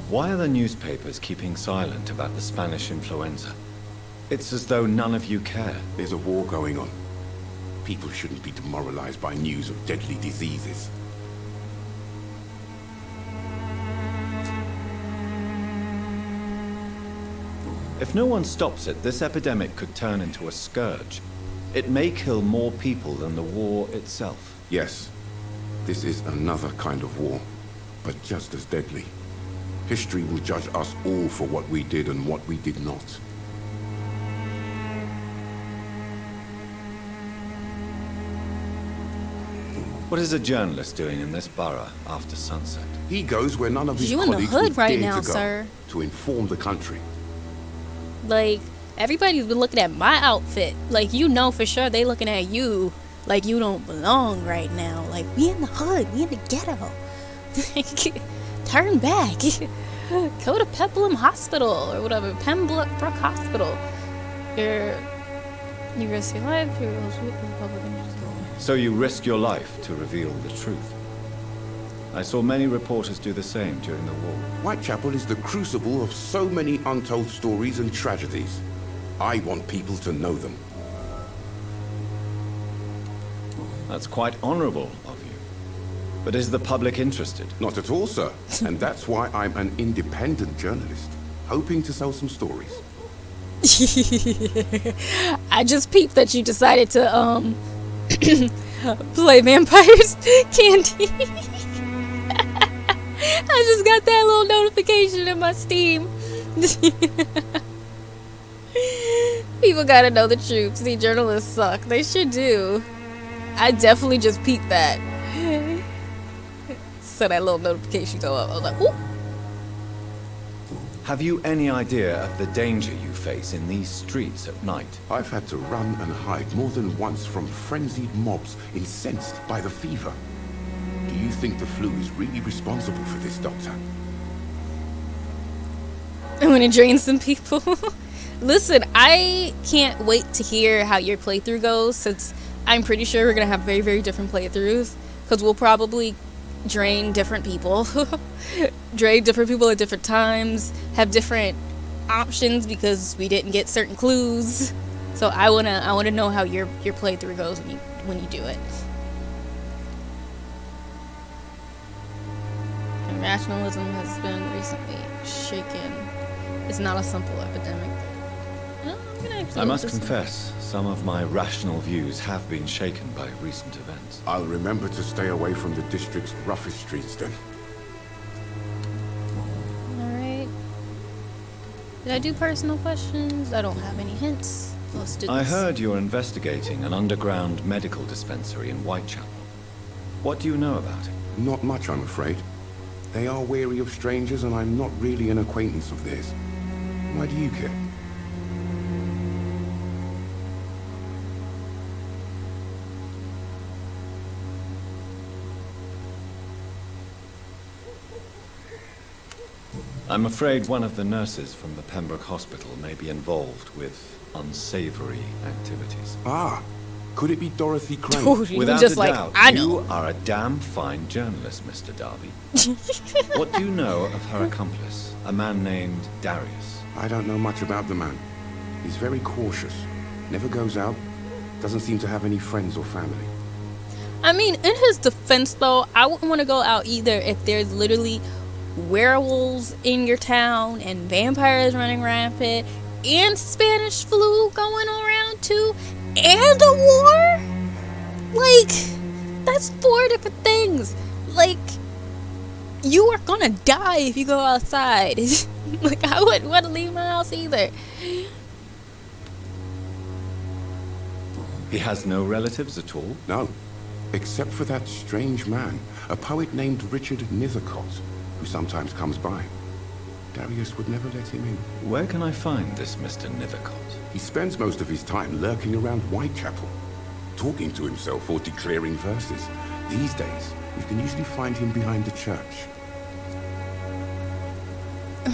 Why are the newspapers keeping silent about the Spanish influenza? It's as though none of you care. There's a war going on. People shouldn't be demoralized by news of deadly diseases. If no one stops it, this epidemic could turn into a scourge. It may kill more people than the war itself. Yes, this is another kind of war, but just as deadly. History will judge us all for what we did and what we did not. What is a journalist doing in this borough after sunset? He goes where none of his You in the colleagues hood would right dare now, to go, sir. to inform the country. Like, everybody's been looking at my outfit. Like, you know for sure they looking at you like you don't belong right now. Like, we in the hood. We in the ghetto. Turn back. Go to Peplum Hospital or whatever. Pembroke Hospital. You risk your life. You're public interest. So you risk your life to reveal the truth. I saw many reporters do the same during the war. Whitechapel is the crucible of so many untold stories and tragedies. I want people to know them. That's quite honorable of you. But is the public interested? Not at all, sir. And that's why I'm an independent journalist, hoping to sell some stories. I just peeped that you decided to play vampires, Candy. I just got that little notification in my Steam. People gotta know the truth. See, journalists suck. They sure do. I definitely just peeped that. So that little notification go up. I was like, ooh. Have you any idea of the danger you face in these streets at night? I've had to run and hide more than once from frenzied mobs incensed by the fever. Do you think the flu is really responsible for this, Doctor? I'm gonna drain some people. Listen, I can't wait to hear how your playthrough goes, since I'm pretty sure we're gonna have very, very different playthroughs, because we'll probably drain different people. Drain different people at different times, have different options because we didn't get certain clues. So I wanna know how your playthrough goes when you do it. And rationalism has been recently shaken. It's not a simple epidemic. No, I'm gonna actually I must confess, some of my rational views have been shaken by recent events. I'll remember to stay away from the district's roughest streets then. Alright. Did I do personal questions? I don't have any hints. Let's do this. I heard you're investigating an underground medical dispensary in Whitechapel. What do you know about it? Not much, I'm afraid. They are wary of strangers, and I'm not really an acquaintance of theirs. Why do you care? I'm afraid one of the nurses from the Pembroke Hospital may be involved with unsavory activities. Ah, could it be Dorothy Crane? Without just a like, doubt, I know. you are a damn fine journalist, Mr. Darby. What do you know of her accomplice, a man named Darius? I don't know much about the man. He's very cautious. Never goes out. Doesn't seem to have any friends or family. I mean, in his defense though, I wouldn't want to go out either if there's literally werewolves in your town and vampires running rampant and Spanish flu going around too and a war. Like, that's 4 different things. Like, you are gonna die if you go outside. Like, I wouldn't want to leave my house either. He has no relatives at all? No, except for that strange man, a poet named Richard Nithercott, who sometimes comes by. Darius would never let him in. Where can I find this Mr. Nithercott? He spends most of his time lurking around Whitechapel, talking to himself or declaring verses. These days, you can usually find him behind the church.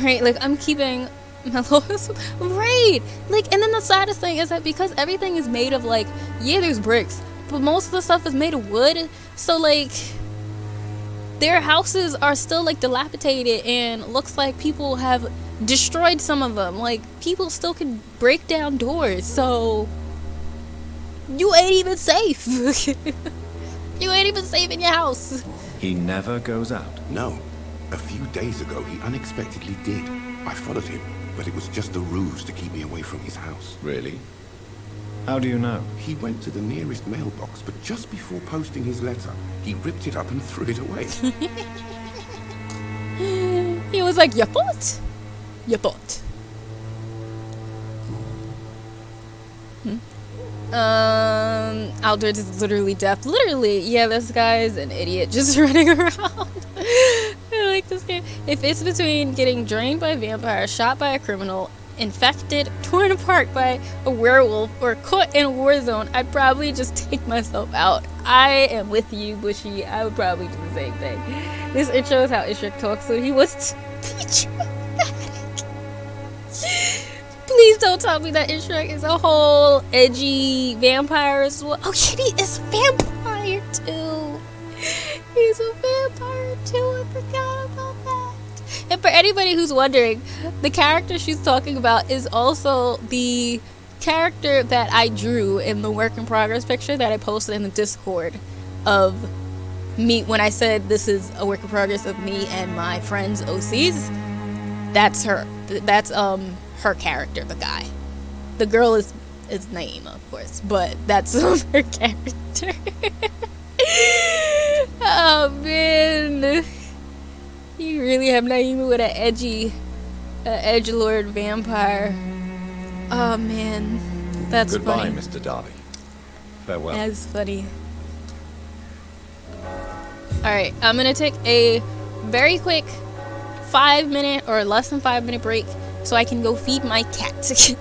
Right, like, I'm keeping my lowest. Right! Like, and then the saddest thing is that because everything is made of, like, yeah, there's bricks, but most of the stuff is made of wood, so, like, their houses are still, like, dilapidated and looks like people have destroyed some of them. Like, people still can break down doors, so you ain't even safe. You ain't even safe in your house. He never goes out? No. A few days ago, he unexpectedly did. I followed him, but it was just a ruse to keep me away from his house. Really? How do you know? He went to the nearest mailbox, but just before posting his letter, he ripped it up and threw it away. He was like, your fault? Your fault. Outdoors is literally death. Literally, yeah, this guy's an idiot just running around. I like this game. If it's between getting drained by a vampire, shot by a criminal, infected, torn apart by a werewolf, or caught in a war zone, I'd probably just take myself out. I am with you, Bushy. I would probably do the same thing. This intro is how Ishrik talks, so he was dramatic. Please don't tell me that Ishrik is a whole edgy vampire as well. Oh shit, he is a vampire too. He's a vampire too. I forgot about that. And for anybody who's wondering, the character she's talking about is also the character that I drew in the work in progress picture that I posted in the Discord of me when I said this is a work in progress of me and my friends OCs. That's her. That's her character, the guy. The girl is Naima, of course, but that's her character. Oh man. really have Naomi with an edgelord vampire. Oh man, that's Goodbye, funny. Mr. Darby. Farewell. That's funny. Alright, I'm gonna take a very quick 5-minute or less than 5-minute break so I can go feed my cat.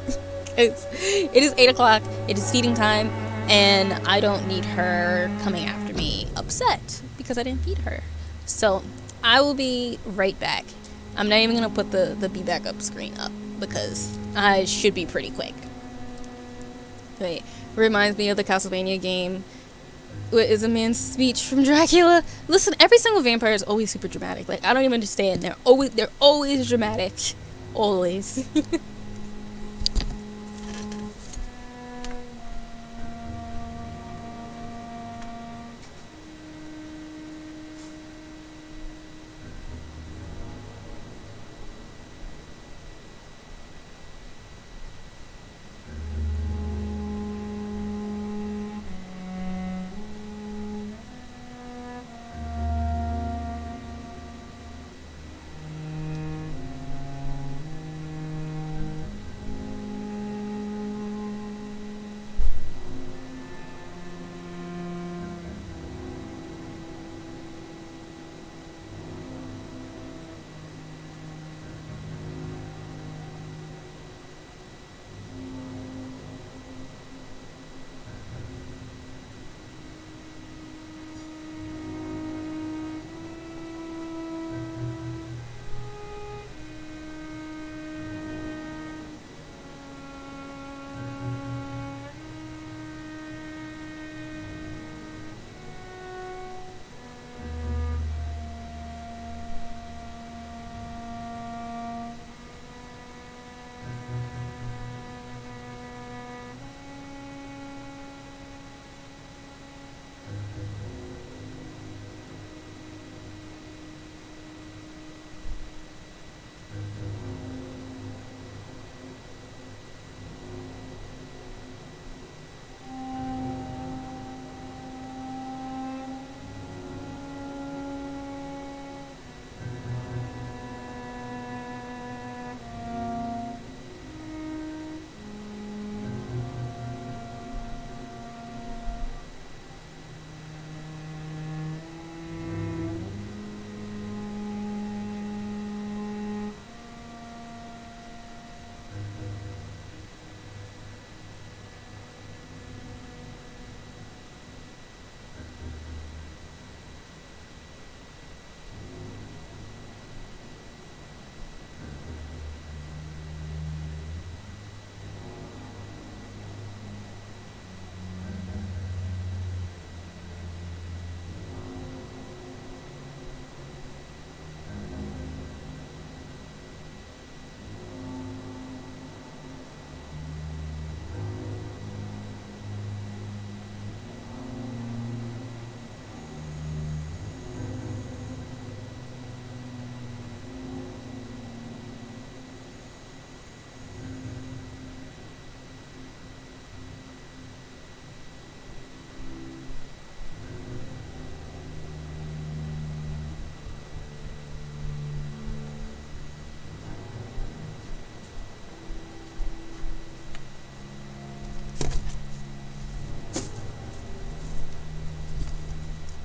It is 8 o'clock, it is feeding time, and I don't need her coming after me upset because I didn't feed her. So I will be right back. I'm not even gonna put the be back up screen up because I should be pretty quick. Wait, reminds me of the Castlevania game. What is a man's speech from Dracula? Listen, every single vampire is always super dramatic. Like, I don't even understand. They're always dramatic. Always.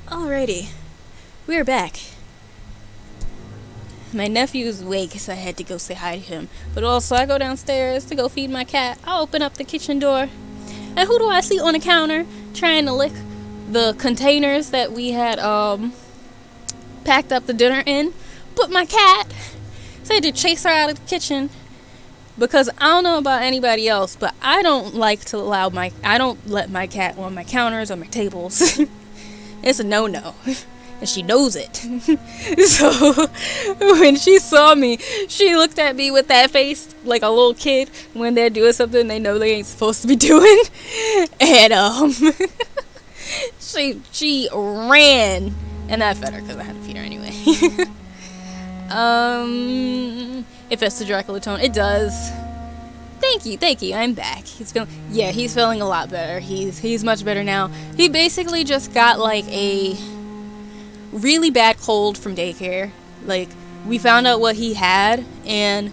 Alrighty, we're back. My nephew's awake, so I had to go say hi to him. But also, I go downstairs to go feed my cat. I open up the kitchen door, and who do I see on the counter trying to lick the containers that we had packed up the dinner in? But my cat. So I had to chase her out of the kitchen because I don't know about anybody else, but I don't like to I don't let my cat on my counters or my tables. It's a no-no. And she knows it. So when she saw me, she looked at me with that face like a little kid when they're doing something they know they ain't supposed to be doing. And she ran, and that fed her because I had to feed her anyway. If it's the Dracula tone, it does. Thank you. I'm back. He's feeling a lot better. He's much better now. He basically just got like a really bad cold from daycare. Like we found out what he had, and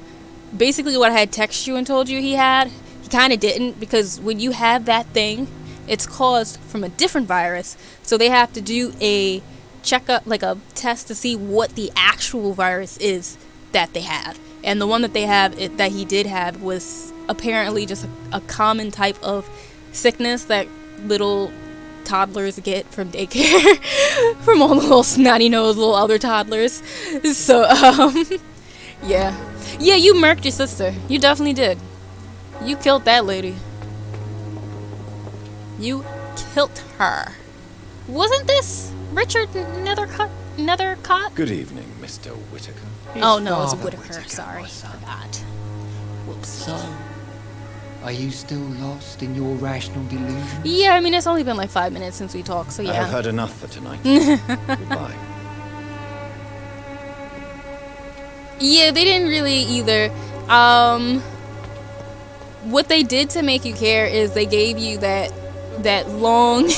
basically what I had texted you and told you he had, he kind of didn't, because when you have that thing, it's caused from a different virus. So they have to do a checkup, like a test to see what the actual virus is that they have. And the one that they have, that he did have, was apparently just a common type of sickness that little toddlers get from daycare from all the little snotty-nosed little other toddlers. So yeah, you murked your sister. You definitely did. You killed that lady. You killed her. Wasn't this Richard Nethercott? Good evening, Mr. Whitaker. Oh no, it's Whitaker. Sorry, forgot. Whoops. So, are you still lost in your rational delusion? Yeah, I mean, it's only been like 5 minutes since we talked, so yeah. I have heard enough for tonight. Goodbye. Yeah, they didn't really either. What they did to make you care is they gave you that long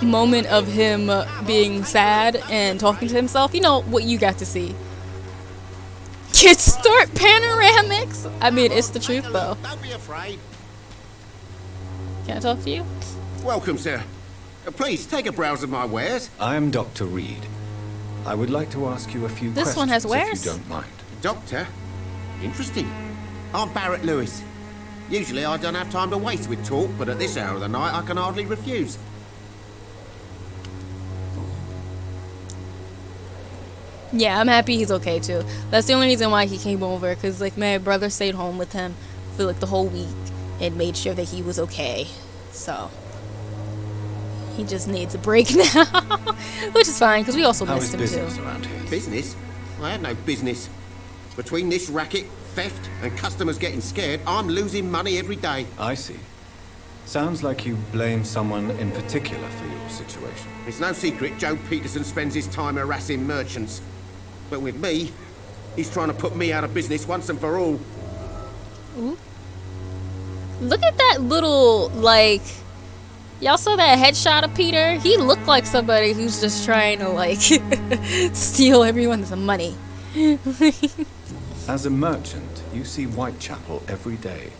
moment of him being sad and talking to himself. You know what you got to see. Kids start panoramics. I mean, it's the truth though. Don't be afraid. Can I talk to you? Welcome, sir. Please take a browse of my wares. I am Dr. Reed. I would like to ask you a few This questions, one has if wares? you don't mind. Doctor? Interesting. I'm Barrett Lewis. Usually I don't have time to waste with talk, but at this hour of the night I can hardly refuse. Yeah, I'm happy he's okay too. That's the only reason why he came over, because like my brother stayed home with him for like the whole week and made sure that he was okay. So he just needs a break now, which is fine because we also How missed is him business too. around here? Business? I have no business. Between this racket, theft, and customers getting scared, I'm losing money every day. I see. Sounds like you blame someone in particular for your situation. It's no secret Joe Peterson spends his time harassing merchants. But with me, he's trying to put me out of business once and for all. Ooh. Look at that little, like, y'all saw that headshot of Peter? He looked like somebody who's just trying to, like, steal everyone's money. As a merchant, you see Whitechapel every day.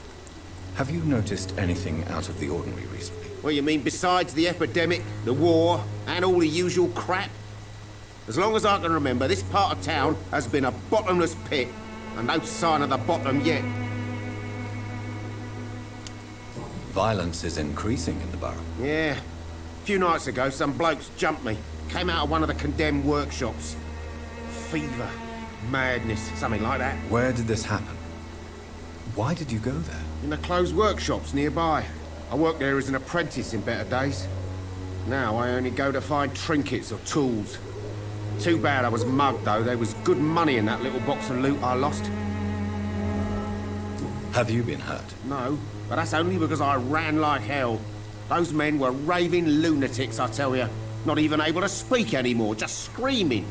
Have you noticed anything out of the ordinary recently? Well, you mean besides the epidemic, the war, and all the usual crap? As long as I can remember, this part of town has been a bottomless pit, and no sign of the bottom yet. Violence is increasing in the borough. Yeah. A few nights ago, some blokes jumped me. Came out of one of the condemned workshops. Fever, madness, something like that. Where did this happen? Why did you go there? In the closed workshops nearby. I worked there as an apprentice in better days. Now I only go to find trinkets or tools. Too bad I was mugged, though. There was good money in that little box of loot I lost. Have you been hurt? No, but that's only because I ran like hell. Those men were raving lunatics, I tell you. Not even able to speak anymore, just screaming.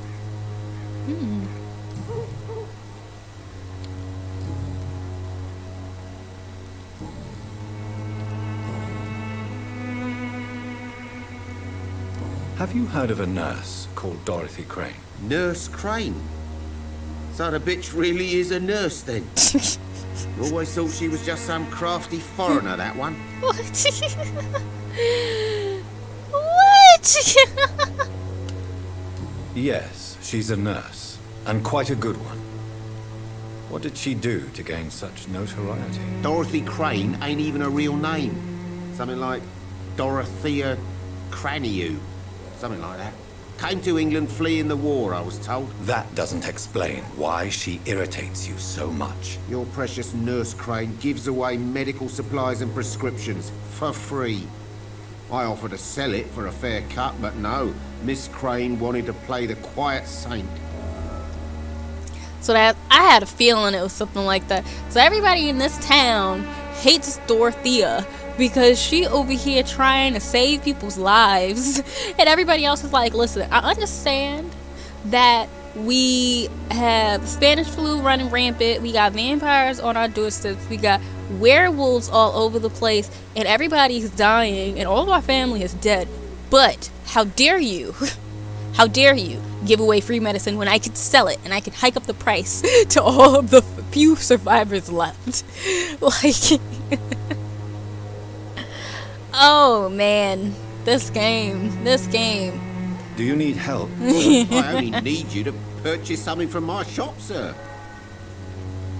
Have you heard of a nurse called Dorothy Crane? Nurse Crane? So the bitch really is a nurse, then? Always thought she was just some crafty foreigner, that one. What? What? Yes, she's a nurse, and quite a good one. What did she do to gain such notoriety? Dorothy Crane ain't even a real name. Something like Dorothea Craniu. Something like that. Came to England fleeing the war, I was told. That doesn't explain why she irritates you so much. Your precious Nurse Crane gives away medical supplies and prescriptions for free. I offered to sell it for a fair cut, but no. Miss Crane wanted to play the quiet saint. So that I had a feeling it was something like that. So everybody in this town hates Dorothea because she over here trying to save people's lives, and everybody else is like, listen, I understand that we have Spanish flu running rampant, we got vampires on our doorsteps, we got werewolves all over the place, and everybody's dying, and all of our family is dead. But how dare you How dare you give away free medicine when I could sell it and I could hike up the price to all of the few survivors left. Like, oh man, this game. Do you need help? I only need you to purchase something from my shop, sir.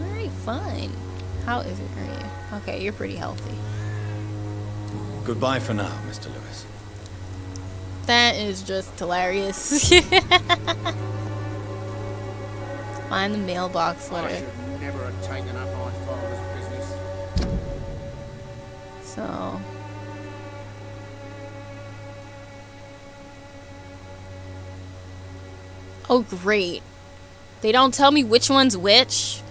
Alright, fine. How is it for you? Okay, you're pretty healthy. Goodbye for now, Mr. Lewis. That is just hilarious. Find the mailbox I letter. should never have taken up my father's business. So... oh, great. They don't tell me which one's which?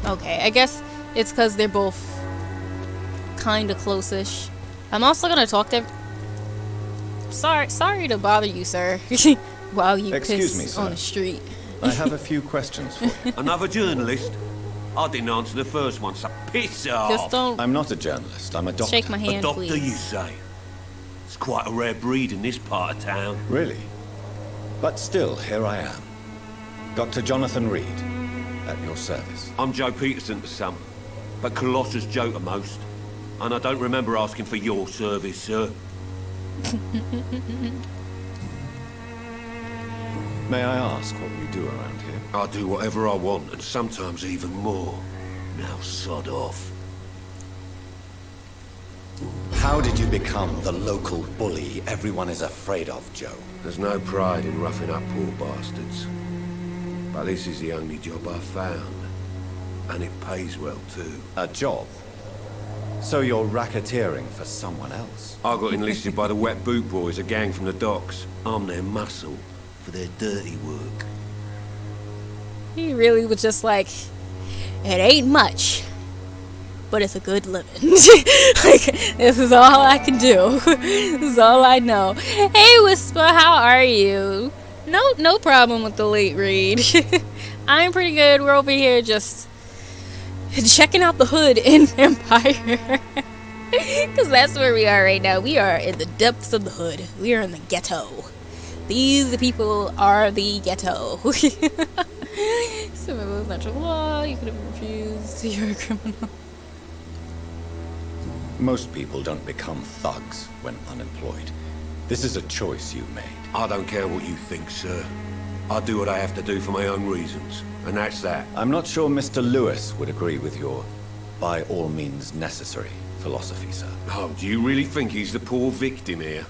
Okay, I guess it's because they're both kind of close-ish. I'm also gonna talk to... Sorry to bother you, sir. While you Excuse piss me, sir. on the street. I have a few questions for you. Another journalist? I didn't answer the first one, so piss off. Just don't... I'm not a journalist, I'm a doctor. shake my hand, A doctor, please. you say? It's quite a rare breed in this part of town. Really? But still, here I am. Dr. Jonathan Reed, at your service. I'm Joe Peterson to some, but Colossus Joe to most. And I don't remember asking for your service, sir. May I ask what you do around here? I do whatever I want, and sometimes even more. Now sod off. How did you become the local bully everyone is afraid of, Joe? There's no pride in roughing up poor bastards. But this is the only job I've found. And it pays well, too. A job? So you're racketeering for someone else? I got enlisted by the Wet Boot Boys, a gang from the docks. I'm their muscle for their dirty work. He really was just like, it ain't much, but it's a good living. Like, this is all I can do. This is all I know. Hey, Whisper, how are you? No problem with the late read. I'm pretty good. We're over here just checking out the hood in Vampyr. Because that's where we are right now. We are in the depths of the hood. We are in the ghetto. These people are the ghetto. Some of natural law. You could have refused. You're a criminal. Most people don't become thugs when unemployed. This is a choice you made. I don't care what you think, sir. I do what I have to do for my own reasons. And that's that. I'm not sure Mr. Lewis would agree with your by all means necessary philosophy, sir. Oh, do you really think he's the poor victim here?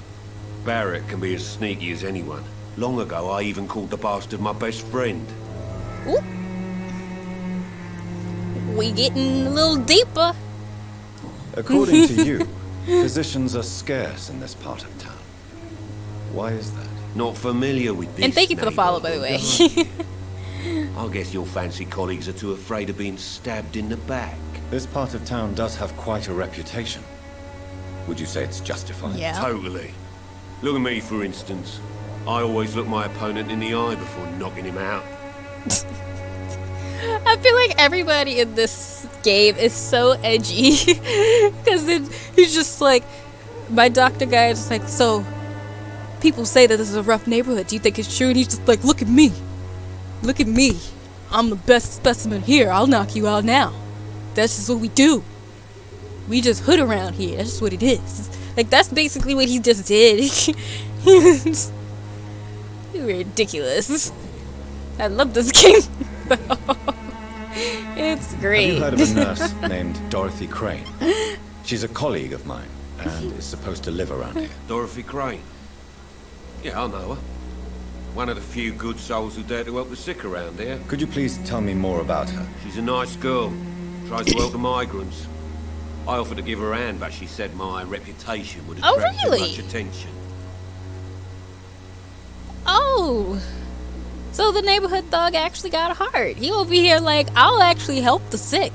Barrett can be as sneaky as anyone. Long ago, I even called the bastard my best friend. Ooh. We getting a little deeper. According to you, physicians are scarce in this part of town. Why is that? Not familiar with this. And thank you for the follow, by the way. I guess your fancy colleagues are too afraid of being stabbed in the back. This part of town does have quite a reputation. Would you say it's justified? Yeah. Totally. Look at me, for instance. I always look my opponent in the eye before knocking him out. I feel like everybody in this game is so edgy. Because he's just like, my doctor guy is just like, so, people say that this is a rough neighborhood. Do you think it's true? And he's just like, look at me. Look at me. I'm the best specimen here. I'll knock you out now. That's just what we do. We just hood around here. That's just what it is. Like, that's basically what he just did. It's ridiculous. I love this game. It's great. Have you heard of a nurse named Dorothy Crane? She's a colleague of mine and is supposed to live around here. Dorothy Crane? Yeah, I know her. One of the few good souls who dare to help the sick around here. Could you please tell me more about her? She's a nice girl. Tries to help the migrants. I offered to give her a hand, but she said my reputation would attract too much attention. Oh, so the neighborhood thug actually got a heart. He over here like, I'll actually help the sick.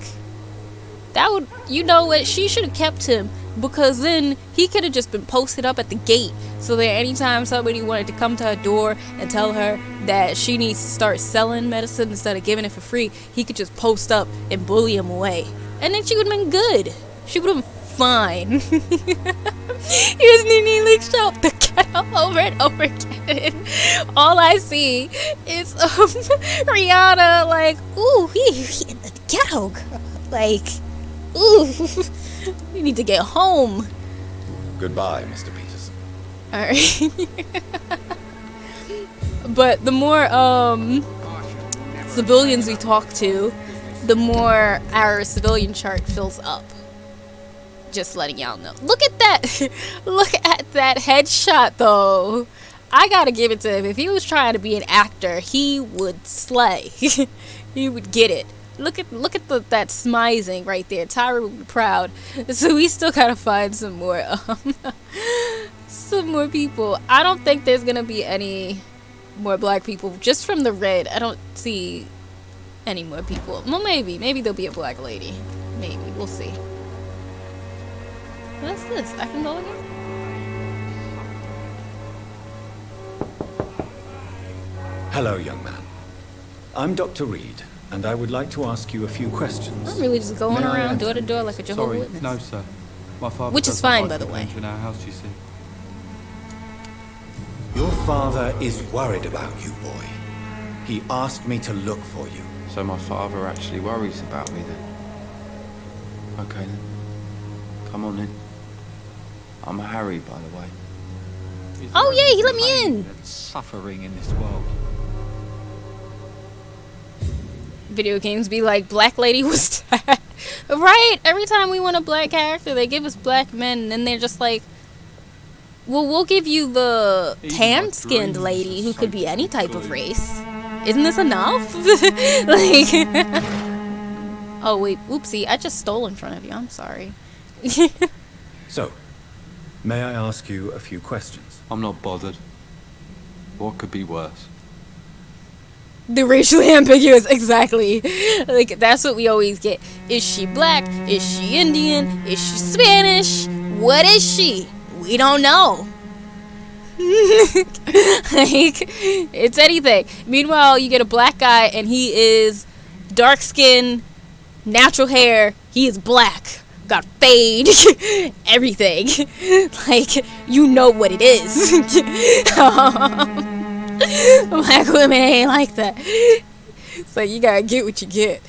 That would, you know what, she should have kept him, because then he could have just been posted up at the gate so that anytime somebody wanted to come to her door and tell her that she needs to start selling medicine instead of giving it for free, he could just post up and bully him away. And then she would have been good. She would have been fine. Here's Nene Leak's out the ghetto. over and over again. All I see is Rihanna like, ooh, we in the ghetto, girl. Like, ooh, we need to get home. Goodbye, Mr. Peterson. Alright. But the more civilians we talk to, the more our civilian chart fills up. Just letting y'all know. Look at that. Look at that headshot though. I gotta give it to him. If he was trying to be an actor, he would slay. He would get it. Look at that smizing right there. Tyra would be proud. So we still gotta find some more people. I don't think there's gonna be any more black people. Just from the red, I don't see any more people. Well, maybe there'll be a black lady. Maybe, we'll see. What's this? I can go again? Hello, young man. I'm Dr. Reed, and I would like to ask you a few questions. I'm really just going May I around enter? door to door like a Jehovah's Sorry, Witness. no, sir. My father Which is doesn't fine, like by the people way. entering our house, you see. Your father is worried about you, boy. He asked me to look for you. So my father actually worries about me then? Okay then. Come on in. I'm Harry, by the way. Oh yeah, he let me in. And suffering in this world. Video games be like, black lady was that. Right? Every time we want a black character, they give us black men, and then they're just like, well, we'll give you the tan-skinned lady who could be any type of race. Isn't this enough? Like, oh wait, oopsie, I just stole in front of you. I'm sorry. So, may I ask you a few questions? I'm not bothered. What could be worse? The racially ambiguous, exactly. Like, that's what we always get. Is she black? Is she Indian? Is she Spanish? What is she? We don't know. Like, it's anything. Meanwhile, you get a black guy and he is dark skin, natural hair. He is black. Got fade. Everything. Like, you know what it is. Black women ain't like that. It's like, you gotta get what you get.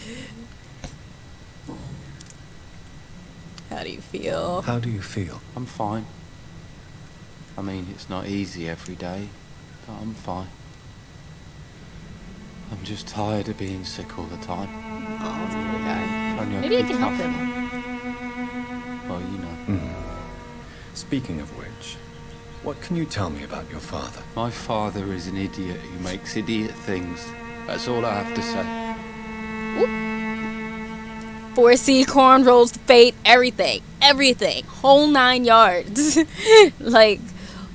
How do you feel? How do you feel? I'm fine. I mean, it's not easy every day, but I'm fine. I'm just tired of being sick all the time. Oh, poor guy. Only I Maybe you could can help tough him. it. Well, you know. Speaking of which, what can you tell me about your father? My father is an idiot who makes idiot things. That's all I have to say. 4C, cornrows, fade, everything. Everything. Whole 9 yards. Like,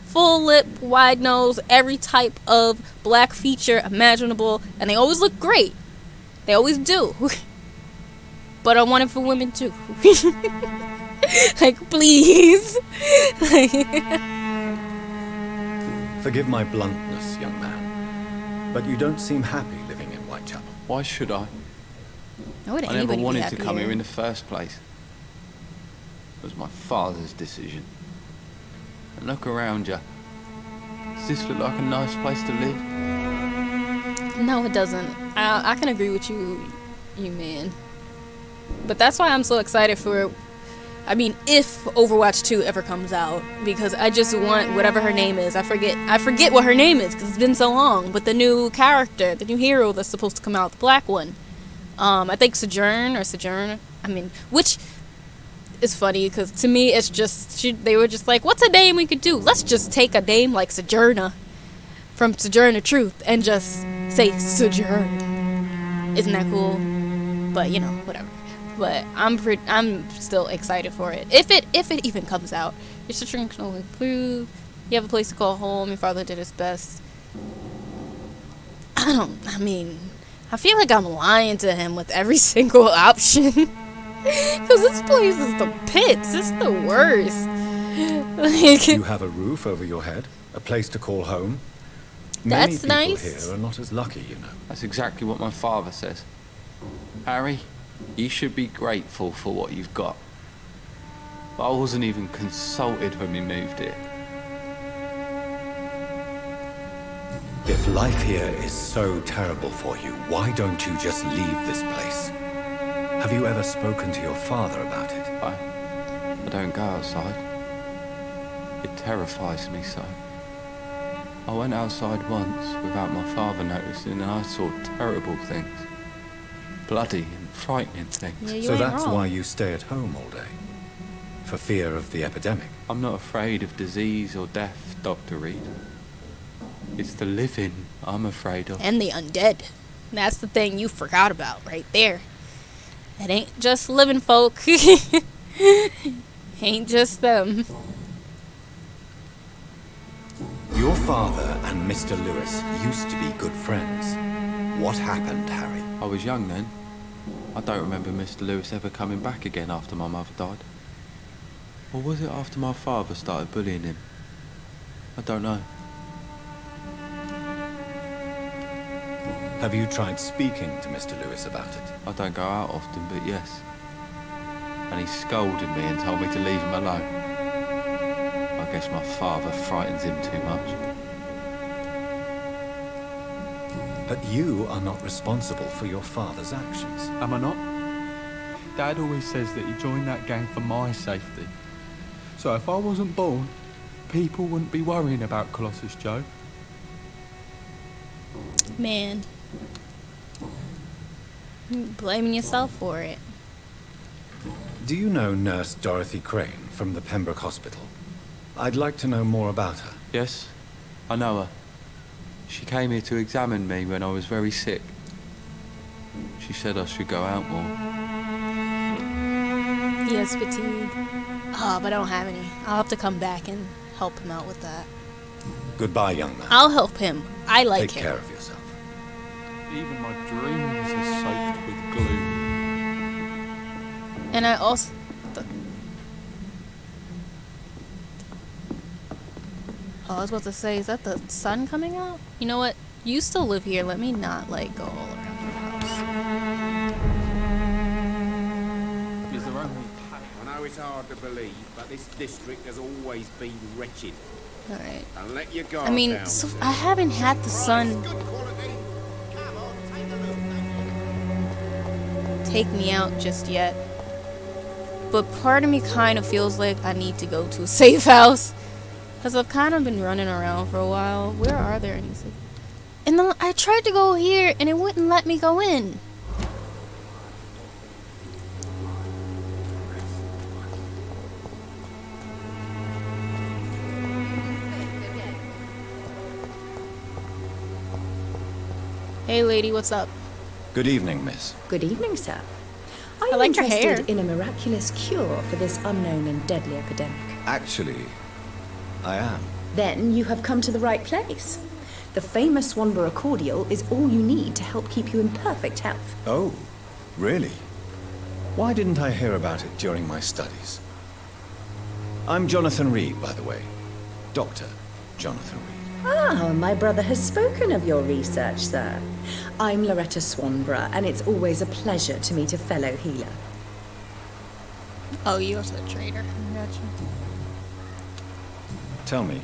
full lip, wide nose, every type of black feature imaginable. And they always look great. They always do. But I want it for women too. Like, please. Forgive my bluntness, young man, but you don't seem happy living in Whitechapel. Why should I? Why would I never anybody be wanted to happy come here? here in the first place. It was my father's decision. And look around you. Does this look like a nice place to live? No, it doesn't. I can agree with you man. But that's why I'm so excited for, I mean, if Overwatch 2 ever comes out, because I just want whatever her name is. I forget what her name is because it's been so long. But the new character, the new hero that's supposed to come out, the black one. I think Sojourn. I mean, which is funny because to me it's just they were just like, what's a name we could do? Let's just take a name like Sojourner from Sojourner Truth and just say Sojourn. Isn't that cool? But you know, whatever. But I'm still excited for it. If it even comes out. Your children can only prove you have a place to call home. Your father did his best. I feel like I'm lying to him with every single option. Because this place is the pits. It's the worst. Like, You have a roof over your head, a place to call home. Many That's people nice. here are not as lucky, you know. That's exactly what my father says. Harry, you should be grateful for what you've got. But I wasn't even consulted when we moved here. If life here is so terrible for you, why don't you just leave this place? Have you ever spoken to your father about it? I don't go outside. It terrifies me so. I went outside once without my father noticing and I saw terrible things. Bloody and frightening things. Yeah, so that's why you stay at home all day? For fear of the epidemic? I'm not afraid of disease or death, Dr. Reed. It's the living I'm afraid of. And the undead. That's the thing you forgot about right there. It ain't just living folk. Ain't just them. Your father and Mr. Lewis used to be good friends. What happened, Harry? I was young then. I don't remember Mr. Lewis ever coming back again after my mother died. Or was it after my father started bullying him? I don't know. Have you tried speaking to Mr. Lewis about it? I don't go out often, but yes. And he scolded me and told me to leave him alone. I guess my father frightens him too much. But you are not responsible for your father's actions. Am I not? Dad always says that he joined that gang for my safety. So if I wasn't born, people wouldn't be worrying about Colossus Joe. Man. Blaming yourself for it. Do you know Nurse Dorothy Crane from the Pembroke Hospital? I'd like to know more about her. Yes, I know her. She came here to examine me when I was very sick. She said I should go out more. He has fatigue. Oh, but I don't have any. I'll have to come back and help him out with that. Goodbye, young man. I'll help him. I like him. Take care of yourself. Even my dreams are soaked with gloom. And I also... Oh, I was about to say, is that the sun coming out? You know what? You still live here. Let me not, like, go all around your house. Is there only... I know it's hard to believe, but this district has always been wretched. Alright. And let your guard I mean, down. so I haven't had the sun take me out just yet. But part of me kind of feels like I need to go to a safe house. Because I've kind of been running around for a while. Where are there any safe? And then I tried to go here and it wouldn't let me go in. Hey lady, what's up? Good evening, miss. Good evening, sir. Are I you like your hair. interested in a miraculous cure for this unknown and deadly epidemic? Actually, I am. Then you have come to the right place. The famous Swanborough cordial is all you need to help keep you in perfect health. Oh, really? Why didn't I hear about it during my studies? I'm Jonathan Reed, by the way. Dr. Jonathan Reed. Ah, my brother has spoken of your research, sir. I'm Loretta Swanborough, and it's always a pleasure to meet a fellow healer. Oh, you're also a traitor. Gotcha. Tell me,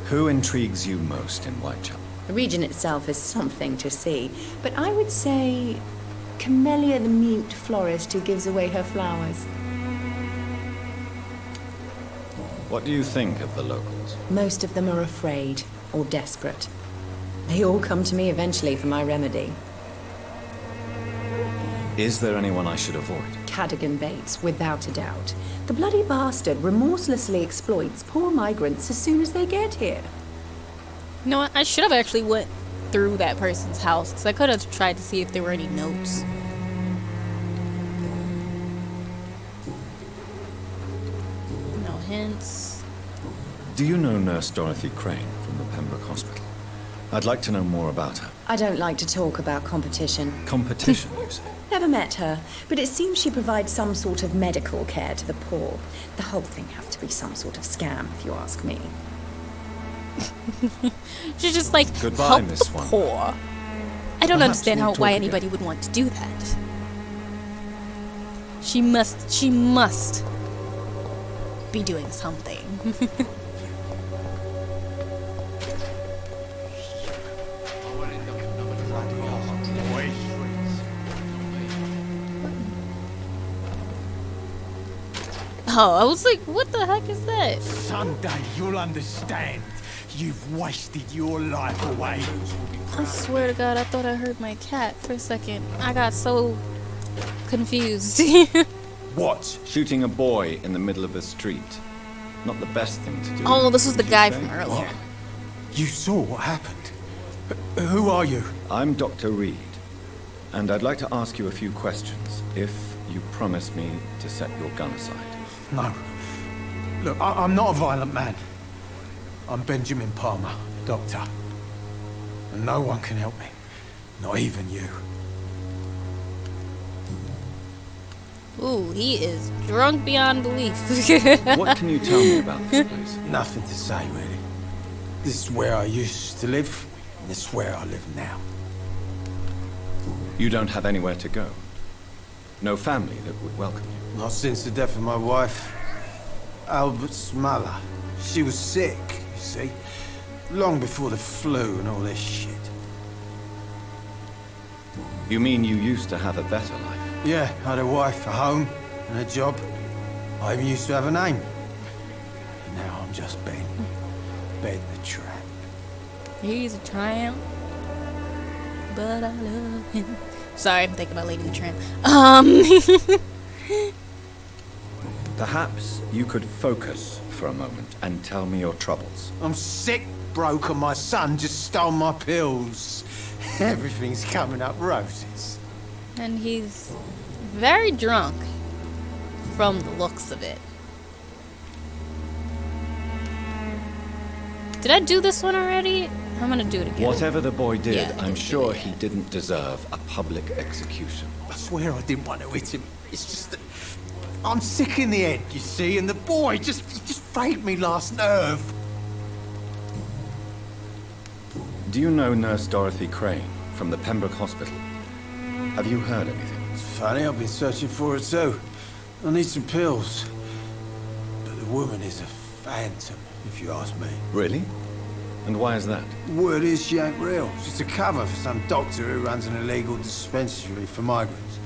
who intrigues you most in Whitechapel? The region itself is something to see, but I would say Camellia the mute florist who gives away her flowers. What do you think of the locals? Most of them are afraid or desperate. They all come to me eventually for my remedy. Is there anyone I should avoid? Cadogan Bates, without a doubt. The bloody bastard remorselessly exploits poor migrants as soon as they get here. You know what? I should have actually went through that person's house because I could have tried to see if there were any notes. No hints. Do you know Nurse Dorothy Crane from the Pembroke Hospital? I'd like to know more about her. I don't like to talk about competition. Competition, you say? Never met her, but it seems she provides some sort of medical care to the poor. The whole thing has to be some sort of scam, if you ask me. She's just like, Goodbye, help Miss the Swan. poor. I don't Perhaps understand we'll why talk anybody would want to do that. She must be doing something. Oh, I was like, what the heck is that? Someday you'll understand. You've wasted your life away. I swear to God, I thought I heard my cat for a second. I got so confused. What? Shooting a boy in the middle of a street. Not the best thing to do. Oh, this was the would you guy say? from earlier. You saw what happened. Who are you? I'm Dr. Reed, and I'd like to ask you a few questions, if you promise me to set your gun aside. No. Look, I'm not a violent man. I'm Benjamin Palmer, doctor. And no one can help me. Not even you. Ooh, he is drunk beyond belief. What can you tell me about this place? Nothing to say, really. This is where I used to live, and this is where I live now. You don't have anywhere to go? No family that would welcome you? Not since the death of my wife, Albert's mother. She was sick, you see. Long before the flu and all this shit. You mean you used to have a better life? Yeah, I had a wife, a home, and a job. I even used to have a name. Now I'm just Ben. Ben the Tramp. He's a tramp, but I love him. Sorry, I'm thinking about Lady the Tramp. Perhaps you could focus for a moment and tell me your troubles. I'm sick, broke, and my son just stole my pills. Everything's coming up roses. And he's very drunk from the looks of it. Did I do this one already? I'm gonna do it again. Whatever the boy did, Yeah, I'm sure he didn't deserve a public execution. I swear I didn't want to hit him. It's just that I'm sick in the head, you see, and the boy he just frayed me last nerve. Do you know Nurse Dorothy Crane from the Pembroke Hospital? Have you heard anything? It's funny, I've been searching for her too. I need some pills. But the woman is a phantom, if you ask me. Really? And why is that? Word is she ain't real. She's a cover for some doctor who runs an illegal dispensary for migrants.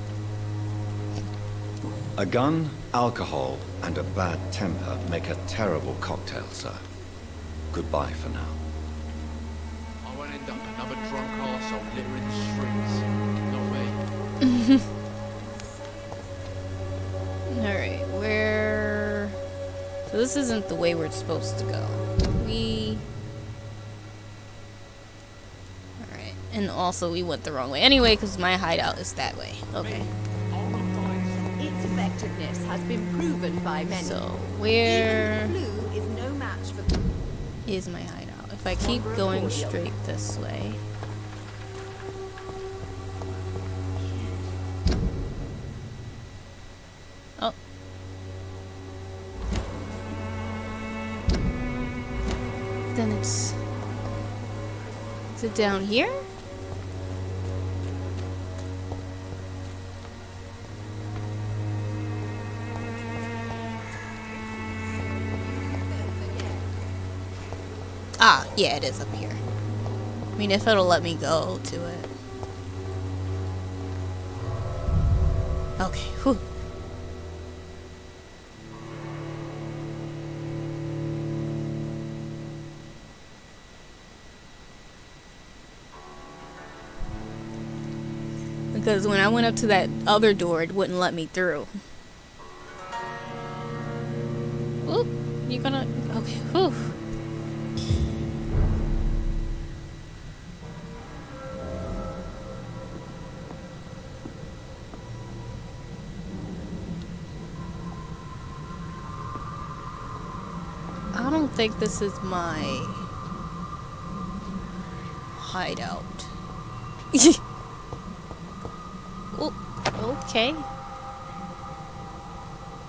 A gun, alcohol, and a bad temper make a terrible cocktail, sir. Goodbye for now. I won't end up another drunk arsehole littering the streets. Not me. Alright, where... So this isn't the way we're supposed to go. Alright, and also we went the wrong way. Anyway, because my hideout is that way. Okay. Its effectiveness has been proven by many. So, where... Even the flu is no match for... is my hideout? If I keep going straight this way... Oh. Then it's... Is it down here? Ah, yeah, it is up here. I mean, if it'll let me go to it. Okay, whew. Because when I went up to that other door, it wouldn't let me through. Oop, you gonna... Okay, whew. I don't think this is my hideout. Oh, okay.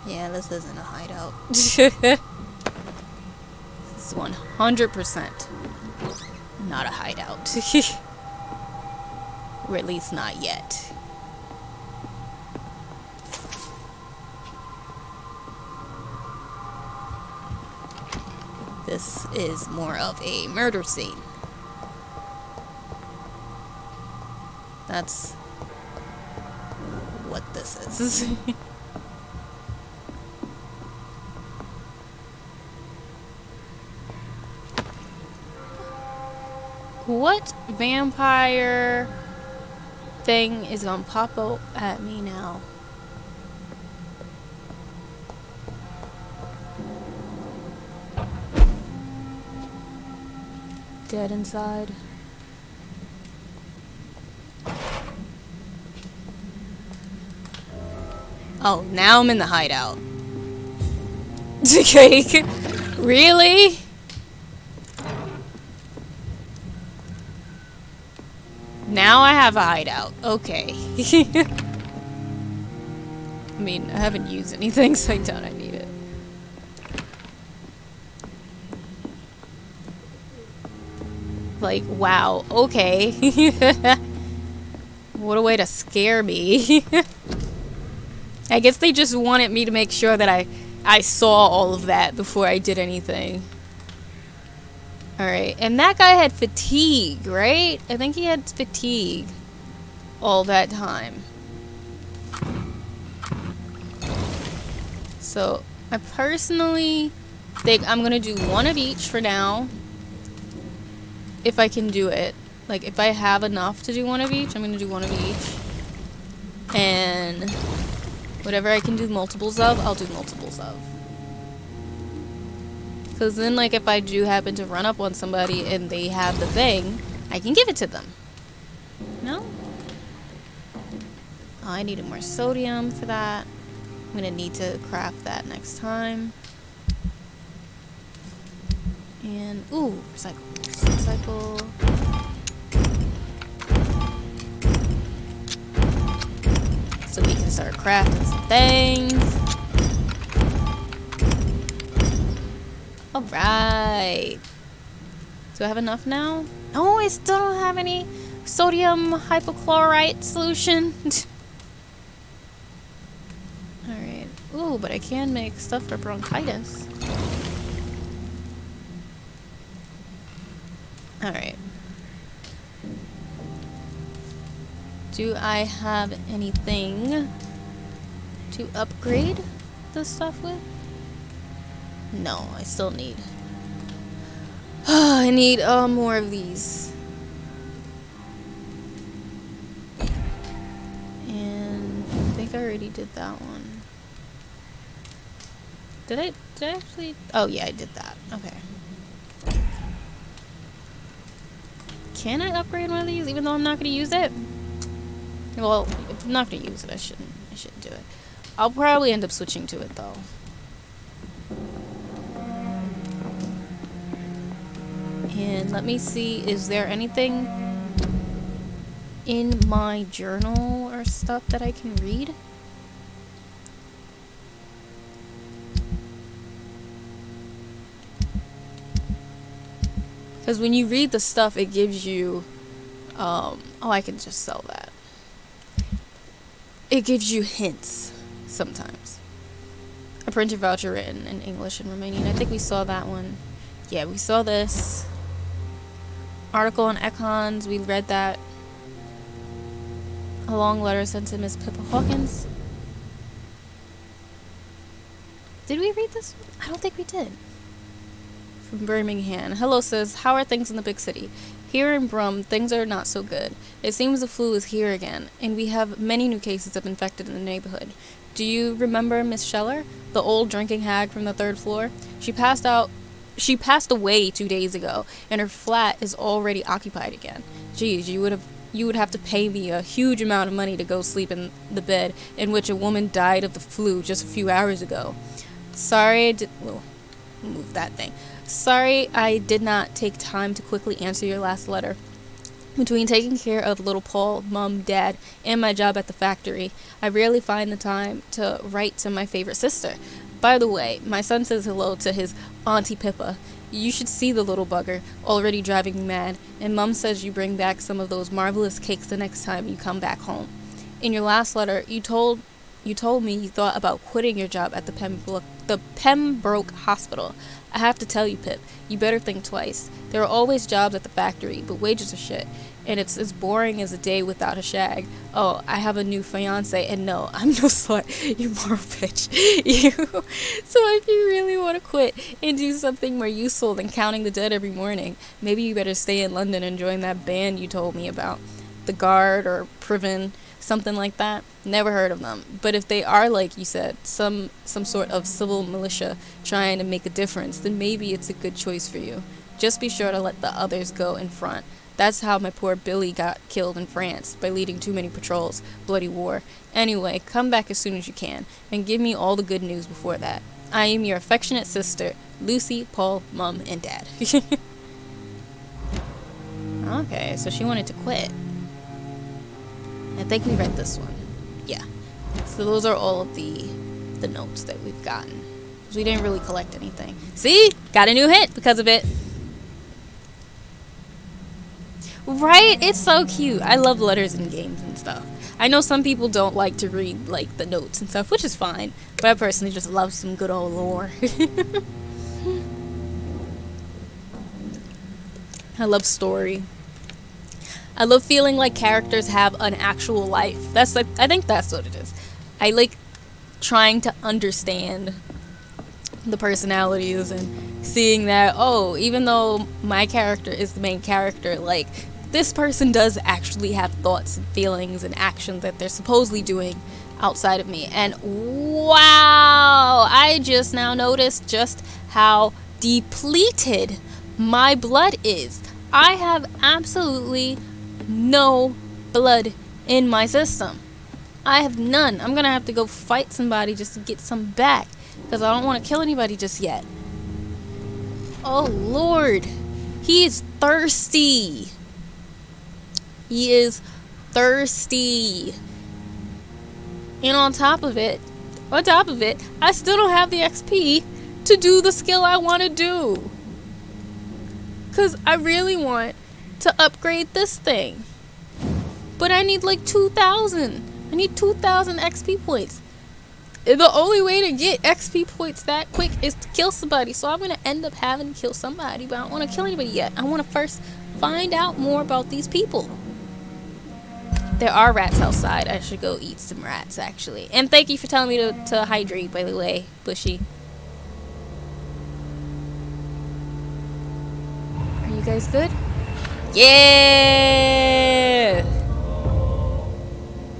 Yeah, this isn't a hideout. This is 100% not a hideout. Or at least not yet. This is more of a murder scene. That's what this is. What vampire thing is gonna pop out at me now? Dead inside. Oh, now I'm in the hideout. Okay. Really? Now I have a hideout. Okay. I mean, I haven't used anything, so I doubt I need it. Like, wow. Okay. What a way to scare me. I guess they just wanted me to make sure that I saw all of that before I did anything. Alright, and that guy had fatigue, right? I think he had fatigue all that time. So, I personally think I'm gonna do one of each for now. If I can do it. Like, if I have enough to do one of each, I'm gonna do one of each. And whatever I can do multiples of, I'll do multiples of. Because then, like, if I do happen to run up on somebody and they have the thing, I can give it to them. No? Oh, I needed more sodium for that. I'm gonna need to craft that next time. And, ooh, recycle. Recycle. So we can start crafting some things. Alright. Do I have enough now? Oh, I still don't have any sodium hypochlorite solution. Alright. Ooh, but I can make stuff for bronchitis. Alright. Do I have anything to upgrade this stuff with? No, I still need. I need more of these. And I think I already did that one. Did I actually? Oh yeah, I did that. Okay. Can I upgrade one of these even though I'm not going to use it? Well, if I'm not going to use it, I shouldn't do it. I'll probably end up switching to it though. And let me see, is there anything in my journal or stuff that I can read? Because when you read the stuff, it gives you, oh, I can just sell that. It gives you hints sometimes. A printed voucher written in English and Romanian. I think we saw that one. Yeah, we saw this. Article on econs, we read that. A long letter sent to Miss Pippa Hawkins. Did we read this one? I don't think we did. From Birmingham. Hello sis, how are things in the big city? Here in Brum, things are not so good. It seems the flu is here again, and we have many new cases of infected in the neighborhood. Do you remember Miss Scheller, the old drinking hag from the 3rd floor? She passed away 2 days ago, and her flat is already occupied again. Geez, you would have to pay me a huge amount of money to go sleep in the bed in which a woman died of the flu just a few hours ago. Move that thing. Sorry I did not take time to quickly answer your last letter. Between taking care of little Paul, Mum, Dad, and my job at the factory, I rarely find the time to write to my favorite sister. By the way, my son says hello to his Auntie Pippa. You should see the little bugger, already driving me mad, and Mum says you bring back some of those marvelous cakes the next time you come back home. In your last letter, you told you told me you thought about quitting your job at the Pembroke Hospital. I have to tell you, Pip, you better think twice. There are always jobs at the factory, but wages are shit. And it's as boring as a day without a shag. Oh, I have a new fiance, and no, I'm no slut, you moral bitch. You. So if you really want to quit and do something more useful than counting the dead every morning, maybe you better stay in London and join that band you told me about. The Guard or Priven, something like that. Never heard of them. But if they are, like you said, some sort of civil militia trying to make a difference, then maybe it's a good choice for you. Just be sure to let the others go in front. That's how my poor Billy got killed in France, by leading too many patrols. Bloody war. Anyway, come back as soon as you can, and give me all the good news before that. I am your affectionate sister, Lucy, Paul, Mum, and Dad. Okay, so she wanted to quit. I think we read this one. Yeah. So those are all of the notes that we've gotten. We didn't really collect anything. See? Got a new hit because of it. Right? It's so cute. I love letters in games and stuff. I know some people don't like to read, like, the notes and stuff, which is fine. But I personally just love some good old lore. I love story. I love feeling like characters have an actual life. That's like, I think that's what it is. I like trying to understand the personalities and seeing that, oh, even though my character is the main character, like, this person does actually have thoughts and feelings and actions that they're supposedly doing outside of me. And wow, I just now noticed just how depleted my blood is. I have absolutely no blood in my system. I have none. I'm gonna have to go fight somebody just to get some back, because I don't want to kill anybody just yet. Oh Lord, he is thirsty. He is thirsty. And on top of it, I still don't have the XP to do the skill I want to do. Because I really want to upgrade this thing. But I need like 2,000. I need 2,000 XP points. The only way to get XP points that quick is to kill somebody. So I'm going to end up having to kill somebody. But I don't want to kill anybody yet. I want to first find out more about these people. There are rats outside. I should go eat some rats, actually. And thank you for telling me to hydrate, by the way, Bushy. Are you guys good? Yeah!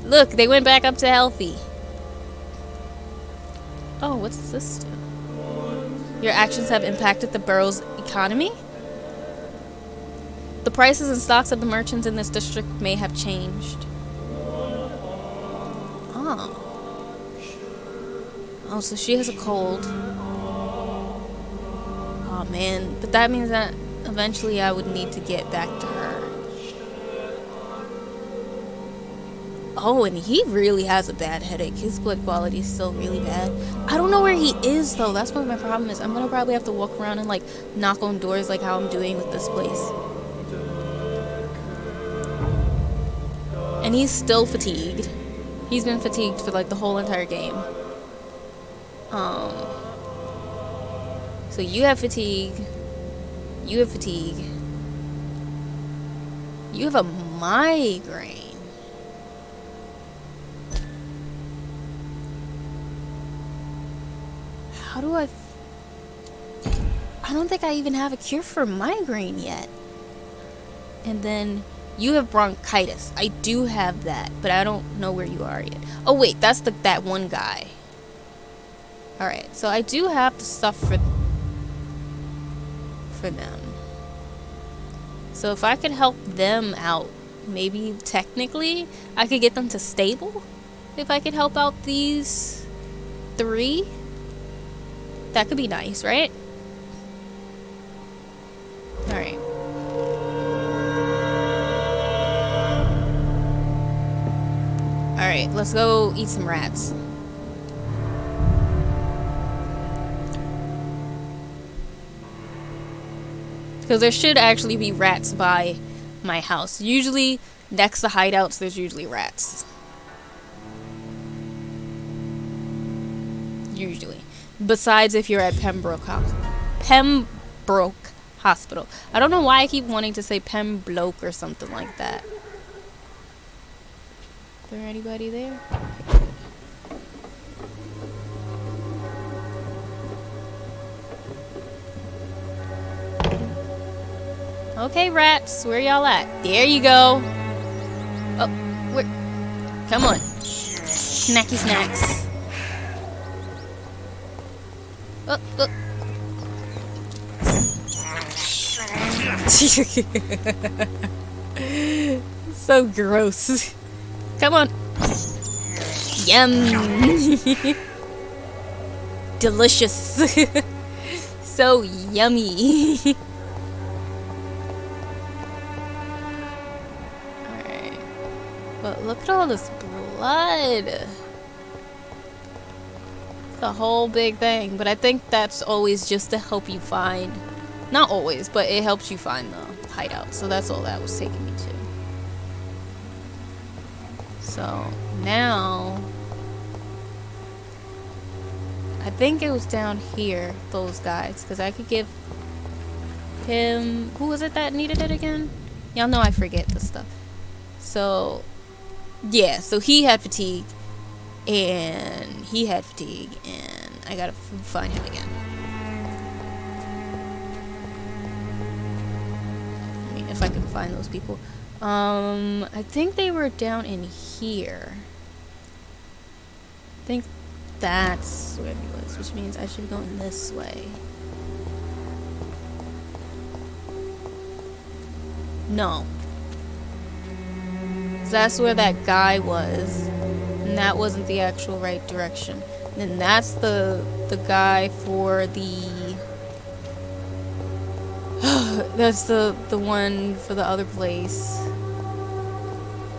Look, they went back up to healthy. Oh, what's this do? Your actions have impacted the borough's economy? The prices and stocks of the merchants in this district may have changed. Oh. Oh, so she has a cold. Oh, man. But that means that eventually I would need to get back to her. Oh, and he really has a bad headache. His blood quality is still really bad. I don't know where he is, though. That's what my problem is. I'm gonna probably have to walk around and, like, knock on doors like how I'm doing with this place. And he's still fatigued. He's been fatigued for, like, the whole entire game. So you have fatigue. You have fatigue. You have a migraine. How do I don't think I even have a cure for migraine yet. And then you have bronchitis. I do have that, but I don't know where you are yet. Oh wait, that's that one guy. Alright, so I do have the stuff for them. So if I could help them out, maybe technically I could get them to stable. If I could help out these 3, that could be nice, right? Alright. Alright, let's go eat some rats. Because there should actually be rats by my house. Usually, next to hideouts, there's usually rats. usually. Besides if you're at Pembroke Hospital. I don't know why I keep wanting to say Pembroke or something like that. Is there anybody there? Okay, rats, where y'all at? There you go. Oh, where? Come on. Snacky snacks. Oh, oh. So gross. Come on. Yum. Delicious. So yummy. Alright. But look at all this blood. It's a whole big thing. But I think that's always just to help you find... Not always, but it helps you find the hideout. So that's all that was taking me to. So now... I think it was down here, those guys. Because I could give him... Who was it that needed it again? Y'all know I forget this stuff. So... Yeah, so he had fatigue. And he had fatigue. And I gotta find him again. If I can find those people. I think they were down in here. I think that's where he was, which means I should be going this way. No. That's where that guy was. And that wasn't the actual right direction. And then that's the guy for the... That's the one for the other place.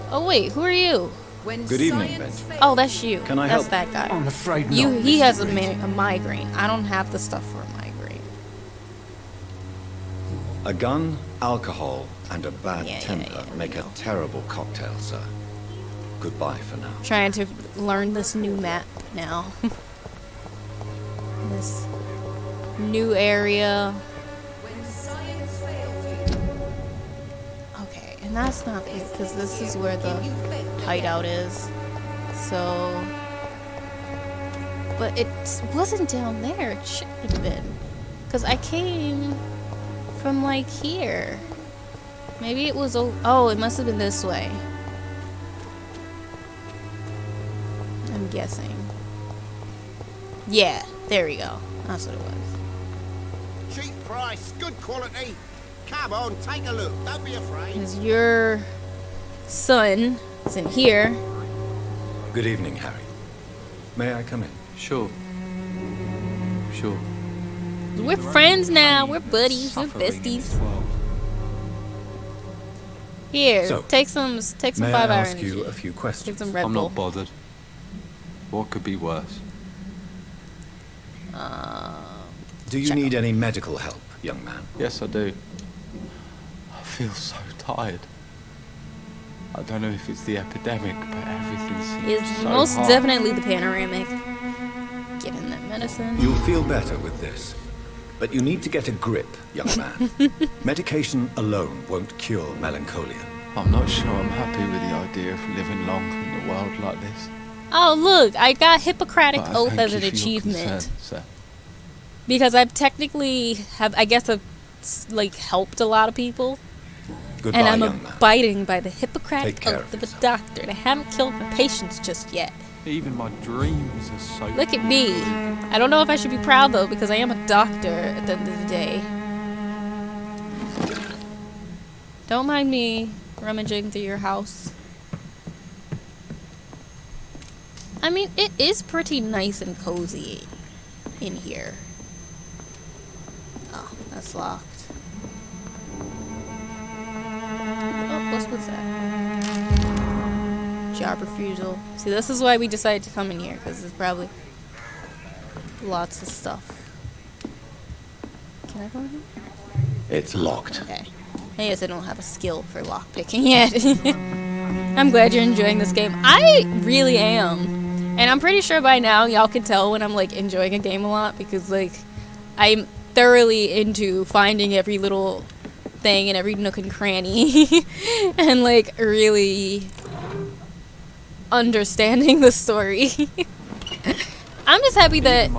Oh wait, who are you? Good evening, Benjamin. Oh, that's you. Can I that's help? that guy. I'm afraid you. not, He Mr. has Reed. a migraine. I don't have the stuff for a migraine. A gun, alcohol, and a bad temper make a terrible cocktail, sir. Goodbye for now. Trying to learn this new map now. This new area. Okay, and that's not it, because this is where the hideout is. So... But it wasn't down there. It should have been. Because I came from, like, here. Maybe it was... Oh, it must have been this way. I'm guessing. Yeah, there we go. That's what it was. Cheap price, good quality. Come on, take a look. Don't be afraid. Because your son is in here. Good evening, Harry. May I come in? Sure. Sure. We're friends now. We're buddies. We're besties. Here, So, take some May 5-hour I ask energy. you a few questions? Take some Red I'm Bull. not bothered. What could be worse? Do you need any medical help, young man? Yes, I do. I feel so tired. I don't know if it's the epidemic, but everything seems It's so most hard. definitely the panoramic. Get in that medicine. You'll feel better with this. But you need to get a grip, young man. Medication alone won't cure melancholia. I'm not sure I'm happy with the idea of living long in a world like this. Oh, look, I got Hippocratic But I Oath thank as you an for your achievement. concern, sir. Because I've technically I guess I've like helped a lot of people. Goodbye, And I'm young man. abiding by the Take Hippocratic care Oath of a doctor. And I haven't killed my patients just yet. Even my dreams are so... Look at me. I don't know if I should be proud though, because I am a doctor at the end of the day. Don't mind me rummaging through your house. I mean, it is pretty nice and cozy in here. Oh, that's locked. Oh, what's that? Job refusal. See, this is why we decided to come in here, because there's probably lots of stuff. Can I go in here? It's locked. Okay. I guess I don't have a skill for lockpicking yet. I'm glad you're enjoying this game. I really am. And I'm pretty sure by now y'all can tell when I'm like enjoying a game a lot, because like I'm thoroughly into finding every little thing and every nook and cranny and like really understanding the story. I'm just happy that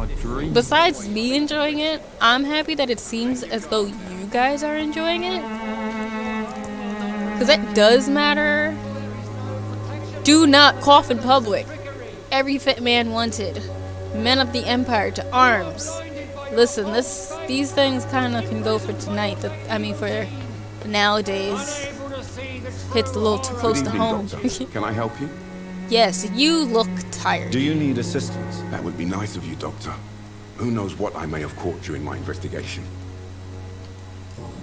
besides me enjoying it, I'm happy that it seems as though you guys are enjoying it, because that does matter. Do not cough in public. Every fit man wanted. Men of the Empire to arms. Listen, these things kind of can go for tonight. For nowadays. Hits a little too close to home. Doctor. Can I help you? Yes, you look tired. Do you need assistance? That would be nice of you, Doctor. Who knows what I may have caught during my investigation.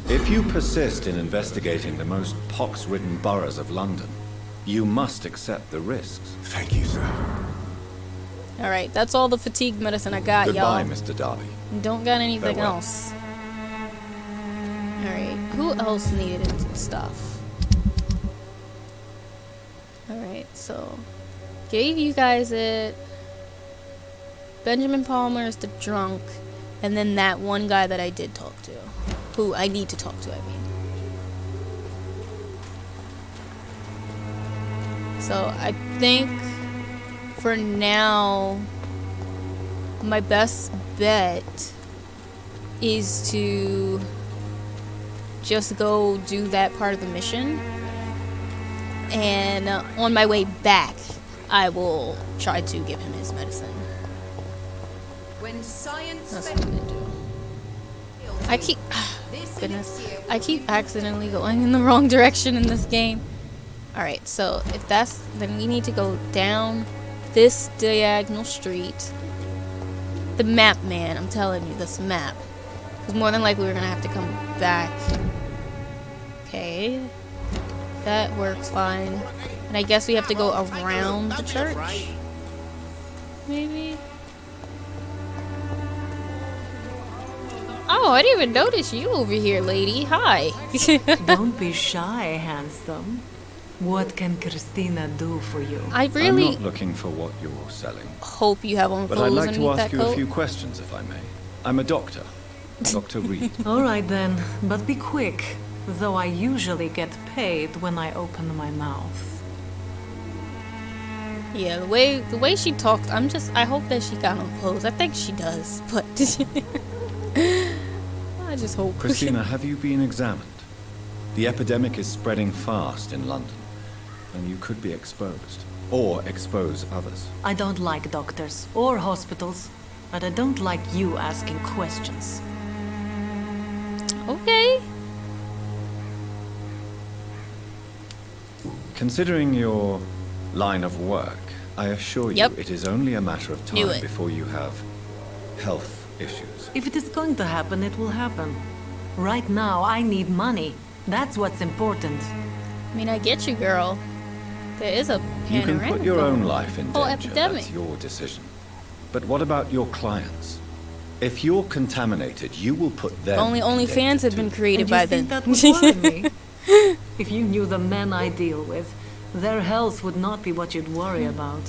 If you persist in investigating the most pox-ridden boroughs of London, you must accept the risks. Thank you, sir. Alright, that's all the fatigue medicine I got, y'all. Goodbye, Mr. Darby. Don't got anything Farewell. else. Alright, who else needed stuff? Alright, so gave you guys it. Benjamin Palmer is the drunk, and then that one guy that I did talk to. Who I need to talk to, I mean. So I think for now my best bet is to just go do that part of the mission, and on my way back I will try to give him his medicine. When science That's what I'm gonna do. I keep accidentally going in the wrong direction in this game. Alright, so if that's, then we need to go down this diagonal street. The map, man, I'm telling you, this map. Because more than likely we're gonna have to come back. Okay. That works fine. And I guess we have to go around the church? Maybe? Oh, I didn't even notice you over here, lady. Hi. Don't be shy, handsome. What can Christina do for you? I really... I'm not looking for what you're selling. Hope you have on But clothes I'd like to underneath ask that you coat. a few questions, if I may. I'm a doctor. Dr. Reed. All right then, but be quick. Though I usually get paid when I open my mouth. Yeah, the way she talked, I hope that she got on clothes. I think she does, but I just hope. Christina, have you been examined? The epidemic is spreading fast in London, and you could be exposed, or expose others. I don't like doctors or hospitals, but I don't like you asking questions. Okay. Considering your line of work, I assure you Yep. it is only a matter of Knew time it. before you have health issues. If it is going to happen, it will happen. Right now, I need money. That's what's important. I mean, I get you, girl. There is a You can panoramic put your going own on. life in Whole danger. epidemic. That's your decision. But what about your clients? If you're contaminated, you will put them Only in OnlyFans danger had been too. created And you by think then. that would worry me? If you knew the men I deal with, their health would not be what you'd worry about.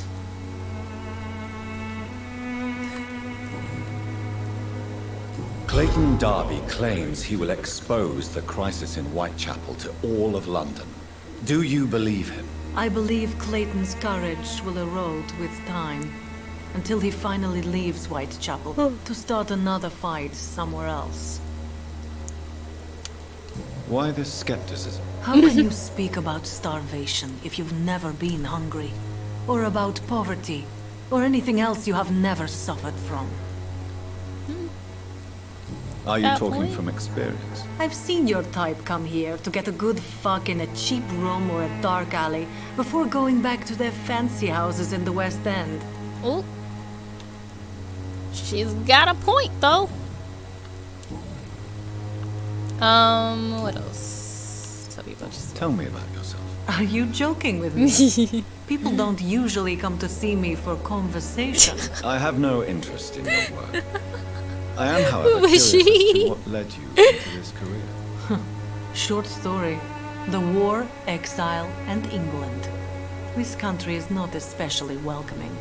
Clayton Darby claims he will expose the crisis in Whitechapel to all of London. Do you believe him? I believe Clayton's courage will erode with time, until he finally leaves Whitechapel to start another fight somewhere else. Why this skepticism? How can you speak about starvation if you've never been hungry? Or about poverty? Or anything else you have never suffered from? Are you That talking point? from experience? I've seen your type come here to get a good fuck in a cheap room or a dark alley before going back to their fancy houses in the West End. Oh. She's got a point, though. What else? Tell me about yourself. Tell me about yourself. Are you joking with me? People don't usually come to see me for conversation. I have no interest in your work. I am, however, Who is curious as she? to what led you into this career. Short story. The war, exile, and England. This country is not especially welcoming.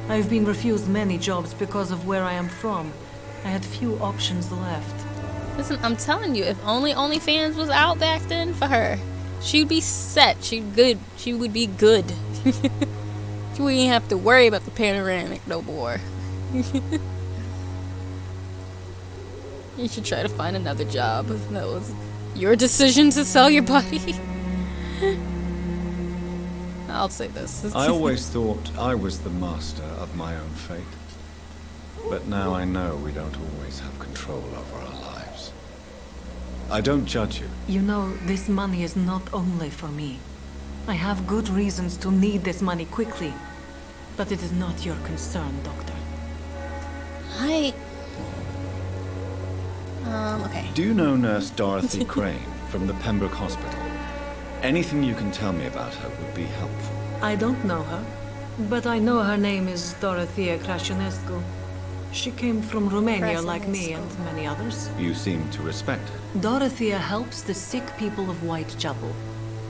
I've been refused many jobs because of where I am from. I had few options left. Listen, I'm telling you, if only OnlyFans was out back then for her, she'd be set. She'd good. She would be good. She wouldn't have to worry about the panoramic no more. You should try to find another job. That was your decision to sell your body. I'll say this. I always thought I was the master of my own fate. But now I know we don't always have control over our lives. I don't judge you. You know, this money is not only for me. I have good reasons to need this money quickly. But it is not your concern, Doctor. Okay. Do you know Nurse Dorothy Crane from the Pembroke Hospital? Anything you can tell me about her would be helpful. I don't know her, but I know her name is Dorothea Crăciunescu. She came from Romania like me and many others. You seem to respect her. Dorothea helps the sick people of Whitechapel.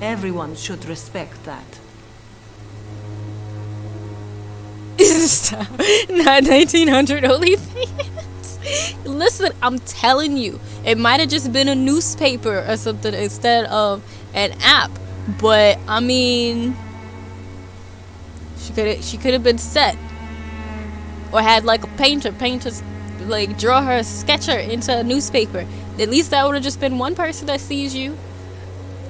Everyone should respect that. Stop. Not 1900 OnlyFans. Listen, I'm telling you, it might have just been a newspaper or something instead of an app. But I mean, she could have been set, or had like a painter like draw her, sketch her into a newspaper. At least that would have just been one person that sees you,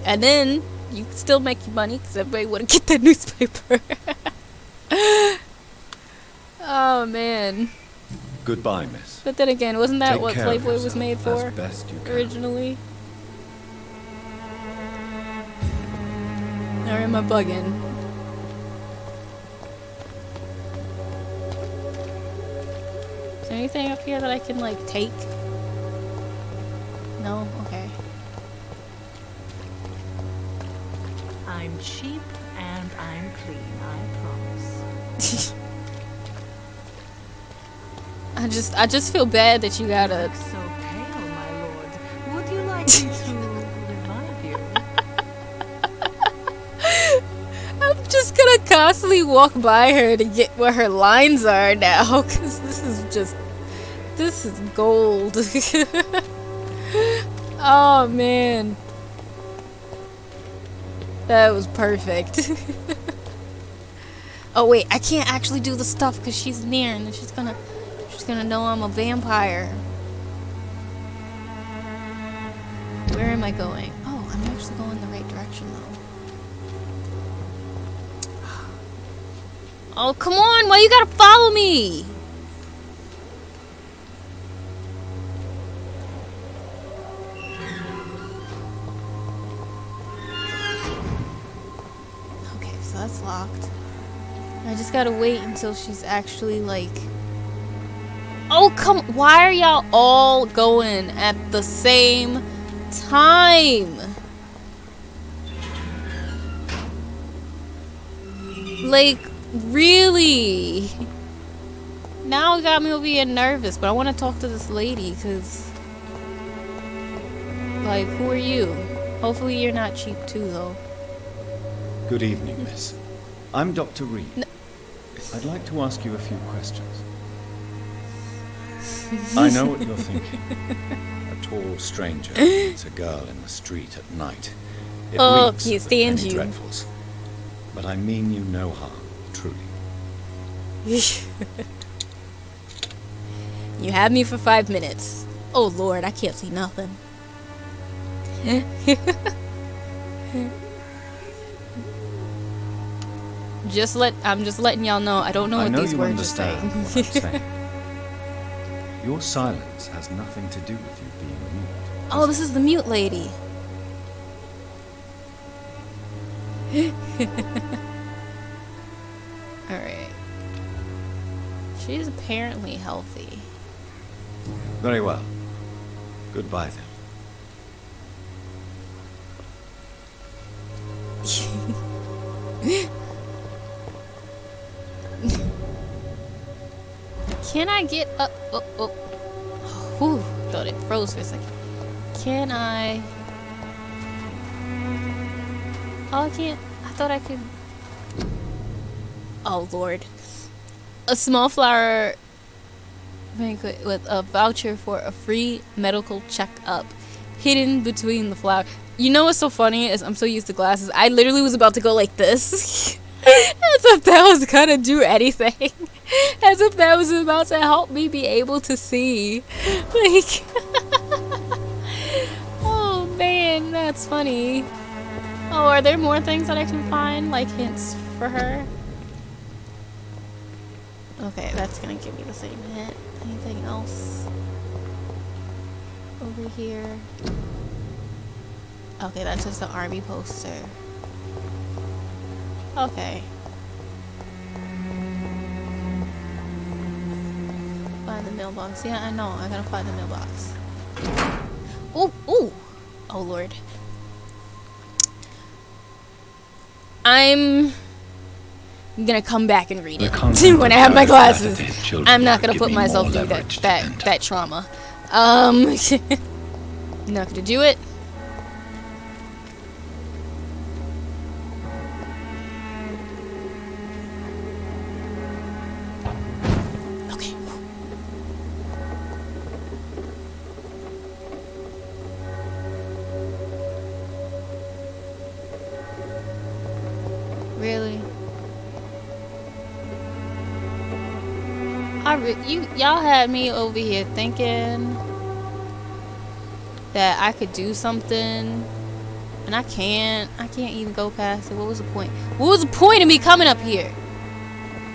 and then you could still make your money because everybody wouldn't get that newspaper. Oh man. Goodbye, miss. But then again, wasn't that Take what care of Playboy was made for as best you can. originally? Or am I bugging? Is there anything up here that I can like take? No? Okay. I'm cheap and I'm clean, I promise. I just feel bad that you gotta. So pale, my lord. Would you like me to revive you? I'm just gonna constantly walk by her to get where her lines are now, cause this is gold. Oh man, that was perfect. Oh wait, I can't actually do the stuff cause she's near, and then she's gonna know I'm a vampire. Where am I going? Oh, I'm actually going the right direction though. Oh, come on! Why you gotta follow me? Okay, so that's locked. I just gotta wait until she's actually like... Oh, come... Why are y'all all going at the same time? Like, really? Now it got me over here nervous, but I want to talk to this lady, because... Like, who are you? Hopefully you're not cheap too, though. Good evening, miss. I'm Dr. Reed. I'd like to ask you a few questions. I know what you're thinking. A tall stranger meets a girl in the street at night. It Oh, reeks can't of stand many you. dreadfuls. But I mean you no harm, truly. You had me for 5 minutes. Oh Lord, I can't see nothing. I'm just letting y'all know I don't know what these words are saying. What I'm saying. Your silence has nothing to do with you being mute. Oh, this is the mute lady. Alright. She's apparently healthy. Very well. Goodbye then. Can I get up? Oh. Whew, thought it froze for a second. Can I? Oh, I can't. I thought I could. Oh, Lord. A small flower banquet with a voucher for a free medical checkup hidden between the flower. You know what's so funny is I'm so used to glasses. I literally was about to go like this. As if that was gonna do anything. As if that was about to help me be able to see. Like, oh man, that's funny. Oh, are there more things that I can find? Like hints for her? Okay, that's gonna give me the same hint. Anything else? Over here. Okay, that's just the army poster. Okay. Find the mailbox. Yeah, I know. I gotta find the mailbox. Ooh, ooh. Oh, Lord. I'm gonna come back and read it when I have my glasses. I'm not gonna put myself through that trauma. Not gonna do it. Okay. Really? Y'all had me over here thinking that I could do something, and I can't even go past it. What was the point? What was the point of me coming up here?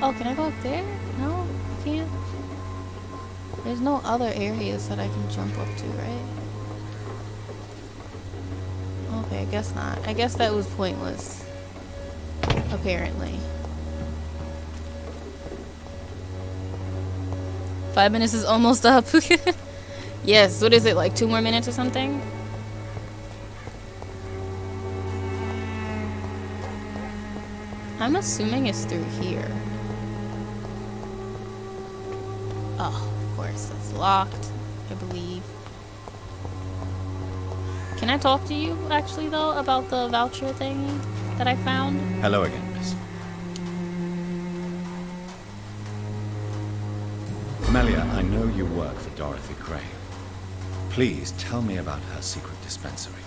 Oh, can I go up there? No, I can't. There's no other areas that I can jump up to, right? Okay, I guess not. I guess that was pointless. Apparently. 5 minutes is almost up. Yes, what is it, like 2 more minutes or something? I'm assuming it's through here. Oh, of course, it's locked, I believe. Can I talk to you, actually, though, about the voucher thingy that I found? Hello again, miss. Melia, I know you work for Dorothy Crane. Please tell me about her secret dispensary.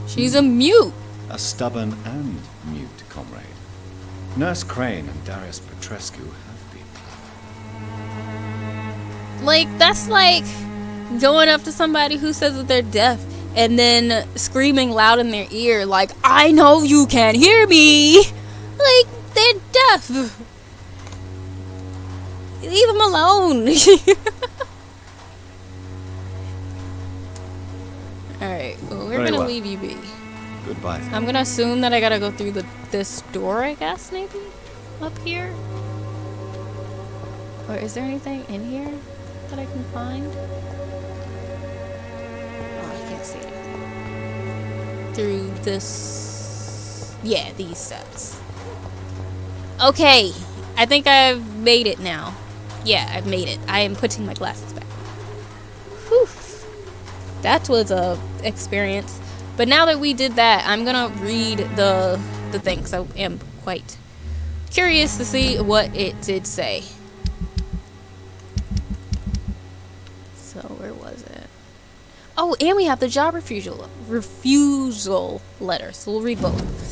She's a mute. A stubborn and mute comrade. Nurse Crane and Darius Petrescu have been. Like, that's like going up to somebody who says that they're deaf and then screaming loud in their ear, like, I know you can't hear me. Like, they're deaf. Leave them alone. Alright, well, we're gonna leave you be. Goodbye. I'm gonna assume that I gotta go through this door, I guess, maybe? Up here? Or is there anything in here that I can find? Oh, I can't see it. Through this... Yeah, these steps. Okay, I think I've made it now. Yeah, I've made it. I am putting my glasses back. Whew. That was a experience. But now that we did that, I'm gonna read the thing, so I am quite curious to see what it did say. So where was it? Oh, and we have the job refusal letter, so we'll read both.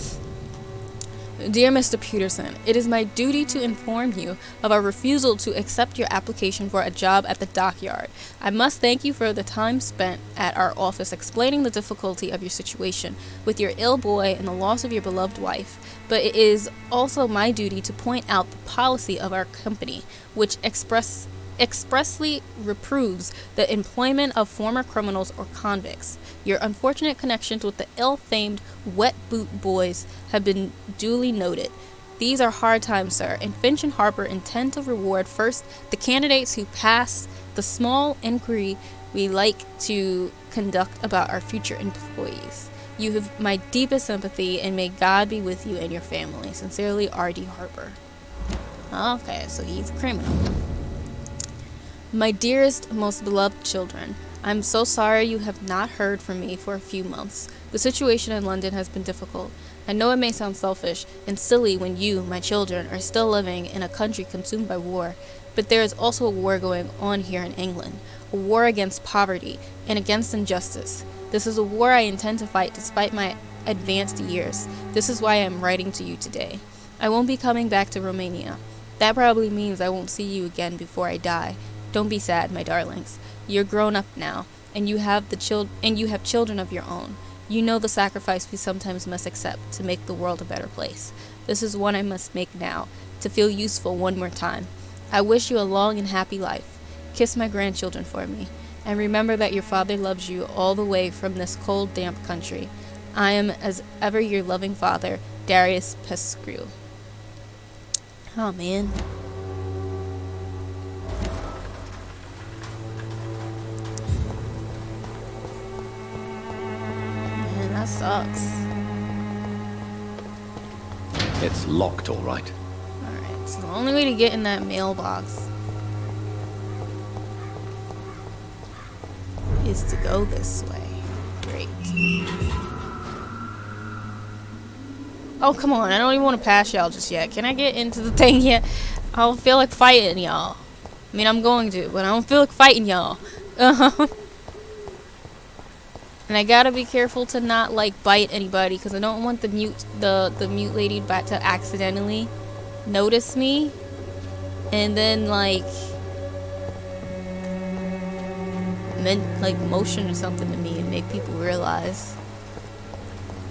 Dear Mr. Peterson, it is my duty to inform you of our refusal to accept your application for a job at the dockyard. I must thank you for the time spent at our office explaining the difficulty of your situation with your ill boy and the loss of your beloved wife, but it is also my duty to point out the policy of our company, which expressly reproves the employment of former criminals or convicts. Your unfortunate connections with the ill-famed Wet Boot Boys have been duly noted. These are hard times, sir, and Finch and Harper intend to reward first the candidates who pass the small inquiry we like to conduct about our future employees. You have my deepest sympathy, and may God be with you and your family. Sincerely, R.D. Harper. Okay, so he's a criminal. My dearest, most beloved children, I'm so sorry you have not heard from me for a few months. The situation in London has been difficult. I know it may sound selfish and silly when you, my children, are still living in a country consumed by war, but there is also a war going on here in England, a war against poverty and against injustice. This is a war I intend to fight despite my advanced years. This is why I am writing to you today. I won't be coming back to Romania. That probably means I won't see you again before I die. Don't be sad, my darlings. You're grown up now, and you have children of your own. You know the sacrifice we sometimes must accept to make the world a better place. This is one I must make now, to feel useful one more time. I wish you a long and happy life. Kiss my grandchildren for me, and remember that your father loves you all the way from this cold, damp country. I am, as ever, your loving father, Darius Pescrew. Oh, man. Man, that sucks. It's locked, all right. Alright, so the only way to get in that mailbox is to go this way. Great. Oh, come on. I don't even want to pass y'all just yet. Can I get into the thing yet? I don't feel like fighting y'all. I mean, I'm going to, but I don't feel like fighting y'all. And I gotta be careful to not, like, bite anybody, because I don't want the mute lady to accidentally notice me. And then, like motion or something to me and make people realize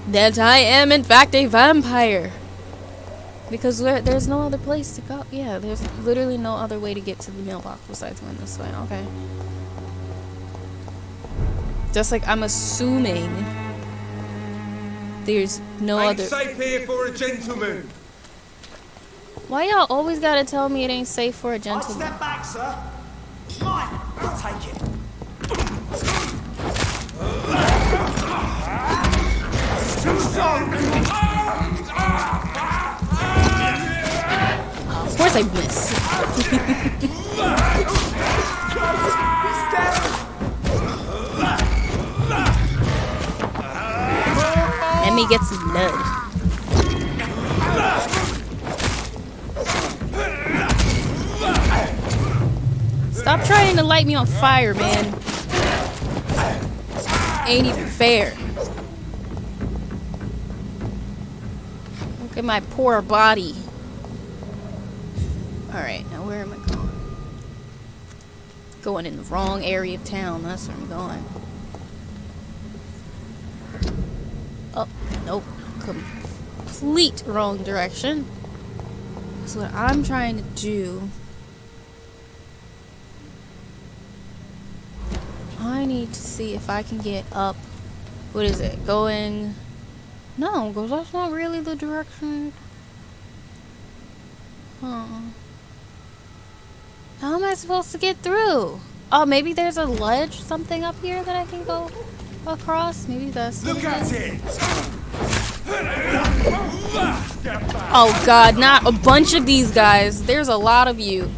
that I am in fact a vampire, because there's no other place to go. Yeah, there's literally no other way to get to the mailbox besides going this way. Okay, just like I'm assuming there's no Ain't other. safe here for a gentleman. Why y'all always gotta tell me it ain't safe for a gentleman? Step back, sir. Mine, I'll take it. Too strong. Of course I miss. Let me get some blood. Stop trying to light me on fire, man. Ain't even fair. Look at my poor body. Alright, now where am I going? Going in the wrong area of town. That's where I'm going. Oh, nope. Complete wrong direction. So what I'm trying to do, I need to see if I can get up. What is it? Going... No, because that's not really the direction. Huh. How am I supposed to get through? Oh, maybe there's a ledge, something up here that I can go across? Maybe that's... Look at it! Oh god, not a bunch of these guys. There's a lot of you.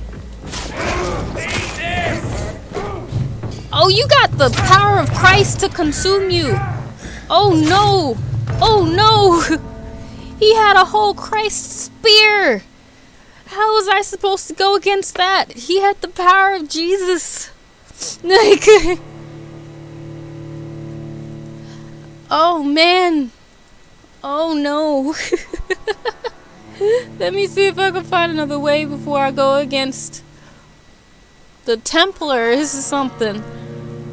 Oh, you got the power of Christ to consume you. Oh no. Oh no. He had a whole Christ spear. How was I supposed to go against that? He had the power of Jesus. Like, oh man. Oh no. Let me see if I can find another way before I go against the Templars or something.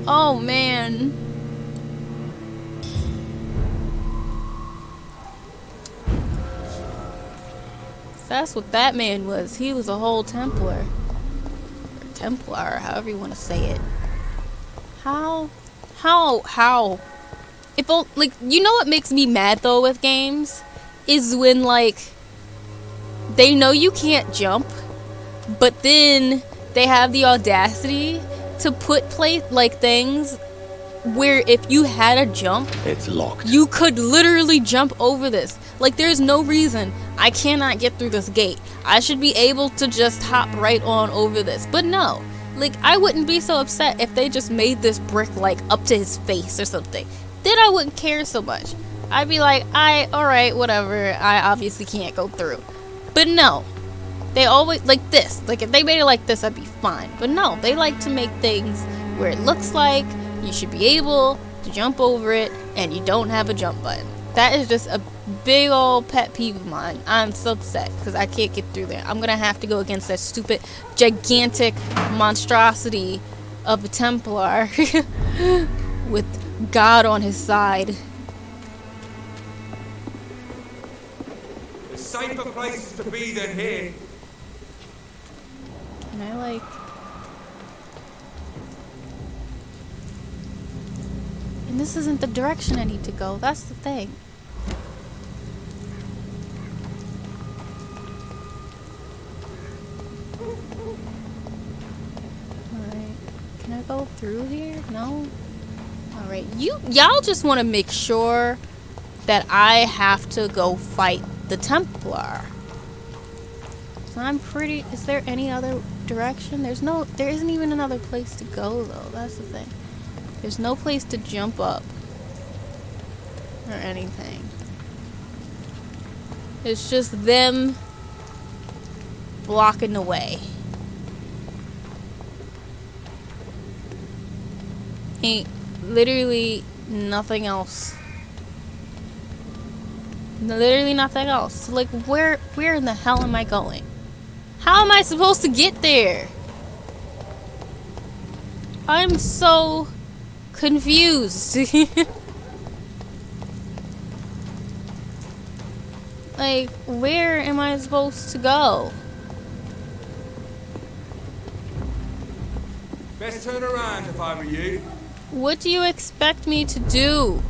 Oh man. That's what that man was. He was a whole Templar. Or Templar, however you want to say it. How? If, like, you know what makes me mad though with games? Is when, like, they know you can't jump, but then they have the audacity to put things where if you had a jump, it's locked. You could literally jump over this. Like, there's no reason I cannot get through this gate. I should be able to just hop right on over this. But no, Like, I wouldn't be so upset if they just made this brick, like, up to his face or something. Then I wouldn't care so much. I'd be like, alright, whatever. I obviously can't go through. But no. They always, like this. Like, if they made it like this, I'd be fine. But no, they like to make things where it looks like you should be able to jump over it and you don't have a jump button. That is just a big old pet peeve of mine. I'm so upset because I can't get through there. I'm gonna have to go against that stupid, gigantic monstrosity of a Templar with God on his side. There's safer places to be than here. Can I, like... And this isn't the direction I need to go. That's the thing. Alright. Can I go through here? No? Alright. Y'all just want to make sure that I have to go fight the Templar. So I'm pretty... Is there any other direction? There isn't even another place to go, though. That's the thing. There's no place to jump up. Or anything. It's just them blocking the way. Ain't literally nothing else. Literally nothing else. Like, where in the hell am I going? How am I supposed to get there? I'm so confused. Like, where am I supposed to go? Best turn around if I were you. What do you expect me to do?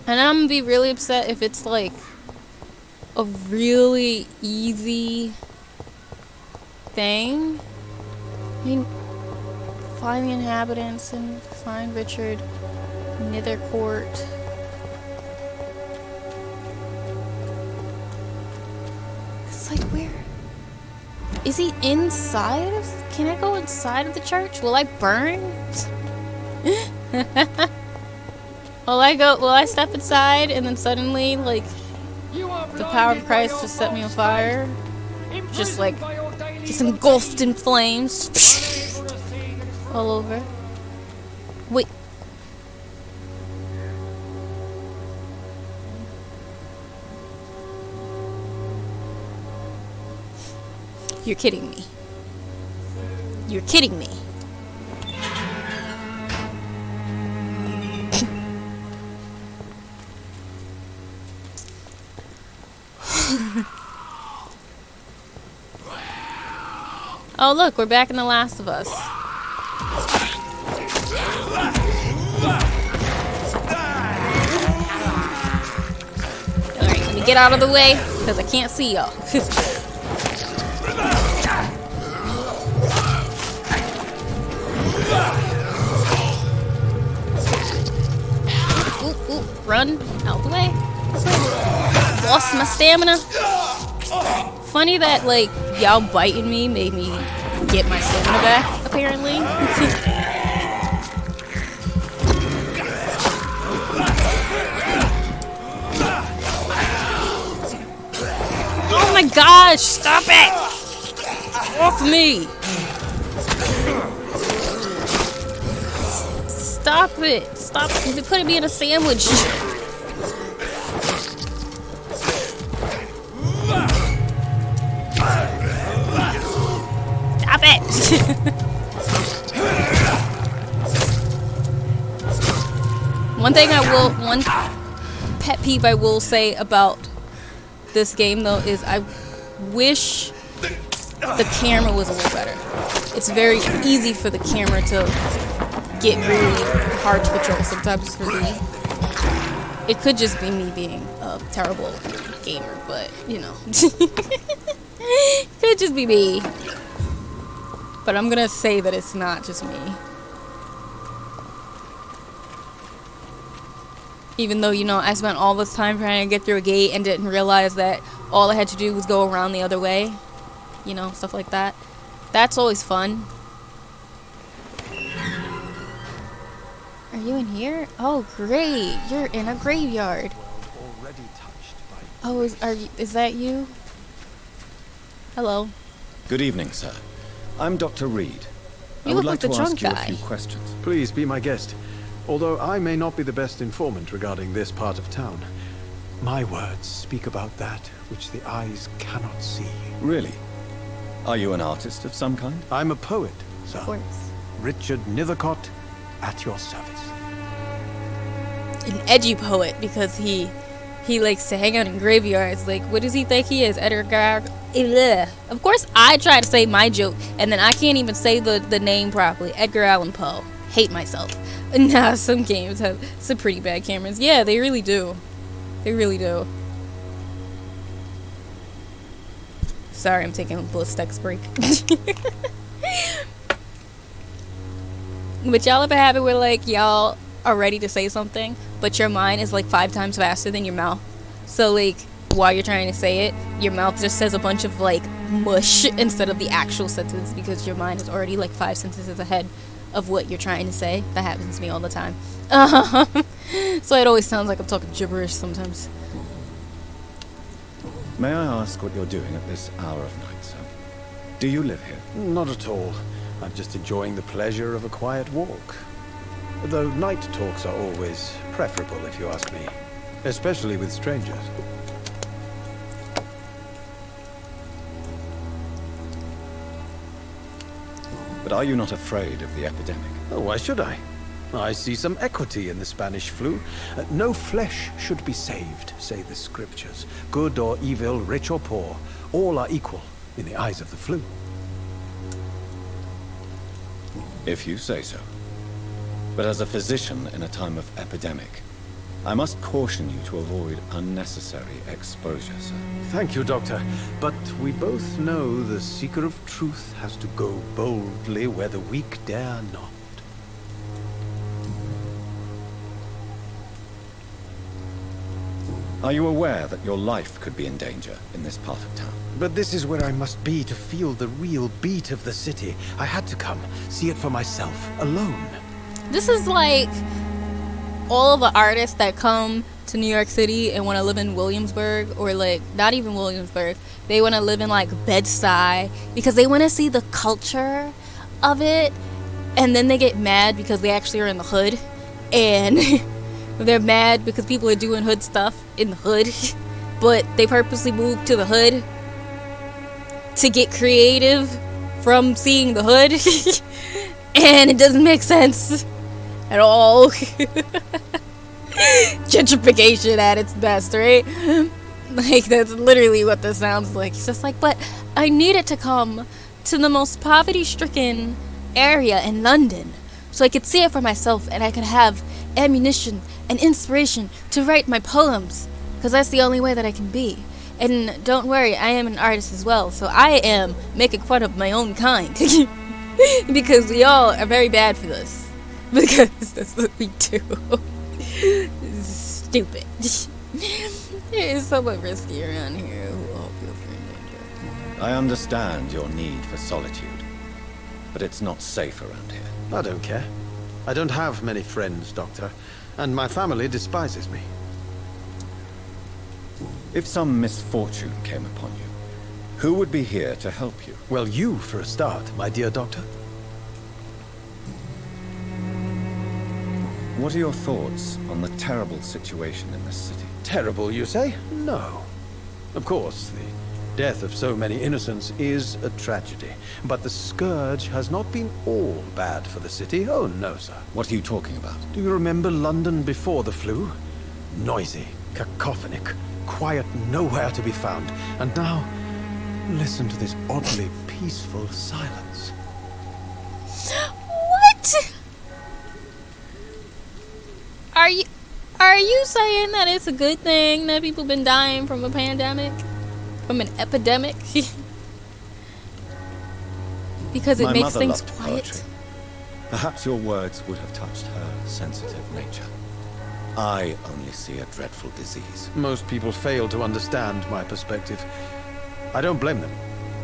And I'm gonna be really upset if it's like a really easy thing. I mean, find the inhabitants and find Richard Nethercourt. It's like, where? Is he inside of... Can I go inside of the church? Will I burn? Will I step inside and then suddenly, like, the power of Christ just set me on fire? Just like, just engulfed in flames. All over. Wait. You're kidding me. You're kidding me. Oh look, we're back in The Last of Us. Alright, let me get out of the way, because I can't see y'all. Ooh, run out the way. Lost my stamina. Funny that, like, y'all biting me made me get my stamina back, apparently. Oh my gosh, stop it! Off me! Stop it! Stop putting me in a sandwich! Stop it! One pet peeve I will say about this game though is I wish the camera was a little better. It's very easy for the camera to get really hard to control sometimes for me. It could just be me being a terrible gamer, but you know. Could just be me. But I'm gonna say that it's not just me. Even though, you know, I spent all this time trying to get through a gate and didn't realize that all I had to do was go around the other way. you know, stuff like that. That's always fun. Are you in here? Oh, great. You're in a graveyard. Oh, is that you? Hello. Good evening, sir. I'm Dr. Reed. You I look would like like the to ask drunk you guy. a few questions. Please be my guest. Although I may not be the best informant regarding this part of town, my words speak about that which the eyes cannot see. Really? Are you an artist of some kind? I'm a poet, sir. Of course. Richard Nethercott, at your service. An edgy poet, because he likes to hang out in graveyards. Like, what does he think he is? Edgar? Ugh. Of course, I try to say my joke, and then I can't even say the name properly. Edgar Allan Poe. Hate myself. Nah, some games have some pretty bad cameras. Yeah, they really do. They really do. Sorry, I'm taking a Blistex break. But y'all ever have it where, like, y'all are ready to say something, but your mind is like 5 times faster than your mouth? So, like, while you're trying to say it, your mouth just says a bunch of, like, mush instead of the actual sentence because your mind is already, like, 5 sentences ahead of what you're trying to say. That happens to me all the time. So it always sounds like I'm talking gibberish sometimes. May I ask what you're doing at this hour of night, sir? Do you live here? Not at all. I'm just enjoying the pleasure of a quiet walk. Though night talks are always preferable, if you ask me. Especially with strangers. But are you not afraid of the epidemic? Oh, why should I? I see some equity in the Spanish flu. No flesh should be saved, say the scriptures. Good or evil, rich or poor, all are equal in the eyes of the flu. If you say so. But as a physician in a time of epidemic, I must caution you to avoid unnecessary exposure, sir. Thank you, Doctor. But we both know the seeker of truth has to go boldly where the weak dare not. Are you aware that your life could be in danger in this part of town? But this is where I must be to feel the real beat of the city. I had to come, see it for myself, alone. This is like all of the artists that come to New York City and want to live in Williamsburg, or like not even Williamsburg. They want to live in like Bed-Stuy because they want to see the culture of it, and then they get mad because they actually are in the hood, and they're mad because people are doing hood stuff in the hood, but they purposely move to the hood to get creative from seeing the hood, and it doesn't make sense at all. Gentrification at its best, right? Like, that's literally what this sounds like. It's just like, but I needed to come to the most poverty-stricken area in London so I could see it for myself and I could have ammunition and inspiration to write my poems, because that's the only way that I can be. And don't worry, I am an artist as well, so I am making fun of my own kind. Because we all are very bad for this. Because that's what we do. Stupid. It is somewhat risky around here. Oh, feel free in danger. I understand your need for solitude, but it's not safe around here. I don't care. I don't have many friends, Doctor, and my family despises me. If some misfortune came upon you, who would be here to help you? Well, you, for a start, my dear Doctor. What are your thoughts on the terrible situation in this city? Terrible, you say? No. Of course, the death of so many innocents is a tragedy. But the scourge has not been all bad for the city. Oh, no, sir. What are you talking about? Do you remember London before the flu? Noisy, cacophonic, quiet nowhere to be found. And now, listen to this oddly peaceful silence. What? Are you saying that it's a good thing that people been dying from a pandemic? From an epidemic? Because it makes things quiet? Poetry. Perhaps your words would have touched her sensitive nature. I only see a dreadful disease. Most people fail to understand my perspective. I don't blame them.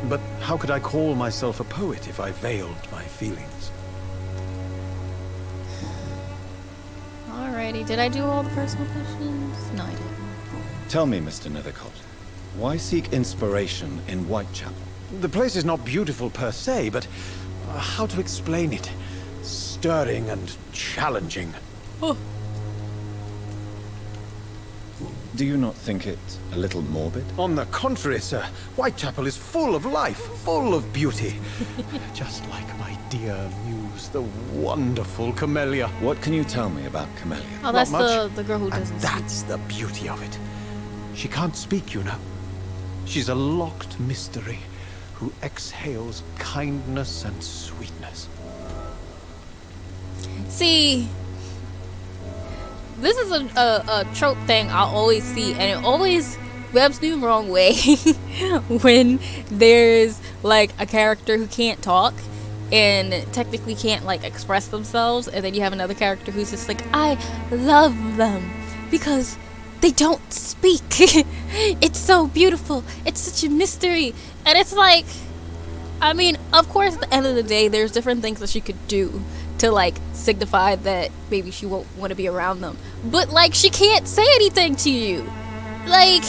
But how could I call myself a poet if I veiled my feelings? Alrighty, did I do all the personal questions? No, I didn't. Tell me, Mr. Nethercott, why seek inspiration in Whitechapel? The place is not beautiful per se, but how to explain it? Stirring and challenging. Oh. Do you not think it a little morbid? On the contrary, sir. Whitechapel is full of life, full of beauty. Just like my dear muse, the wonderful Camellia. What can you tell me about Camellia? Oh, that's Not much. the girl who doesn't And that's the beauty of it. She can't speak, you know. She's a locked mystery who exhales kindness and sweetness. See, this is a trope thing I always see, and it always rubs me the wrong way when there's like a character who can't talk and technically can't like express themselves, and then you have another character who's just like, I love them because they don't speak. It's so beautiful. It's such a mystery. And it's like, I mean, of course, at the end of the day, there's different things that she could do to like signify that maybe she won't want to be around them. But like, she can't say anything to you. Like,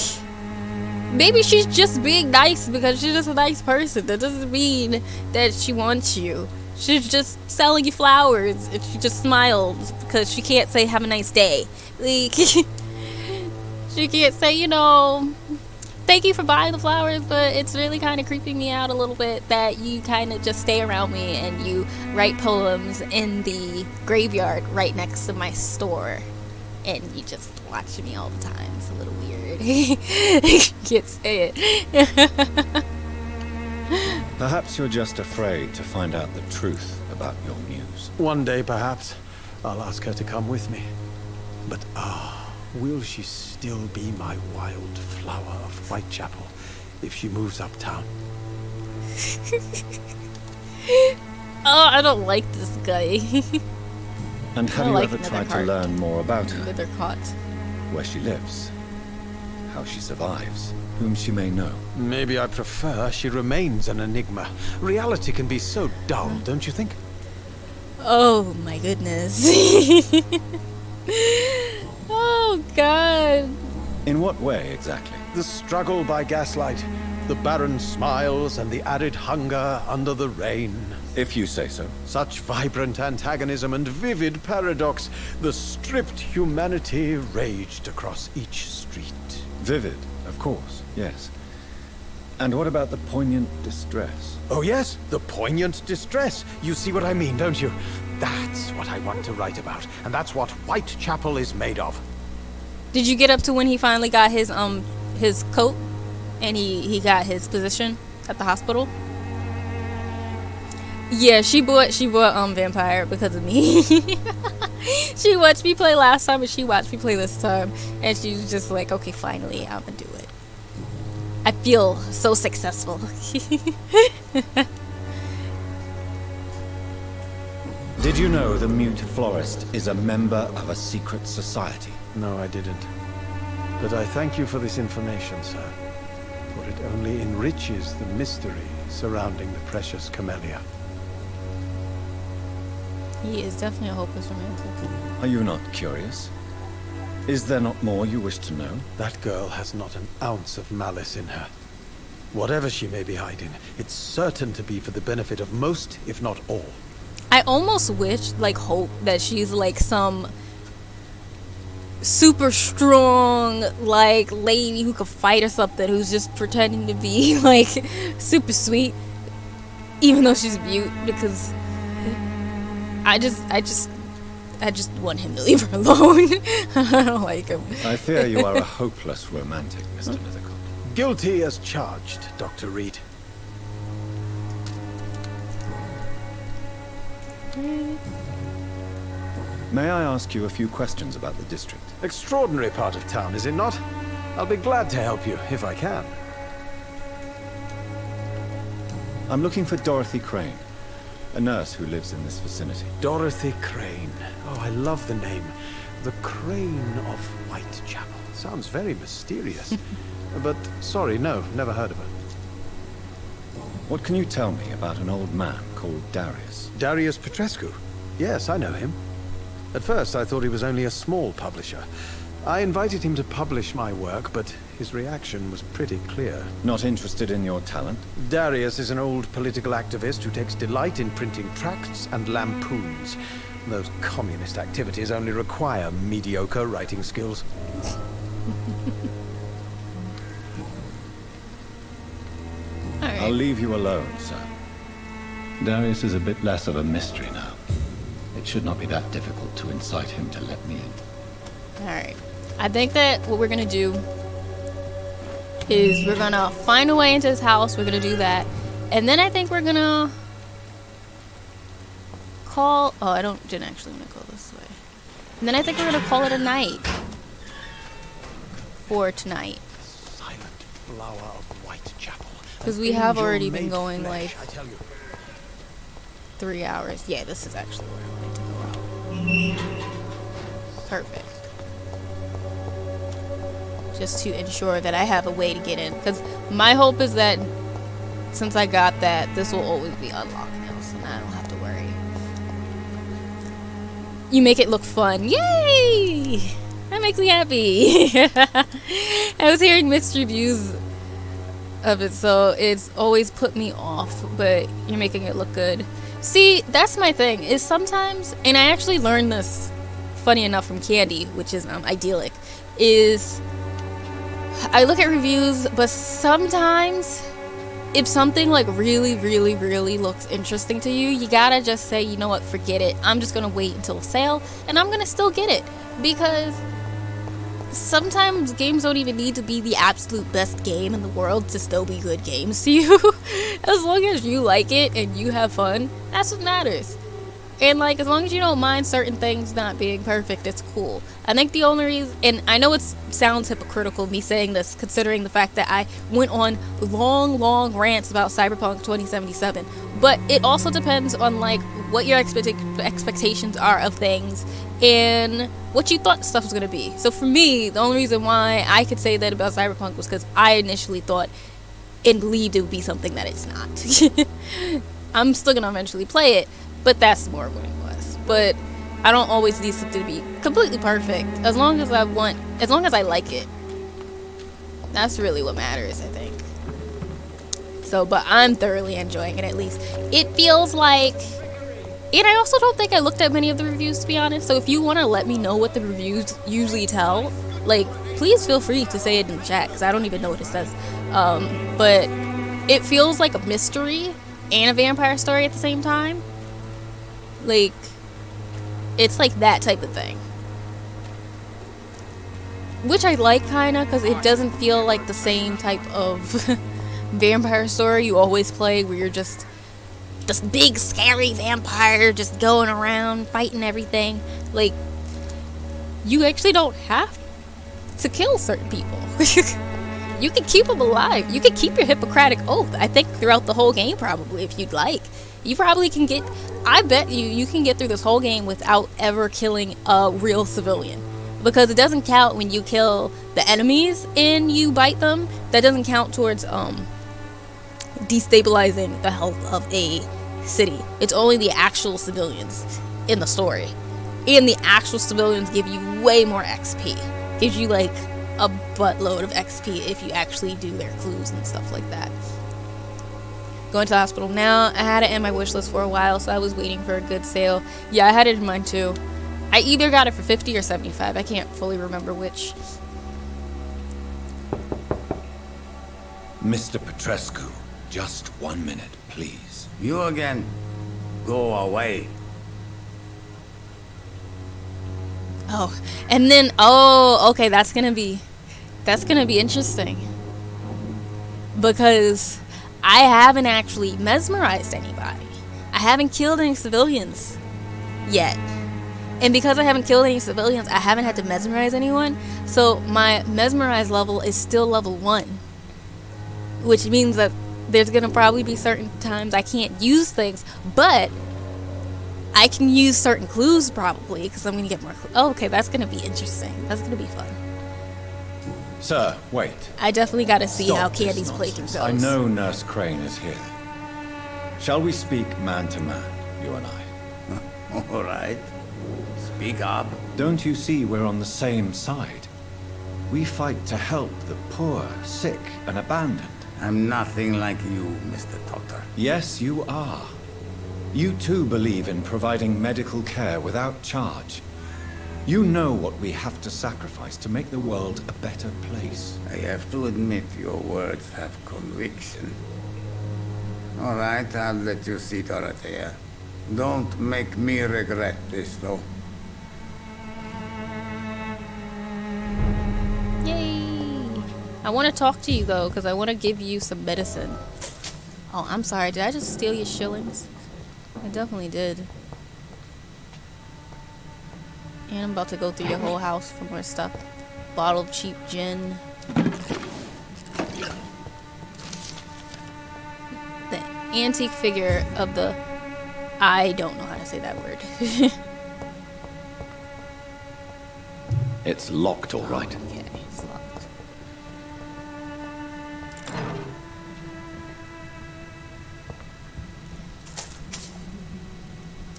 maybe she's just being nice because she's just a nice person. That doesn't mean that she wants you. She's just selling you flowers and she just smiles because she can't say have a nice day. Like, she can't say, you know, thank you for buying the flowers, but it's really kind of creeping me out a little bit that you kind of just stay around me and you write poems in the graveyard right next to my store. And you just watch me all the time. It's a little weird. Can't say it. Perhaps you're just afraid to find out the truth about your muse. One day, perhaps, I'll ask her to come with me. But will she still be my wild flower of Whitechapel if she moves uptown? Oh, I don't like this guy. And have you ever tried to learn more about her? Nethercott. Where she lives, how she survives, whom she may know. Maybe I prefer she remains an enigma. Reality can be so dull, don't you think? Oh my goodness. Oh God. In what way exactly? The struggle by gaslight, the barren smiles and the arid hunger under the rain. If you say so. Such vibrant antagonism and vivid paradox. The stripped humanity raged across each street. Vivid, of course, yes. And what about the poignant distress? Oh yes, the poignant distress. You see what I mean, don't you? That's what I want to write about, and that's what Whitechapel is made of. Did you get up to when he finally got his coat and he got his position at the hospital? Yeah, she bought Vampyr because of me. She watched me play last time and she watched me play this time, and she was just like, okay, finally I'm gonna do it. I feel so successful. Did you know the mute florist is a member of a secret society? No, I didn't. But I thank you for this information, sir. For it only enriches the mystery surrounding the precious Camellia. He is definitely a hopeless romantic. Are you not curious? Is there not more you wish to know? That girl has not an ounce of malice in her. Whatever she may be hiding, it's certain to be for the benefit of most, if not all. I almost wish, like, hope that she's like some super strong, like, lady who could fight or something, who's just pretending to be like super sweet, even though she's mute, because I just want him to leave her alone. I don't like him. I fear you are a hopeless romantic, Mr. Nethercott. Guilty as charged, Dr. Reed. May I ask you a few questions about the district? Extraordinary part of town, is it not? I'll be glad to help you, if I can. I'm looking for Dorothy Crane, a nurse who lives in this vicinity. Dorothy Crane. Oh, I love the name. The Crane of Whitechapel. Sounds very mysterious. But, sorry, no, never heard of her. What can you tell me about an old man called Darius? Darius Petrescu? Yes, I know him. At first, I thought he was only a small publisher. I invited him to publish my work, but his reaction was pretty clear. Not interested in your talent? Darius is an old political activist who takes delight in printing tracts and lampoons. Those communist activities only require mediocre writing skills. I'll leave you alone, sir. Darius is a bit less of a mystery now. It should not be that difficult to incite him to let me in. Alright. I think that what we're gonna do is we're gonna find a way into his house. We're gonna do that. And then I think we're gonna call... Oh, didn't actually want to go this way. And then I think we're gonna call it a night. For tonight. Silent flower of Whitechapel. Because we have already been going flesh, like I tell you. 3 hours. Yeah, this is actually where I wanted to go out. Perfect. Just to ensure that I have a way to get in. Because my hope is that since I got that, this will always be unlocked now, so now I don't have to worry. You make it look fun. Yay! That makes me happy. I was hearing mixed reviews of it, so it's always put me off, but you're making it look good. See, that's my thing, is sometimes, and I actually learned this, funny enough, from Candy, which is idyllic, is I look at reviews, but sometimes if something like really, really, really looks interesting to you, you gotta just say, you know what, forget it. I'm just gonna wait until sale, and I'm gonna still get it, because sometimes games don't even need to be the absolute best game in the world to still be good games to you. As long as you like it and you have fun, that's what matters. And like, as long as you don't mind certain things not being perfect, it's cool. I think the only reason, and I know it sounds hypocritical me saying this, considering the fact that I went on long rants about Cyberpunk 2077, but it also depends on like what your expectations are of things and what you thought stuff was going to be. So for me, the only reason why I could say that about Cyberpunk was because I initially thought and believed it would be something that it's not. I'm still going to eventually play it, but that's more what it was. But I don't always need something to be completely perfect. As long as I like it. That's really what matters, I think. So, but I'm thoroughly enjoying it, at least. It feels like... And I also don't think I looked at many of the reviews, to be honest. So if you want to let me know what the reviews usually tell, like, please feel free to say it in the chat, because I don't even know what it says. But it feels like a mystery and a vampire story at the same time. Like, it's like that type of thing. Which I like, kind of, because it doesn't feel like the same type of vampire story you always play, where you're just this big scary vampire just going around fighting everything. Like, you actually don't have to kill certain people. You can keep them alive. You can keep your Hippocratic Oath, I think, throughout the whole game, probably, if you'd like. You probably can get... I bet you can get through this whole game without ever killing a real civilian. Because it doesn't count when you kill the enemies and you bite them. That doesn't count towards destabilizing the health of a city. It's only the actual civilians in the story. And the actual civilians give you way more XP. Gives you like a buttload of XP if you actually do their clues and stuff like that. Going to the hospital now. I had it in my wish list for a while, so I was waiting for a good sale. Yeah, I had it in mine too. I either got it for 50 or 75. I can't fully remember which. Mr. Petrescu, just 1 minute, please. You again. Go away. Oh, and then, oh, okay, that's gonna be interesting. Because I haven't actually mesmerized anybody. I haven't killed any civilians yet. And because I haven't killed any civilians, I haven't had to mesmerize anyone. So my mesmerize level is still level 1. Which means that there's gonna probably be certain times I can't use things, but I can use certain clues probably, because I'm gonna get more clues. Oh, okay, that's gonna be interesting. That's gonna be fun. Sir, wait. I definitely gotta see Stop how this Candy's plating nonsense. goes. I know Nurse Crane is here. Shall we speak man to man, you and I? All right. Speak up. Don't you see we're on the same side? We fight to help the poor, sick, and abandoned. I'm nothing like you, Mr. Doctor. Yes, you are. You too believe in providing medical care without charge. You know what we have to sacrifice to make the world a better place. I have to admit your words have conviction. All right, I'll let you see Dorothea. Don't make me regret this, though. Yay! I want to talk to you though, because I want to give you some medicine. Oh, I'm sorry. Did I just steal your shillings? I definitely did. And I'm about to go through your whole house for more stuff. Bottle of cheap gin. The antique figure of the... I don't know how to say that word. It's locked, all right. Okay, it's locked.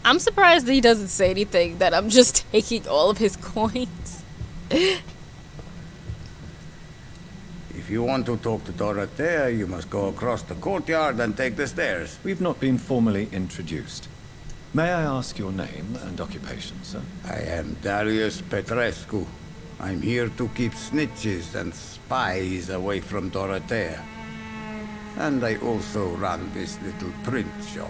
I'm surprised that he doesn't say anything, that I'm just taking all of his coins. If you want to talk to Dorothea, you must go across the courtyard and take the stairs. We've not been formally introduced. May I ask your name and occupation, sir? I am Darius Petrescu. I'm here to keep snitches and spies away from Dorothea. And I also run this little print shop.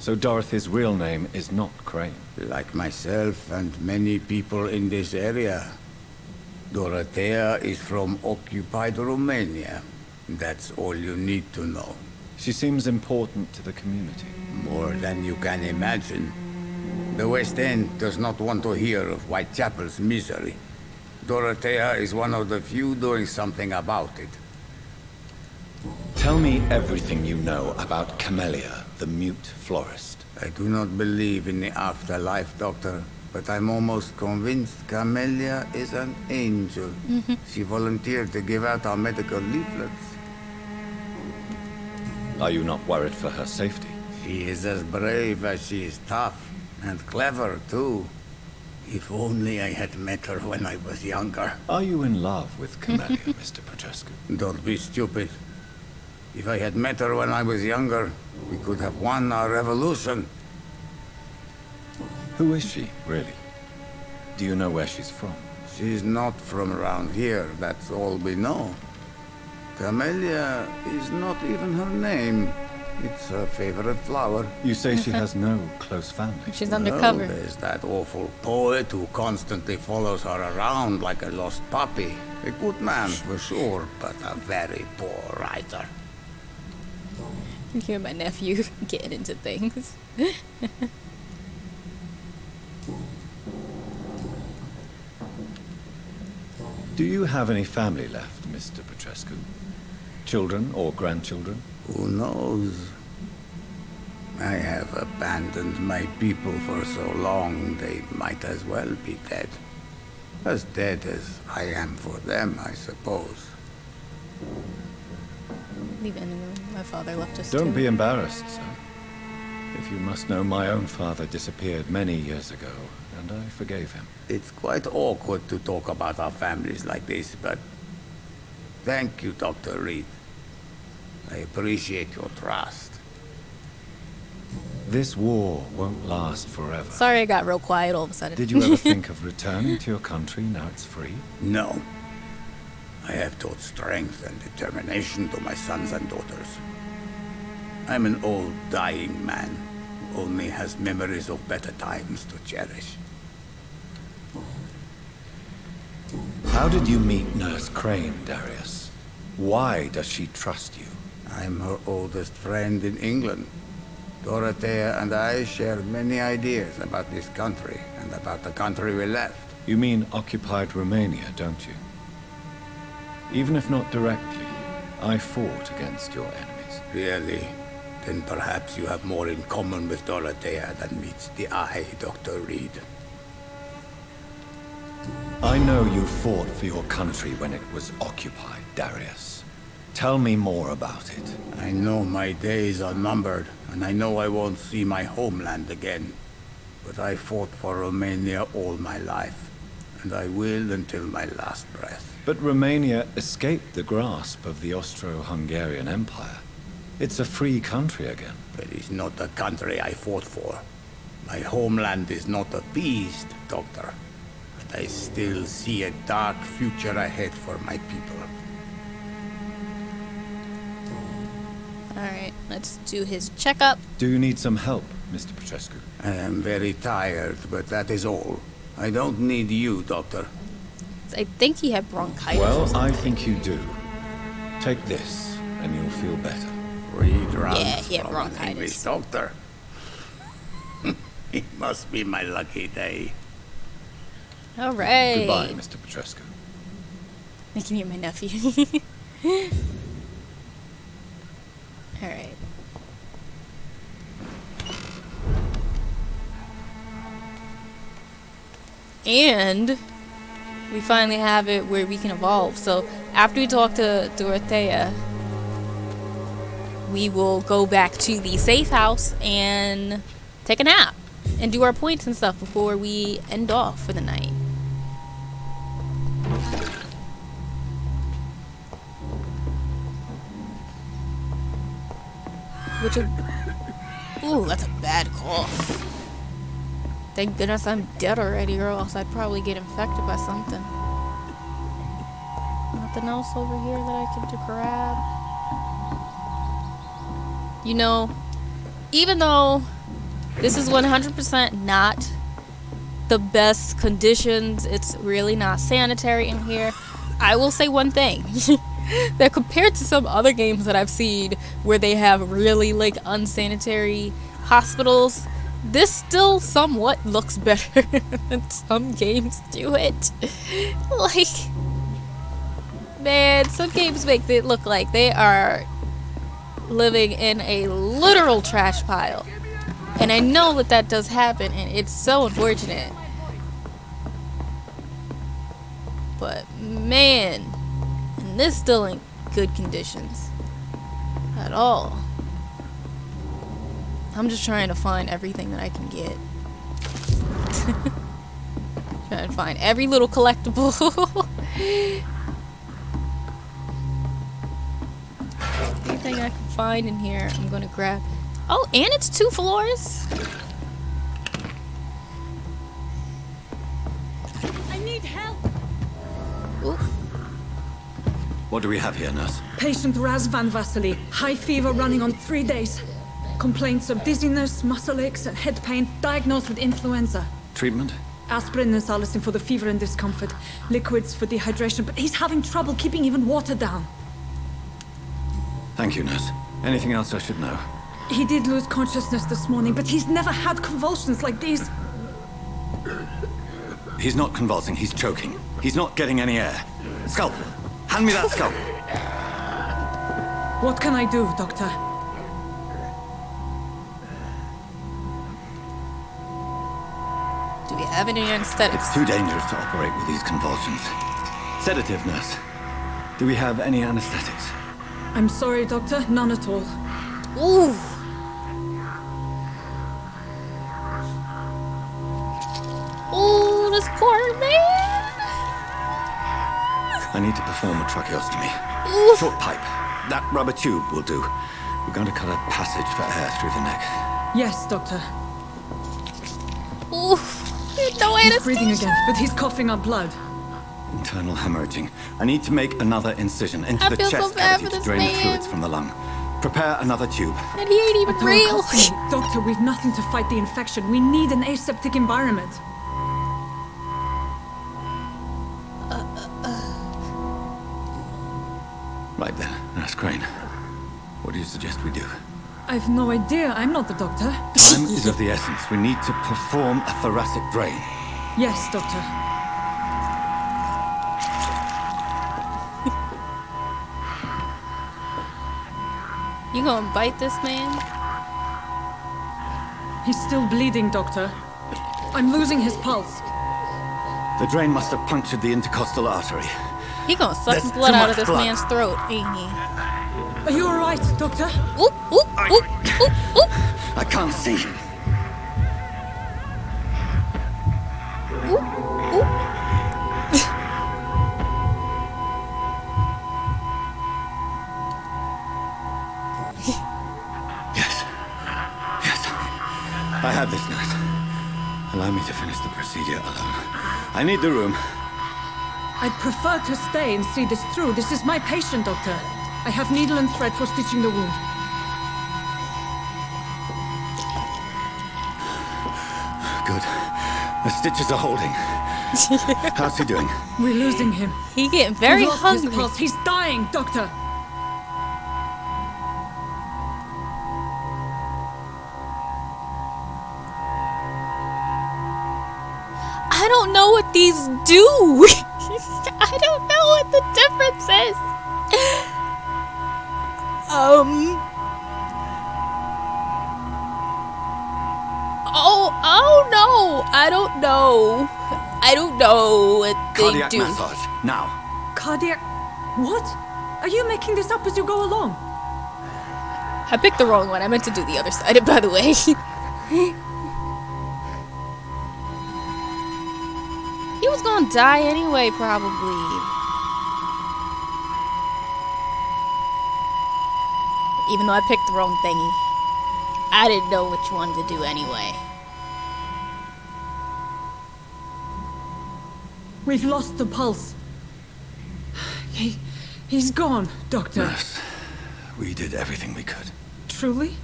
So Dorothy's real name is not Crane? Like myself and many people in this area. Dorothea is from occupied Romania. That's all you need to know. She seems important to the community. More than you can imagine. The West End does not want to hear of Whitechapel's misery. Dorothea is one of the few doing something about it. Tell me everything you know about Camellia, the mute florist. I do not believe in the afterlife, Doctor, but I'm almost convinced Camellia is an angel. She volunteered to give out our medical leaflets. Are you not worried for her safety? She is as brave as she is tough, and clever, too. If only I had met her when I was younger. Are you in love with Camellia, Mr. Petrescu? Don't be stupid. If I had met her when I was younger, we could have won our revolution. Who is she, really? Do you know where she's from? She's not from around here, that's all we know. Camellia is not even her name. It's her favorite flower. You say she has no close family? She's undercover. No, there's that awful poet who constantly follows her around like a lost puppy. A good man for sure, but a very poor writer. You hear my nephew getting into things. Do you have any family left, Mr. Petrescu? Children or grandchildren? Who knows? I have abandoned my people for so long, they might as well be dead. As dead as I am for them, I suppose. Leave any room. My father left us too. Don't be embarrassed, sir. If you must know, my own father disappeared many years ago, and I forgave him. It's quite awkward to talk about our families like this, but thank you, Dr. Reed. I appreciate your trust. This war won't last forever. Sorry I got real quiet all of a sudden. Did you ever think of returning to your country now it's free? No. I have taught strength and determination to my sons and daughters. I'm an old, dying man who only has memories of better times to cherish. How did you meet Nurse Crane, Darius? Why does she trust you? I'm her oldest friend in England. Dorothea and I share many ideas about this country and about the country we left. You mean occupied Romania, don't you? Even if not directly, I fought against your enemies. Really? Then perhaps you have more in common with Dorothea than meets the eye, Dr. Reed. I know you fought for your country when it was occupied, Darius. Tell me more about it. I know my days are numbered, and I know I won't see my homeland again. But I fought for Romania all my life, and I will until my last breath. But Romania escaped the grasp of the Austro-Hungarian Empire. It's a free country again. But it's not the country I fought for. My homeland is not appeased, Doctor. But I still see a dark future ahead for my people. Alright, let's do his checkup. Do you need some help, Mr. Petrescu? I am very tired, but that is all. I don't need you, Doctor. I think he had bronchitis. Well, I think you do. Take this, and you'll feel better. 3 rounds Yeah, he had from bronchitis. an English doctor. It must be my lucky day. Alright. Goodbye, Mr. Petrescu. Making you my nephew. Alright. And we finally have it where we can evolve. So after we talk to Dorothea, we will go back to the safe house and take a nap and do our points and stuff before we end off for the night. Which is... Ooh, that's a bad cough. Thank goodness I'm dead already, or else I'd probably get infected by something. Nothing else over here that I can grab. You know, even though this is 100% not the best conditions, it's really not sanitary in here, I will say one thing. That compared to some other games that I've seen where they have really like unsanitary hospitals, this still somewhat looks better than some games do it. Like, man, some games make it look like they are living in a literal trash pile. And I know that that does happen, and it's so unfortunate. But man, and this still ain't good conditions at all. I'm just trying to find everything that I can get. Trying to find every little collectible. Anything I can find in here, I'm gonna grab. Oh, and it's 2 floors. I need help. Ooh. What do we have here, nurse? Patient Raz Van Vasily. High fever running on 3 days. Complaints of dizziness, muscle aches, and head pain. Diagnosed with influenza. Treatment? Aspirin and salicin for the fever and discomfort. Liquids for dehydration, but he's having trouble keeping even water down. Thank you, nurse. Anything else I should know? He did lose consciousness this morning, but he's never had convulsions like these. He's not convulsing, he's choking. He's not getting any air. Scalpel! Hand me that scalpel! What can I do, Doctor? Do we have any anesthetics? It's too dangerous to operate with these convulsions. Sedative, nurse. Do we have any anesthetics? I'm sorry, Doctor. None at all. Ooh. Ooh, this poor man. I need to perform a tracheostomy. Ooh. Short pipe. That rubber tube will do. We're going to cut a passage for air through the neck. Yes, Doctor. Ooh. No He's anesthesia. breathing again, but he's coughing up blood. Internal hemorrhaging. I need to make another incision into I the feel so chest bad cavity for to this drain the man. fluids from the lung. Prepare another tube. And he ain't even But don't real. accost me. Doctor, we've nothing to fight the infection. We need an aseptic environment. Right then, Nurse Crane. What do you suggest we do? I've no idea. I'm not the doctor. Time is of the essence. We need to perform a thoracic drain. Yes, Doctor. You gonna bite this man? He's still bleeding, Doctor. I'm losing his pulse. The drain must have punctured the intercostal artery. He gonna suck There's blood too out much of this blood. man's throat, ain't he? Are you all right, Doctor? Oop, oop, oop, oop, oop. I can't see. Oop, oop. I have this, nurse. Allow me to finish the procedure alone. I need the room. I'd prefer to stay and see this through. This is my patient, Doctor. I have needle and thread for stitching the wound. Good. The stitches are holding. How's he doing? We're losing him. He getting very We've lost hungry. his pulse. He's dying, Doctor. I don't know what these do. I don't know what the difference is. Oh no. I don't know. I don't know what they Cardiac do. massage, now. Cardiac... What? Are you making this up as you go along? I picked the wrong one. I meant to do the other side, by the way. He was gonna die anyway, probably. Even though I picked the wrong thingy. I didn't know which one to do anyway. We've lost the pulse. He's gone, Doctor. Nurse, we did everything we could. Truly?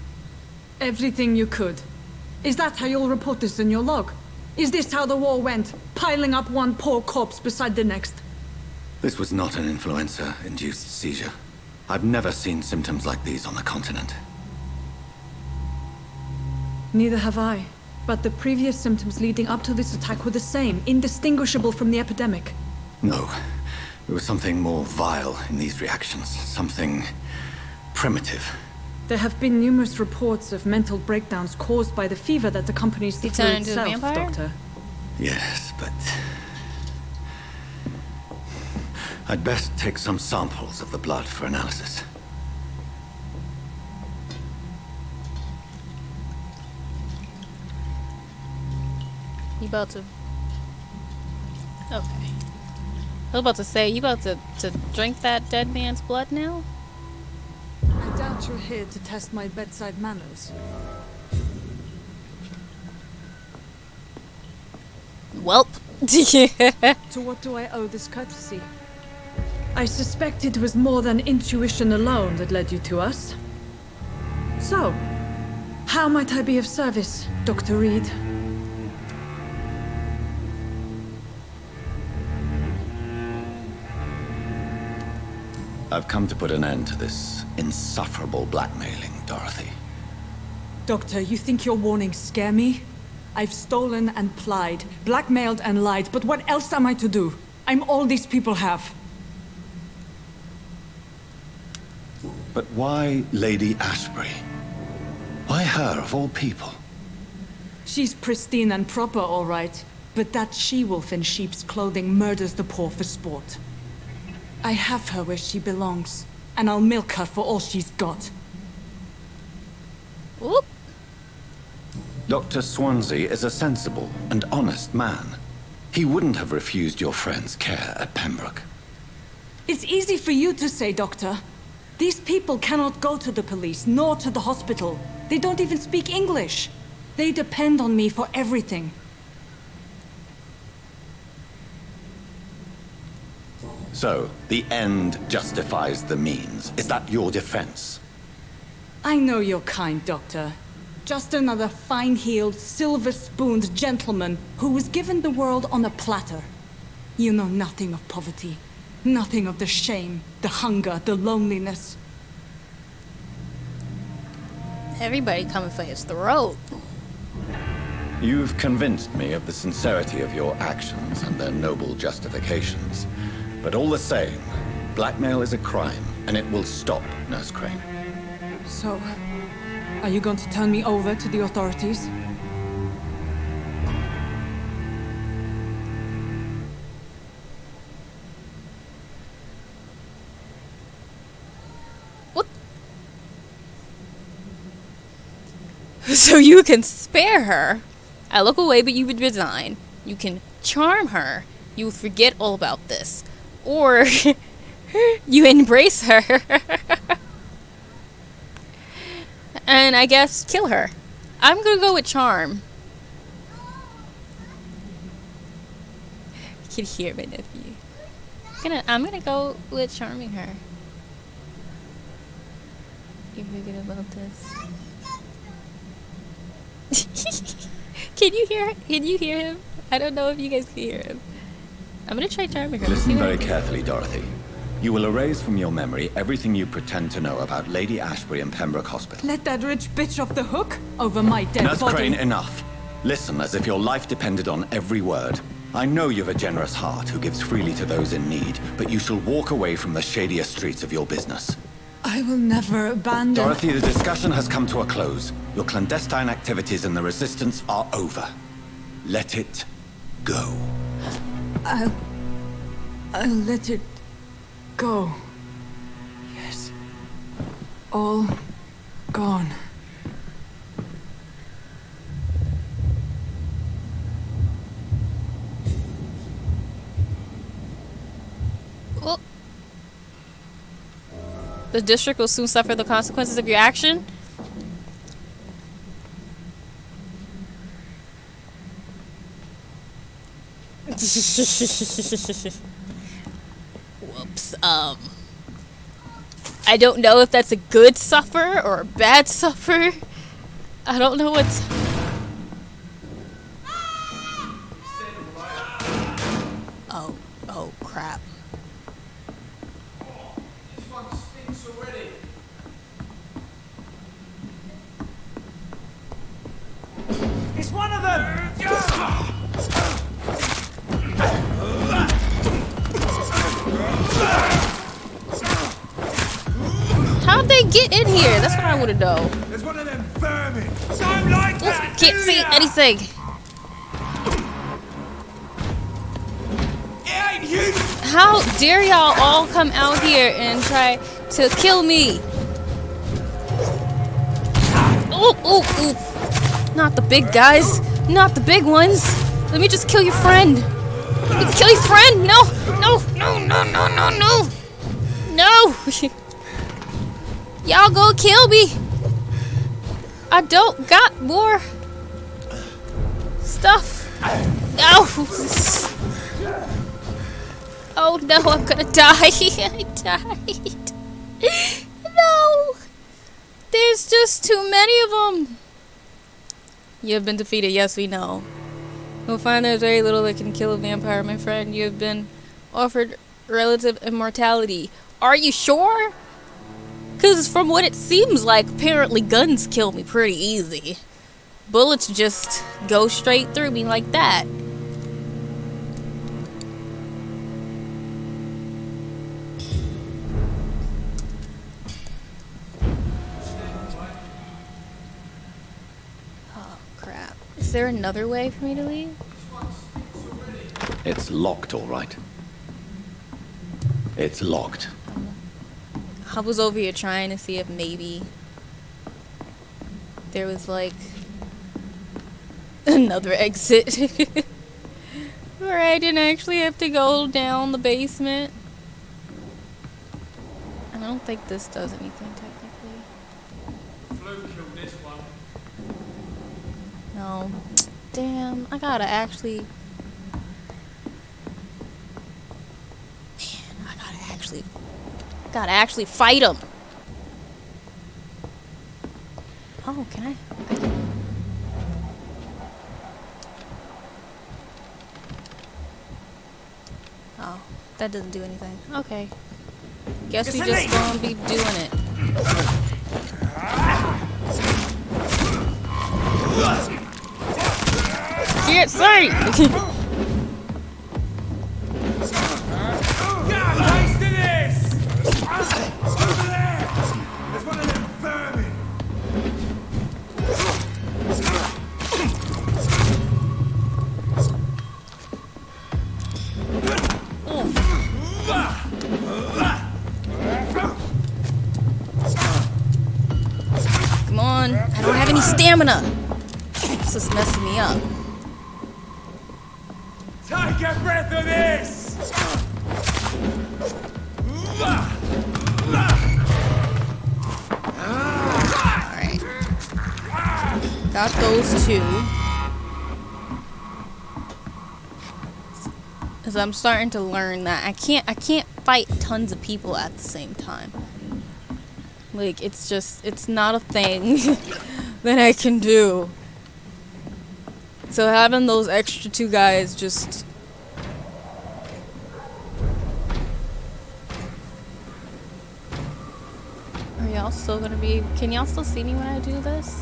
Everything you could. Is that how you'll report this in your log? Is this how the war went? Piling up one poor corpse beside the next? This was not an influenza-induced seizure. I've never seen symptoms like these on the continent. Neither have I. But the previous symptoms leading up to this attack were the same, indistinguishable from the epidemic. No. There was something more vile in these reactions. Something primitive. There have been numerous reports of mental breakdowns caused by the fever that accompanies the flu turned into a itself, vampire? Doctor. Yes, but... I'd best take some samples of the blood for analysis. You about to... Okay. I was about to say, you about to drink that dead man's blood now? I doubt you're here to test my bedside manners. Welp. To what do I owe this courtesy? I suspect it was more than intuition alone that led you to us. So, how might I be of service, Dr. Reed? I've come to put an end to this insufferable blackmailing, Dorothy. Doctor, you think your warnings scare me? I've stolen and plied, blackmailed and lied, but what else am I to do? I'm all these people have. But why Lady Ashbury? Why her, of all people? She's pristine and proper, all right. But that she-wolf in sheep's clothing murders the poor for sport. I have her where she belongs, and I'll milk her for all she's got. Whoop. Dr. Swansea is a sensible and honest man. He wouldn't have refused your friend's care at Pembroke. It's easy for you to say, Doctor. These people cannot go to the police, nor to the hospital. They don't even speak English. They depend on me for everything. So, the end justifies the means. Is that your defense? I know you're kind, Doctor. Just another fine-heeled, silver-spooned gentleman who was given the world on a platter. You know nothing of poverty. Nothing of the shame, the hunger, the loneliness. Everybody coming for his throat. You've convinced me of the sincerity of your actions and their noble justifications. But all the same, blackmail is a crime, and it will stop, Nurse Crane. So, are you going to turn me over to the authorities? So you can spare her. I look away, but you would resign. You can charm her. You will forget all about this. Or you embrace her. And I guess kill her. I'm gonna go with charm. You can hear my nephew. I'm gonna go with charming her. You forget about this. Can you hear him? I don't know if you guys can hear him. I'm gonna try charming her. Listen very carefully, Dorothy. You will erase from your memory everything you pretend to know about Lady Ashbury and Pembroke Hospital. Let that rich bitch off the hook over my dead Nurse body. Crane, enough. Listen as if your life depended on every word. I know you've a generous heart who gives freely to those in need, but you shall walk away from the shadier streets of your business. I will never abandon... Dorothy, the discussion has come to a close. Your clandestine activities in the Resistance are over. Let it go. I'll let it go. Yes. All gone. Well, the district will soon suffer the consequences of your action. Whoops. I don't know if that's a good suffer or a bad suffer. I don't know what's... Oh, crap. This one stinks already. It's one of them! How'd they get in here? That's what I want to know. There's one of them vermin. Don't like that. Can't see anything. It ain't you. How dare y'all all come out here and try to kill me? Ooh, ooh, ooh. Not the big guys. Not the big ones. Let me just kill your friend. Let me kill your friend. No, no, no, no, no, no, no. No. Y'all go kill me. I don't got more stuff. No. Oh no, I'm gonna die. I died. No. There's just too many of them. You have been defeated. Yes, we know. You'll find there's very little that can kill a vampire, my friend. You have been offered relative immortality. Are you sure? Because from what it seems like, apparently guns kill me pretty easy. Bullets just go straight through me like that. Oh, crap. Is there another way for me to leave? It's locked, all right. It's locked. I was over here trying to see if maybe there was like another exit where I didn't actually have to go down the basement. I don't think this does anything technically. Flu killed this one. No. Damn, I gotta actually... Man, I gotta actually fight him. Oh, can I? Oh, that doesn't do anything. Okay. Guess we just gonna be doing it. Can't see! Come on, I don't have any stamina. stamina. This is messing me up. Take a breath of this! Alright. Got those two. Cause I'm starting to learn that I can't fight tons of people at the same time. Like, it's not a thing that I can do. So having those extra two guys just... Are y'all still gonna be... Can y'all still see me when I do this?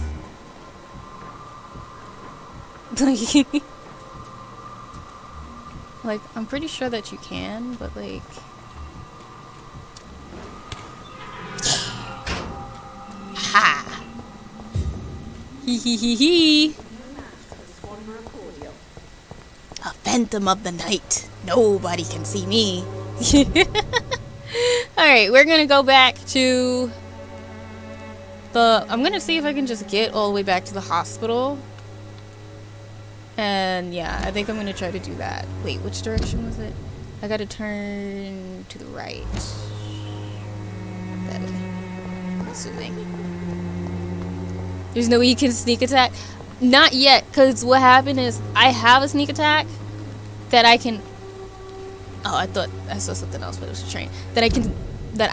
Like, I'm pretty sure that you can, but like... Ha! Hee hee hee hee! A phantom of the night. Nobody can see me. Alright, we're gonna go back to the... I'm gonna see if I can just get all the way back to the hospital. And yeah, I think I'm gonna try to do that. Wait, which direction was it? I gotta turn to the right. That way. I'm assuming. There's no way you can sneak attack? Not yet, because what happened is I have a sneak attack that I can... Oh, I thought I saw something else, but it was a train. That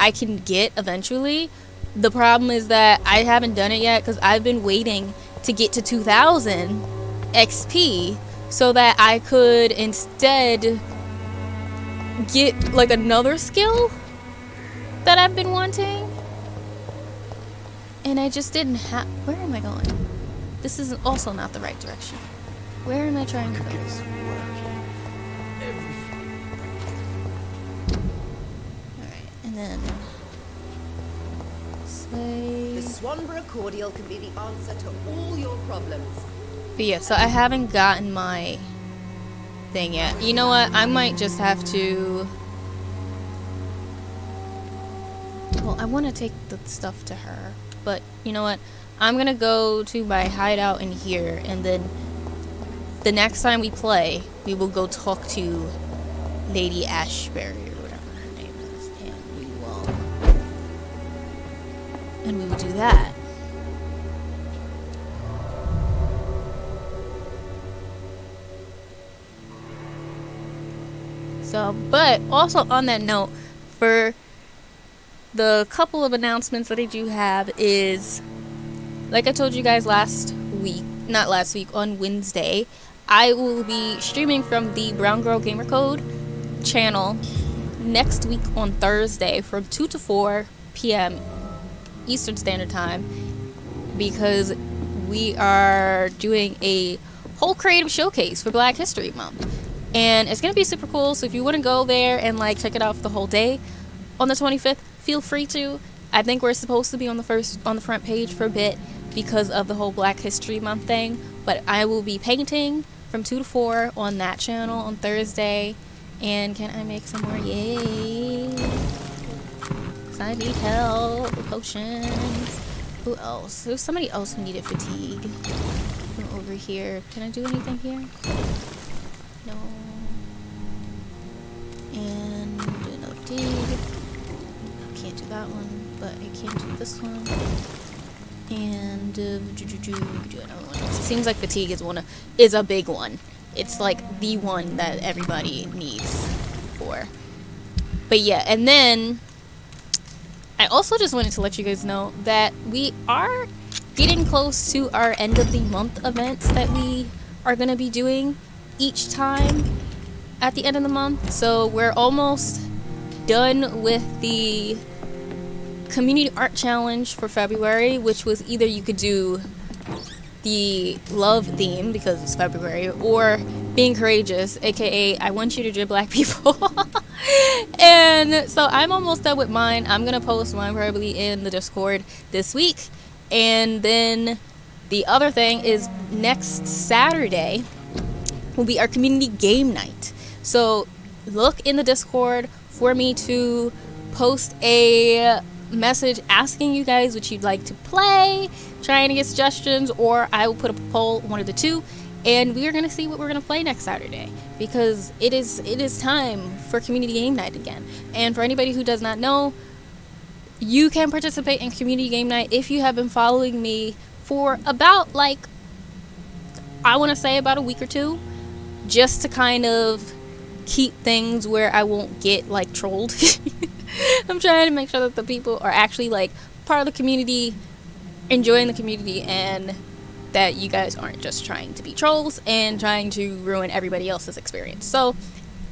I can get eventually. The problem is that I haven't done it yet because I've been waiting to get to 2000 XP so that I could instead get like another skill that I've been wanting. And I just didn't have... Where am I going? This is also not the right direction. Where am I trying to go? Alright, and then... This way... The Swanborough cordial can be the answer to all your problems. But yeah, so I haven't gotten my thing yet. You know what? I might just have to... Well, I want to take the stuff to her. But you know what? I'm gonna go to my hideout in here, and then the next time we play, we will go talk to Lady Ashbury or whatever her name is, and we will do that. So, but also on that note, for the couple of announcements that I do have is, like I told you guys on Wednesday, I will be streaming from the Brown Girl Gamer Code channel next week on Thursday from 2 to 4 p.m. Eastern Standard Time, because we are doing a whole creative showcase for Black History Month. And it's going to be super cool, so if you want to go there and like check it out for the whole day on the 25th, feel free to. I think we're supposed to be on the front page for a bit because of the whole Black History Month thing, but I will be painting from 2 to 4 on that channel on Thursday. And can I make some more? Yay! 'Cause I need help with potions. Who else? There's somebody else who needed fatigue. From over here. Can I do anything here? No. And another fatigue. Can't do that one, but I can do this one. And do another one. It seems like fatigue is a big one. It's like the one that everybody needs for. But yeah, and then I also just wanted to let you guys know that we are getting close to our end of the month events that we are going to be doing each time at the end of the month. So we're almost done with the community art challenge for February, which was either you could do the love theme because it's February, or being courageous, aka I want you to draw black people. And so I'm almost done with mine. I'm gonna post mine probably in the Discord this week. And then the other thing is next Saturday will be our community game night. So look in the Discord for me to post a message asking you guys what you'd like to play, trying to get suggestions, or I will put up a poll, one of the two, and we are going to see what we're going to play next Saturday, because it is time for community game night again. And for anybody who does not know, you can participate in community game night if you have been following me for about, like, I want to say about a week or two, just to kind of keep things where I won't get, like, trolled. I'm trying to make sure that the people are actually, like, part of the community, enjoying the community, and that you guys aren't just trying to be trolls and trying to ruin everybody else's experience. So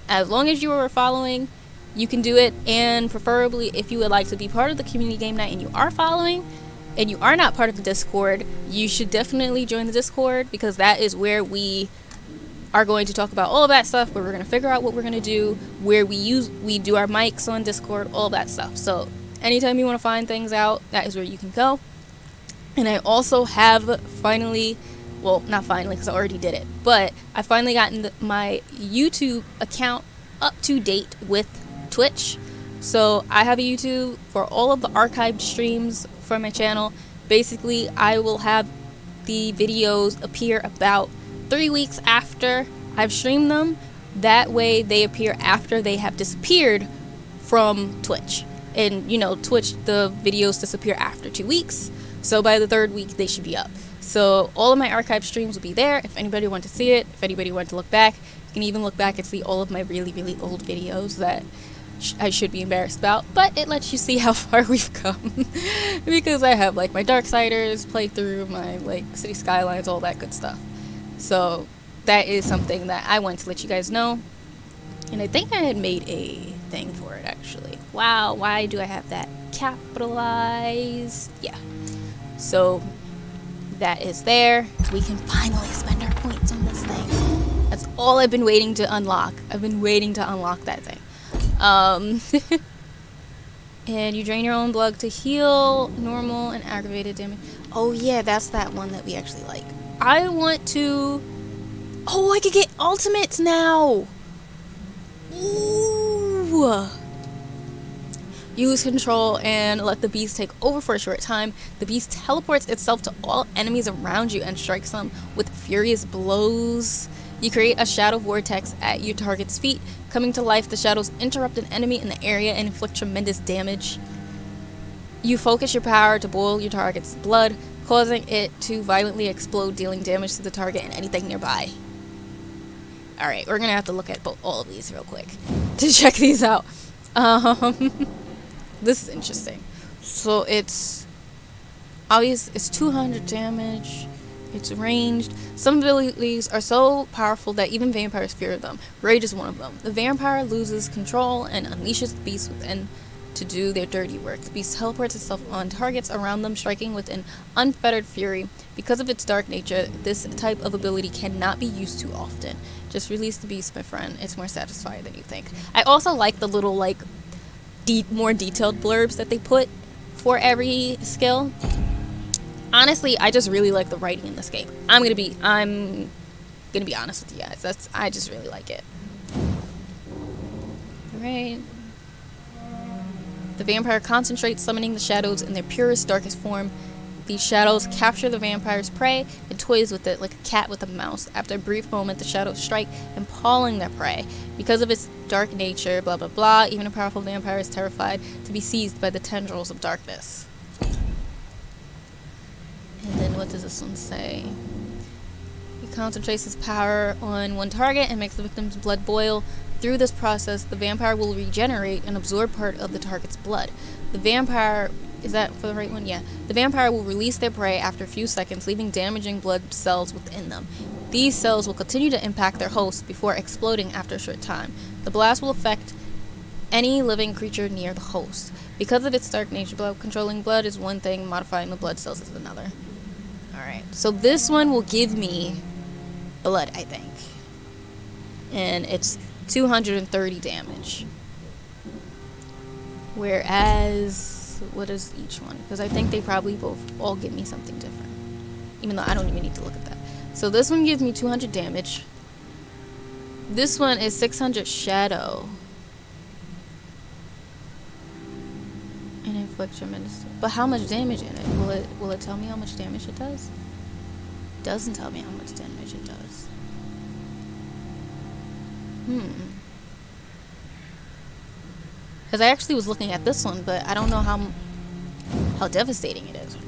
as long as you are following, you can do it. And preferably, if you would like to be part of the community game night and you are following and you are not part of the Discord, you should definitely join the Discord, because that is where we are going to talk about all of that stuff, where we're going to figure out what we're going to do, where we do our mics on Discord, all that stuff. So anytime you want to find things out, that is where you can go. And I also have finally, well, not finally, because I already did it, but I finally gotten my YouTube account up to date with Twitch. So I have a YouTube for all of the archived streams from my channel. Basically, I will have the videos appear about 3 weeks after I've streamed them. That way they appear after they have disappeared from Twitch. And, you know, Twitch, the videos disappear after 2 weeks. So by the 3rd week, they should be up. So all of my archive streams will be there. If anybody wants to see it, if anybody wants to look back, you can even look back and see all of my really, really old videos that I should be embarrassed about. But it lets you see how far we've come. Because I have, like, my Darksiders playthrough, my, like, City Skylines, all that good stuff. So that is something that I want to let you guys know. And I think I had made a thing for it, actually. Wow, why do I have that capitalized? Yeah. So that is there. We can finally spend our points on this thing. That's all I've been waiting to unlock. I've been waiting to unlock that thing. And you drain your own blood to heal normal and aggravated damage. Oh yeah, that's that one that we actually like. I want to... Oh, I could get ultimates now! Ooh! Use control and let the beast take over for a short time. The beast teleports itself to all enemies around you and strikes them with furious blows. You create a shadow vortex at your target's feet. Coming to life, the shadows interrupt an enemy in the area and inflict tremendous damage. You focus your power to boil your target's blood, causing it to violently explode, dealing damage to the target and anything nearby. Alright, we're gonna have to look at all of these real quick to check these out. This is interesting. So it's obvious, it's 200 damage, it's ranged. Some abilities are so powerful that even vampires fear them. Rage is one of them. The vampire loses control and unleashes the beast within to do their dirty work. The beast teleports itself on targets around them, striking with an unfettered fury. Because of its dark nature, this type of ability cannot be used too often. Just release the beast, my friend. It's more satisfying than you think. I also like the little, like, more detailed blurbs that they put for every skill. Honestly, I just really like the writing in this game. I'm gonna be honest with you guys. I just really like it. Alright. The vampire concentrates, summoning the shadows in their purest, darkest form. These shadows capture the vampire's prey and toys with it like a cat with a mouse. After a brief moment, the shadows strike, impaling their prey. Because of its dark nature, blah blah blah, even a powerful vampire is terrified to be seized by the tendrils of darkness. And then what does this one say? He concentrates his power on one target and makes the victim's blood boil. Through this process, the vampire will regenerate and absorb part of the target's blood. The vampire... Is that for the right one? Yeah. The vampire will release their prey after a few seconds, leaving damaging blood cells within them. These cells will continue to impact their host before exploding after a short time. The blast will affect any living creature near the host. Because of its dark nature, controlling blood is one thing, modifying the blood cells is another. Alright, so this one will give me blood, I think. And it's 230 damage. Whereas... what is each one? Because I think they probably all give me something different. Even though I don't even need to look at that. So this one gives me 200 damage. This one is 600 shadow. And inflict tremendous. But how much damage in it? Will it tell me how much damage it does? It doesn't tell me how much damage it does. Because I actually was looking at this one, but I don't know how devastating it is or not.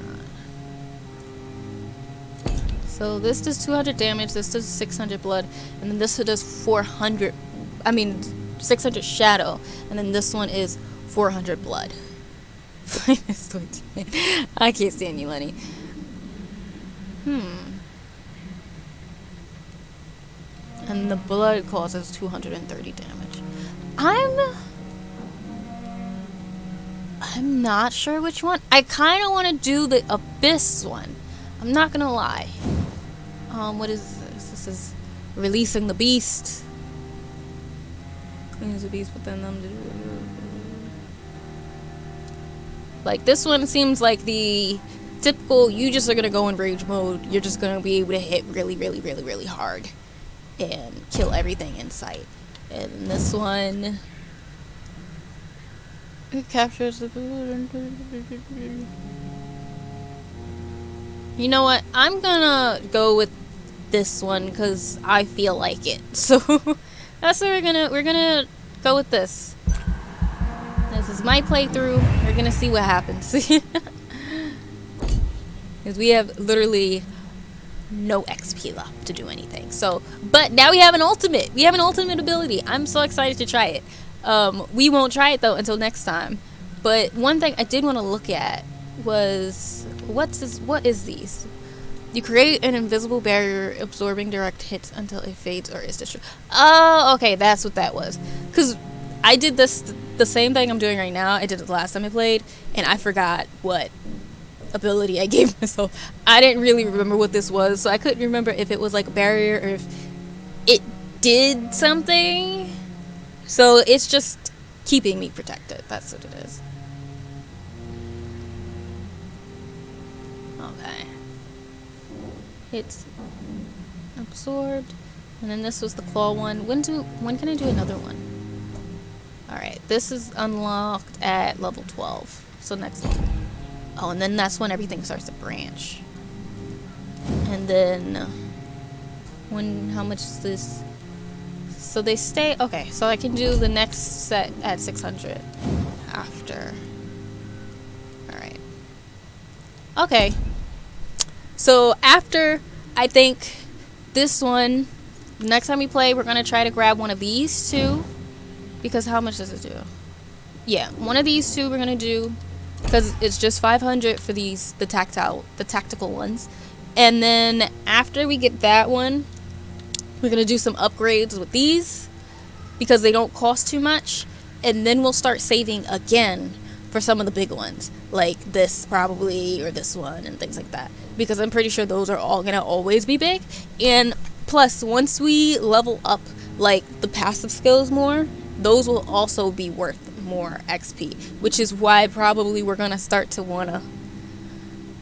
So this does 200 damage, this does 600 blood, and then this does 600 shadow, and then this one is 400 blood. I can't stand you, Lenny. And the blood causes 230 damage. I'm not sure which one. I kind of want to do the Abyss one. I'm not gonna lie. What is this? This is releasing the beast. Cleans the beast within them. Like, this one seems like the typical, you just are gonna go in rage mode. You're just gonna be able to hit really, really, really, really hard and kill everything in sight. And this one, it captures the... You know what? I'm gonna go with this one because I feel like it. So that's what we're gonna go with this. This is my playthrough. We're gonna see what happens. Because we have literally no XP left to do anything. So, but now we have an ultimate. We have an ultimate ability. I'm so excited to try it. We won't try it though until next time. But one thing I did want to look at was what is these? You create an invisible barrier absorbing direct hits until it fades or is destroyed. Oh, okay, that's what that was. Because I did this, the same thing I'm doing right now. I did it the last time I played, and I forgot what ability I gave myself. I didn't really remember what this was, so I couldn't remember if it was like a barrier or if it did something. So it's just keeping me protected. That's what it is. Okay. It's absorbed. And then this was the claw one. When can I do another one? Alright, this is unlocked at level 12. So next level. Oh, and then that's when everything starts to branch. And then how much is this? So they stay, okay, so I can do the next set at 600 after. Alright. Okay. So after, I think, this one, next time we play, we're going to try to grab one of these two. Because how much does it do? Yeah, one of these two we're going to do. Because it's just 500 for these, the tactical ones. And then after we get that one, we're going to do some upgrades with these. Because they don't cost too much. And then we'll start saving again for some of the big ones. Like this probably, or this one, and things like that. Because I'm pretty sure those are all going to always be big. And plus, once we level up, like, the passive skills more, those will also be worth more XP. Which is why probably we're going to start to want to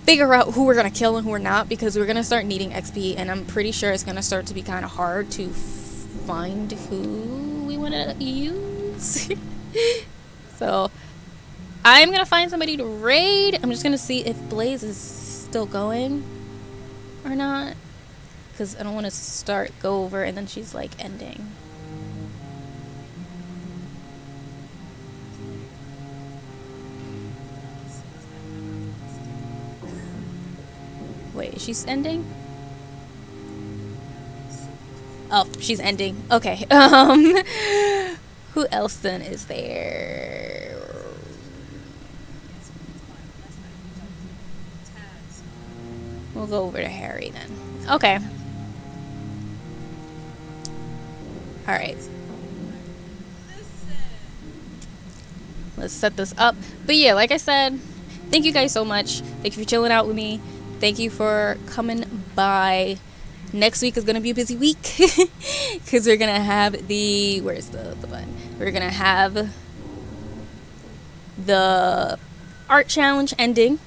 figure out who we're going to kill and who we're not. Because we're going to start needing XP. And I'm pretty sure it's going to start to be kind of hard to find who we want to use. So I'm going to find somebody to raid. I'm just going to see if Blaze is still going or not. Because I don't want to go over and then she's like ending. Wait, she's ending? Oh, she's ending. Okay. Who else then is there? We'll go over to Harry then. Okay. Alright. Let's set this up. But yeah, like I said, thank you guys so much. Thank you for chilling out with me. Thank you for coming by. Next week is going to be a busy week. Because we're going to have the... Where's the button? We're going to have the art challenge ending,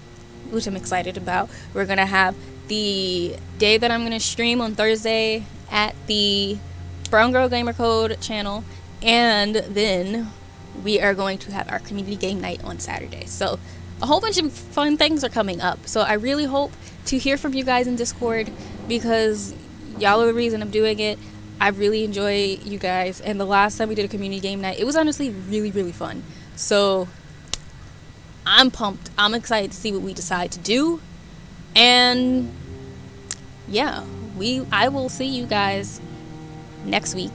which I'm excited about. We're going to have the day that I'm going to stream on Thursday at the Brown Girl Gamer Code channel. And then we are going to have our community game night on Saturday. So a whole bunch of fun things are coming up. So I really hope to hear from you guys in Discord, because y'all are the reason I'm doing it. I really enjoy you guys, and the last time we did a community game night, it was honestly really, really fun. So I'm pumped. I'm excited to see what we decide to do. And yeah, I will see you guys next week.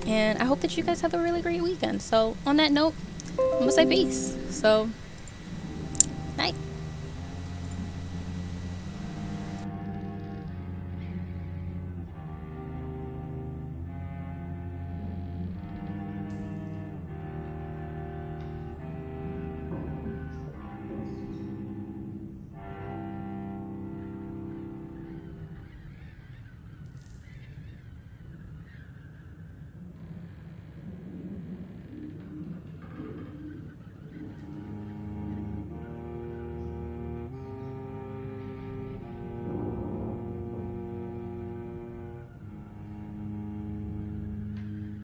And I hope that you guys have a really great weekend. So on that note, I'm gonna say peace. So